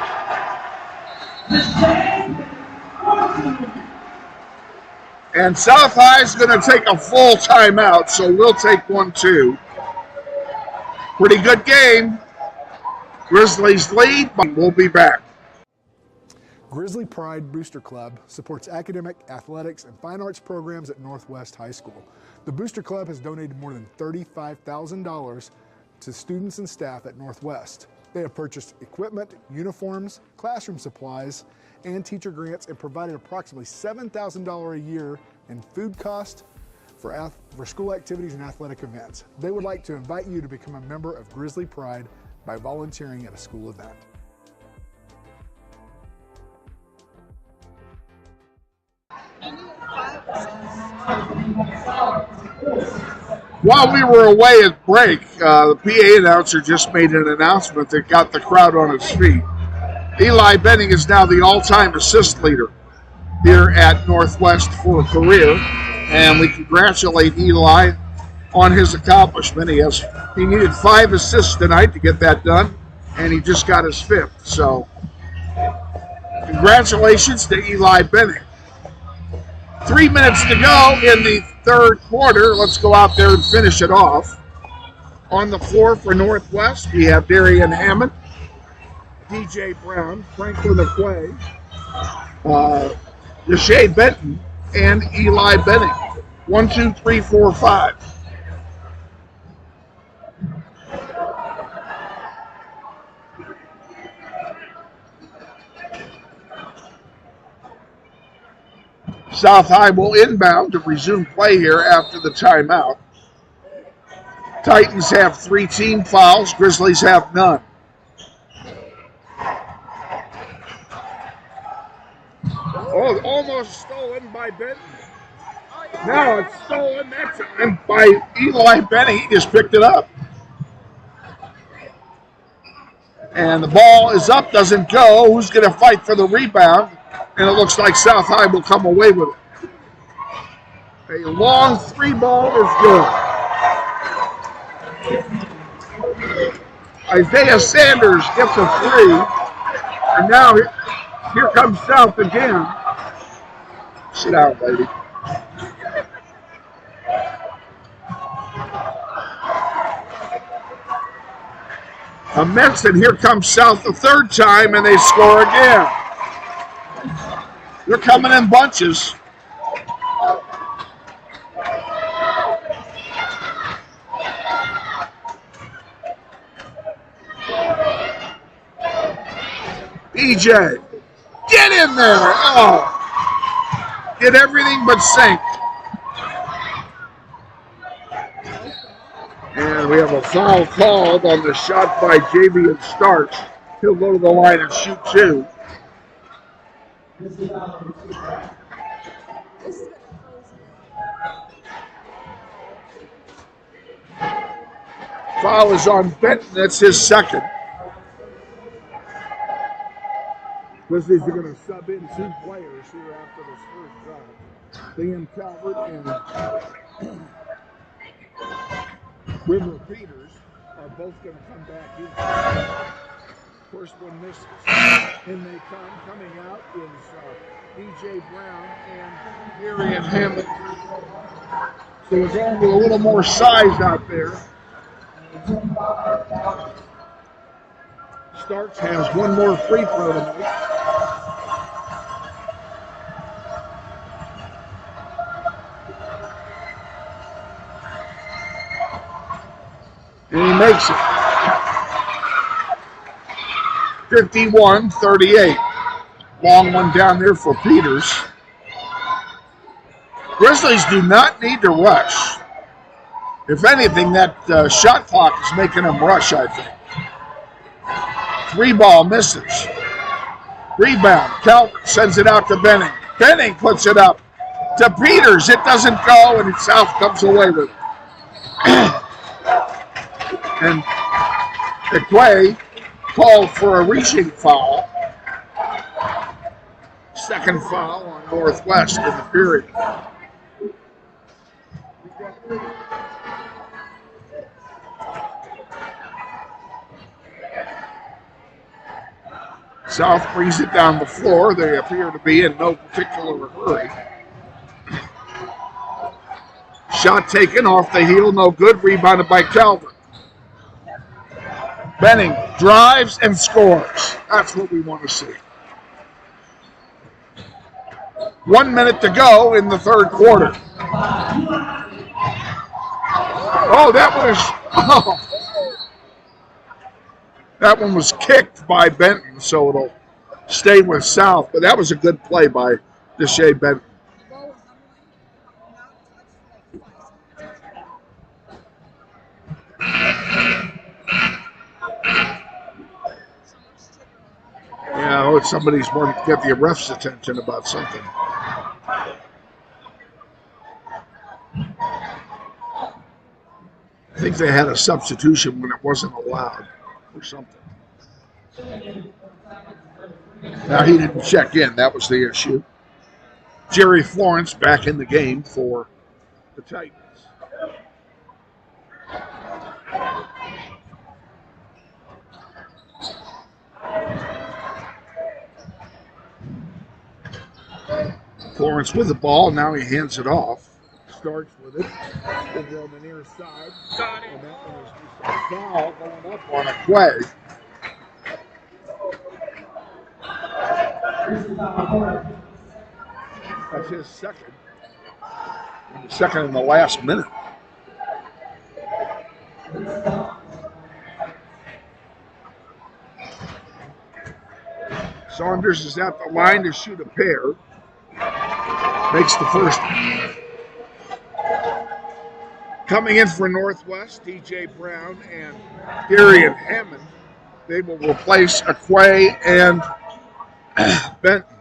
A: And South High is going to take a full timeout, so we'll take one too. Pretty good game. Grizzlies lead, but we'll be back.
L: Grizzly Pride Booster Club supports academic, athletics, and fine arts programs at Northwest High School. The Booster Club has donated more than $35,000 to students and staff at Northwest. They have purchased equipment, uniforms, classroom supplies, and teacher grants, and provided approximately $7,000 a year in food costs for school activities and athletic events. They would like to invite you to become a member of Grizzly Pride by volunteering at a school event.
A: While we were away at break, the PA announcer just made an announcement that got the crowd on its feet. Eli Benning is now the all-time assist leader here at Northwest for a career, and we congratulate Eli on his accomplishment. He needed 5 assists tonight to get that done, and he just got his 5th. So, congratulations to Eli Benning. 3 minutes to go in the third quarter. Let's go out there and finish it off. On the floor for Northwest, we have Darian Hammond, DJ Brown, Franklin Aquay, Deshae Benton, and Eli Benning. 1, 2, 3, 4, 5. South High will inbound to resume play here after the timeout. Titans have 3 team fouls. Grizzlies have none. Oh, almost stolen by Benton. Now it's stolen that time by Eli Benning. He just picked it up. And the ball is up, doesn't go. Who's going to fight for the rebound? And it looks like South High will come away with it. A long 3 ball is good. Isaiah Sanders gets a 3. And now here comes South again. Sit down, lady. A miss, and here comes South the third time, and they score again. They're coming in bunches. BJ, get in there. Oh. did everything but sink. And we have a foul called on the shot by Javian Starks. He'll go to the line and shoot 2. Foul is on Benton. That's his second. Grizzlies are going to sub in 2 players here after this first drive. Liam Calvert and River Peters are both going to come back in. First one misses. In they come. Coming out is DJ Brown and Darian Hammond. So we're going with a little more size out there. Starks has one more free throw to make. And he makes it. 51-38. Long one down there for Peters. Grizzlies do not need to rush. If anything, that shot clock is making them rush, I think. 3 ball misses. Rebound. Calvert sends it out to Benning. Benning puts it up to Peters. It doesn't go, and South comes away with it. And McQuay called for a reaching foul. Second foul on Northwest in the period. South brings it down the floor. They appear to be in no particular hurry. Shot taken off the heel, no good. Rebounded by Calvert. Benning drives and scores. That's what we want to see. 1 minute to go in the third quarter. Oh, that one was kicked by Benton, so it'll stay with South. But that was a good play by Deshae Benton. Yeah, somebody's wanting to get the ref's attention about something. I think they had a substitution when it wasn't allowed or something. Now, he didn't check in. That was the issue. Jerry Florence back in the game for the Titans. Florence with the ball. Now he hands it off. Starts with it. Over on the near side. Got it. And that one is just a foul going up on a play. That's his second. And the second in the last minute. Saunders is at the line to shoot a pair. Makes the first one. Coming in for Northwest, DJ Brown and Darian Hammond. They will replace Aquay and Benton.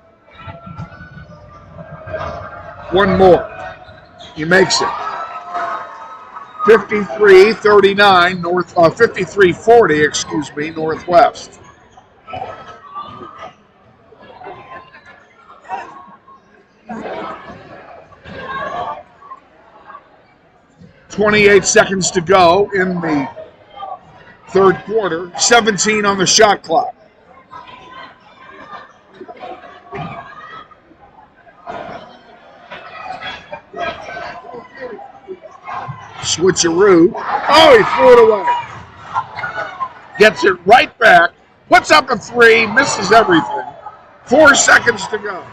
A: One more. He makes it. 53-39, 53-40, Northwest. 28 seconds to go in the third quarter. 17 on the shot clock. Switcheroo. Oh, he threw it away. Gets it right back. Puts up a three. Misses everything. 4 seconds to go.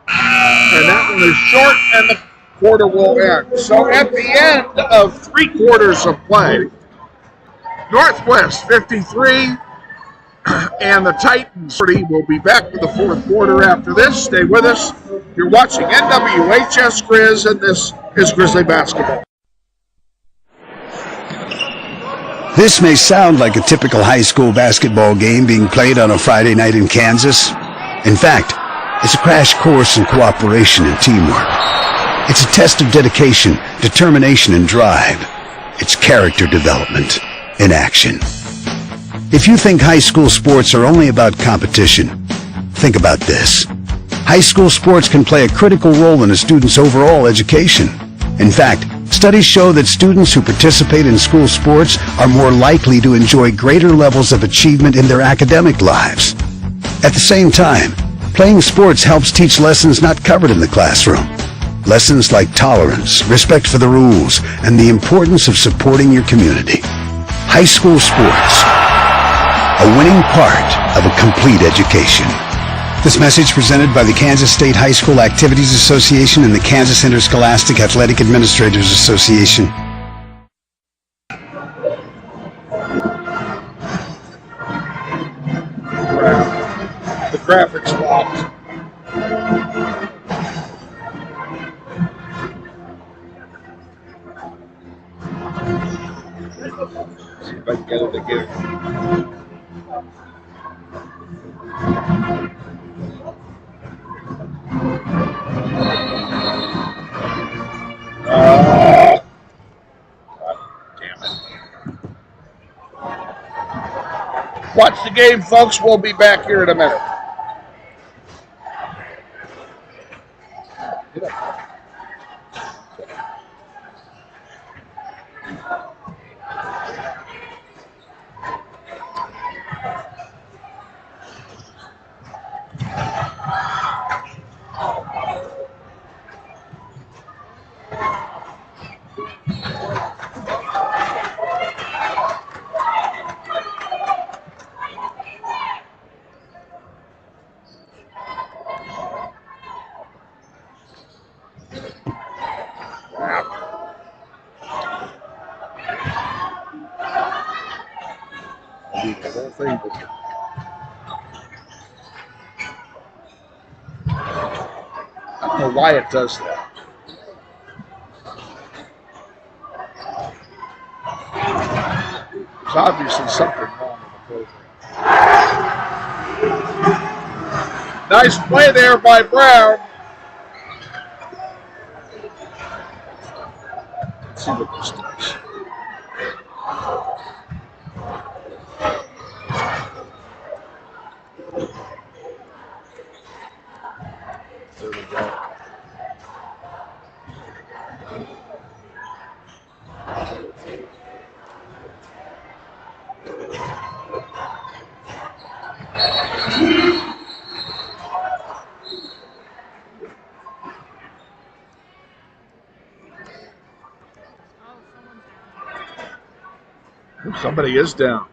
A: And that one is short, and the quarter will end. So at the end of 3 quarters of play, Northwest 53, and the Titans will be back for the fourth quarter after this. Stay with us. You're watching NWHS Grizz, and this is Grizzly Basketball.
D: This may sound like a typical high school basketball game being played on a Friday night in Kansas. In fact, it's a crash course in cooperation and teamwork. It's a test of dedication, determination, and drive. It's character development in action. If you think high school sports are only about competition, think about this. High school sports can play a critical role in a student's overall education. In fact, studies show that students who participate in school sports are more likely to enjoy greater levels of achievement in their academic lives. At the same time, playing sports helps teach lessons not covered in the classroom. Lessons like tolerance, respect for the rules, and the importance of supporting your community. High school sports, a winning part of a complete education. This message presented by the Kansas State High School Activities Association and the Kansas Interscholastic Athletic Administrators Association.
A: The graphics box. See if I can get it again. God damn it. Watch the game, folks. We'll be back here in a minute. The whole thing. I don't know why it does that. There's obviously something wrong with the program. Nice play there by Brown. Let's see what this does. There we go. Somebody is down.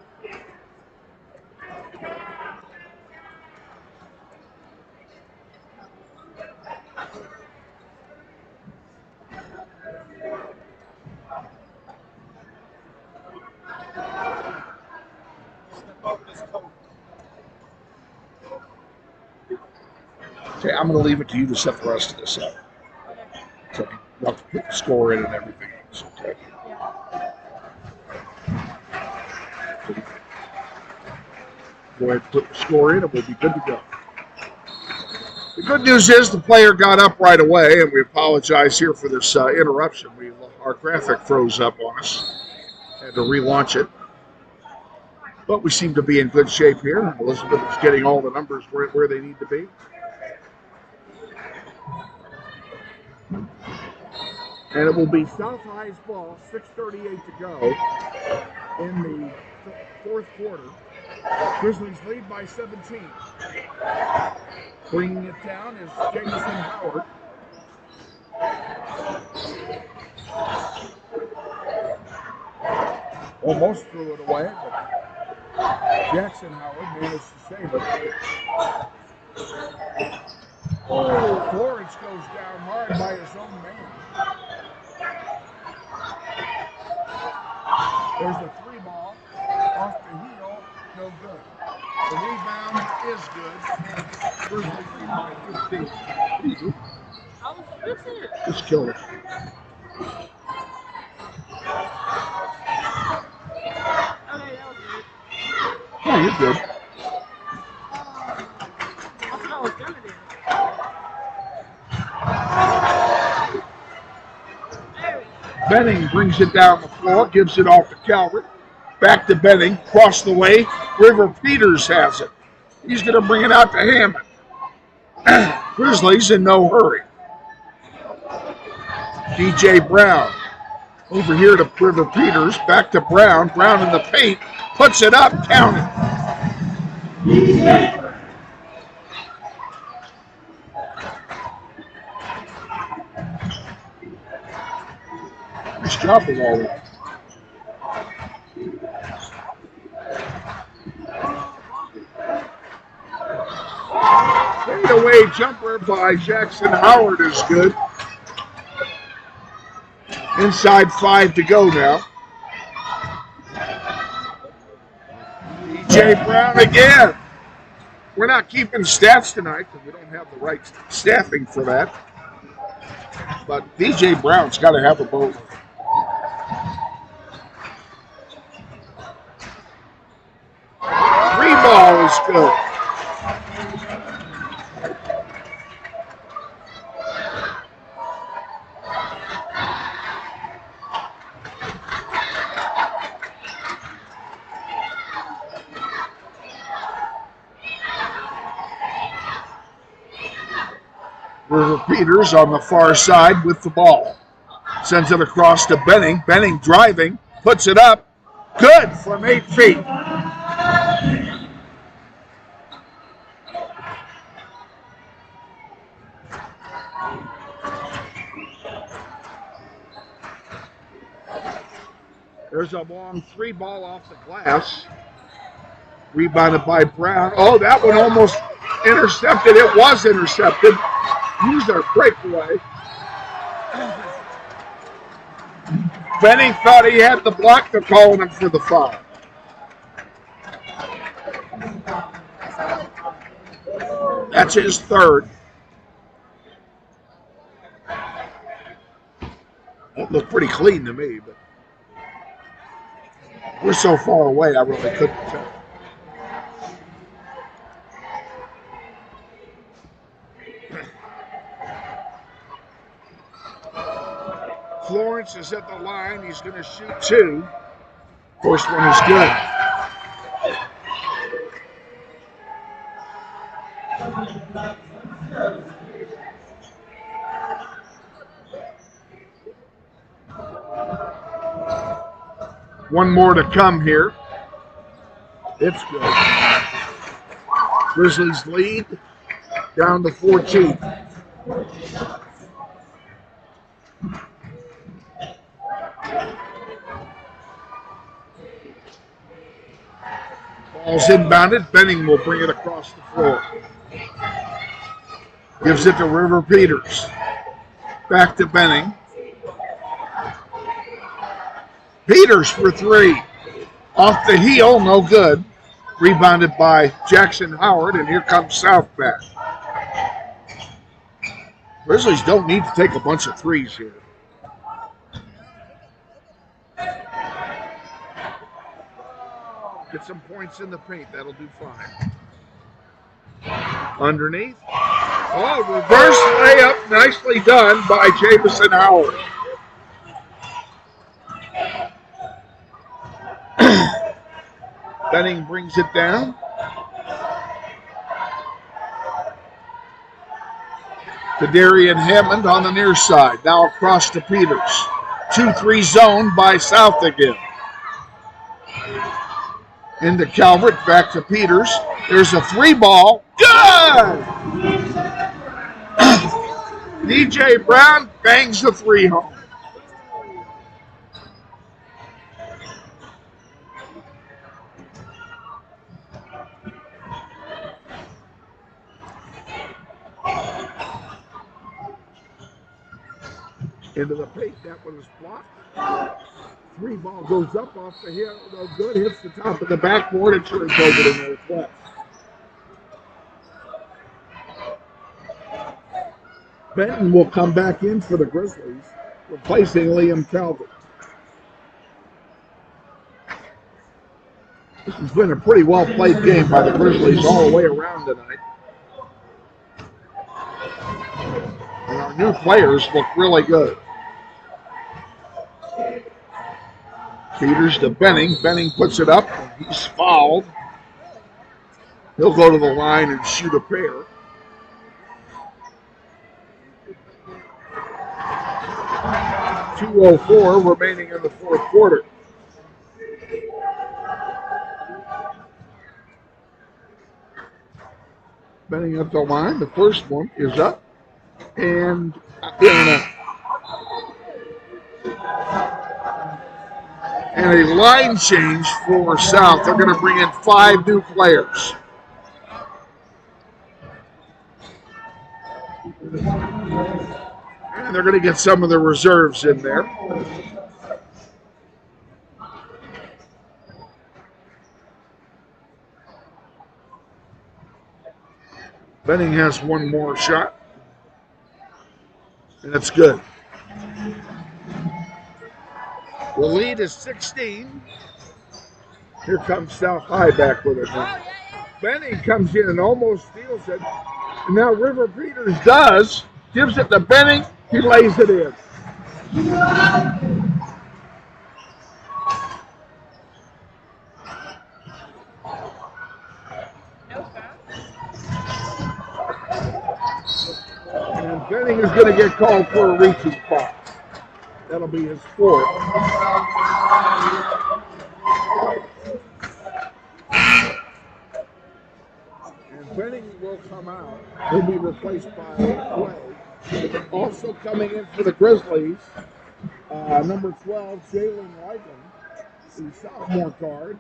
A: Okay, I'm going to leave it to you to set the rest of this up. So you have to put the score in and everything else. Okay. Go ahead and put the score in and we'll be good to go. The good news is the player got up right away, and we apologize here for this interruption. Our graphic froze up on us. Had to relaunch it. But we seem to be in good shape here. Elizabeth is getting all the numbers where they need to be. And it will be South High's ball, 6:38 to go in the fourth quarter. Grizzlies lead by 17. Bringing it down is Jameson Howard. Almost threw it away, but Jackson Howard managed to save it. Oh, Florence goes down hard by his own man. There's a three ball off the heel, no good. The rebound is good. Grizzlies lead by 15. Just kill it. Oh, you're good. Benning brings it down the floor, gives it off to Calvert. Back to Benning, across the way. River Peters has it. He's going to bring it out to Hammond. Grizzlies in no hurry. DJ Brown over here to River Peters. Back to Brown. Brown in the paint. Puts it up. Count it. Nice job with all that. Fadeaway jumper by Jackson Howard is good. Inside 5 to go now. DJ Brown again. We're not keeping stats tonight because we don't have the right staffing for that. But DJ Brown's got to have a vote. Three ball is good. River Peters on the far side with the ball. Sends it across to Benning. Benning driving, puts it up. Good from 8 feet. There's a long 3 ball off the glass. Rebounded by Brown. Oh, that one almost intercepted. It was intercepted. Used our breakaway. Benning thought he had the block. They're calling him for the foul. That's his third. It looked pretty clean to me, but we're so far away I really couldn't tell. Florence is at the line. He's going to shoot 2. First one is good. One more to come here. It's good. Grizzlies lead down to 14. Ball's inbounded. Benning will bring it across the floor. Gives it to River Peters. Back to Benning. Peters for 3. Off the heel, no good. Rebounded by Jackson Howard, and here comes South back. Grizzlies don't need to take a bunch of threes here. Get some points in the paint. That'll do fine. Underneath. Oh, reverse layup. Nicely done by Jamison Howard. Benning brings it down. To Darian Hammond on the near side. Now across to Peters. 2-3 zone by South again. Into Calvert, back to Peters. There's a 3 ball. Good! DJ Brown bangs the 3 home. Into the paint, that one is blocked. 3 ball goes up off the hill, no good, hits the top of the backboard and turns over to Northwest. Benton will come back in for the Grizzlies, replacing Liam Calvert. This has been a pretty well-played game by the Grizzlies all the way around tonight. And our new players look really good. Peters to Benning. Benning puts it up, and he's fouled. He'll go to the line and shoot a pair. .204 remaining in the fourth quarter. Benning up the line. The first one is up and in. And a line change for South. They're going to bring in 5 new players. And they're going to get some of the reserves in there. Benning has one more shot. And it's good. The lead is 16. Here comes South High back with it now. Benning comes in and almost steals it. And now River Peters does. Gives it to Benning. He lays it in. And Benning is going to get called for a reaching foul. That'll be his fourth. And Benning will come out. He'll be replaced by Clay. Also coming in for the Grizzlies, number 12, Jalen Lycan, the sophomore guard.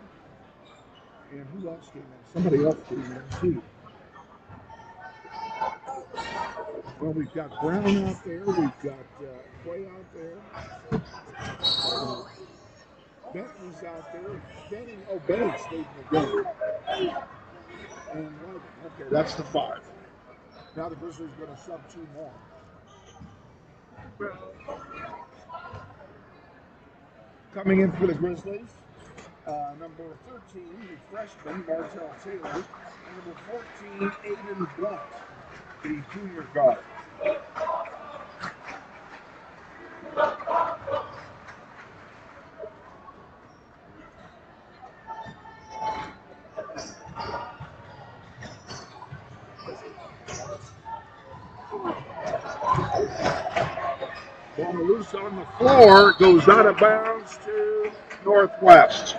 A: And who else came in? Somebody else came in too. Well, we've got Brown out there. We've got Clay out there. Benton's out there. Benning stayed in the game. And okay, that's the 5. Now the Grizzlies are going to sub 2 more. Coming in for the Grizzlies, number 13, the freshman, Martell Taylor, and number 14, Aiden Blunt, the junior guard. Ball loose on the floor, goes out of bounds to Northwest.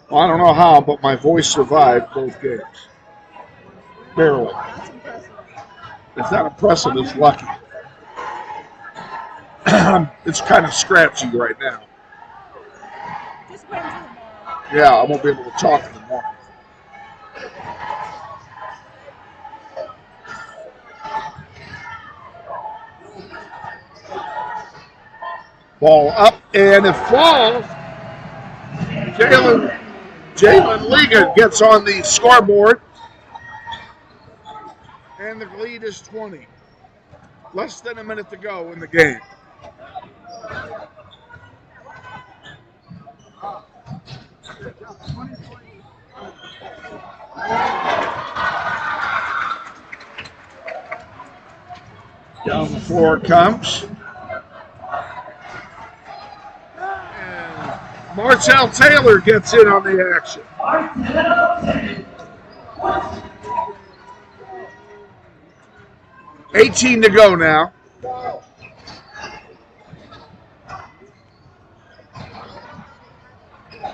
A: Well, I don't know how, but my voice survived both games. Barely. It's not impressive, it's lucky. It's kind of scratchy right now. Yeah, I won't be able to talk in the morning. Ball up, and it falls. Jalen Ligon gets on the scoreboard. And the lead is 20. Less than a minute to go in the game. Down the floor comes. Martell Taylor gets in on the action. 18 to go now.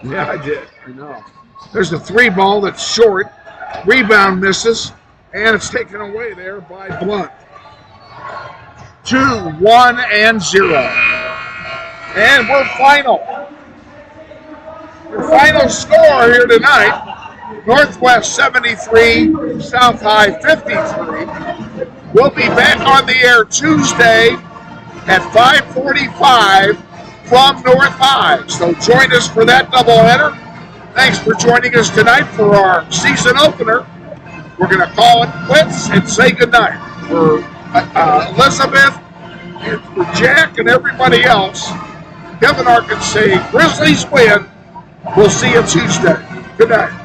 A: Yeah, I did. I know. There's a 3 ball that's short. Rebound misses, and it's taken away there by Blunt. 2, 1, and 0. And we're final. Your final score here tonight, Northwest 73, South High 53. We'll be back on the air Tuesday at 5:45 from North High. So join us for that doubleheader. Thanks for joining us tonight for our season opener. We're going to call it quits and say goodnight. For Elizabeth and for Jack and everybody else, Kevin Arkin saying Grizzlies win. We'll see you Tuesday. Good night.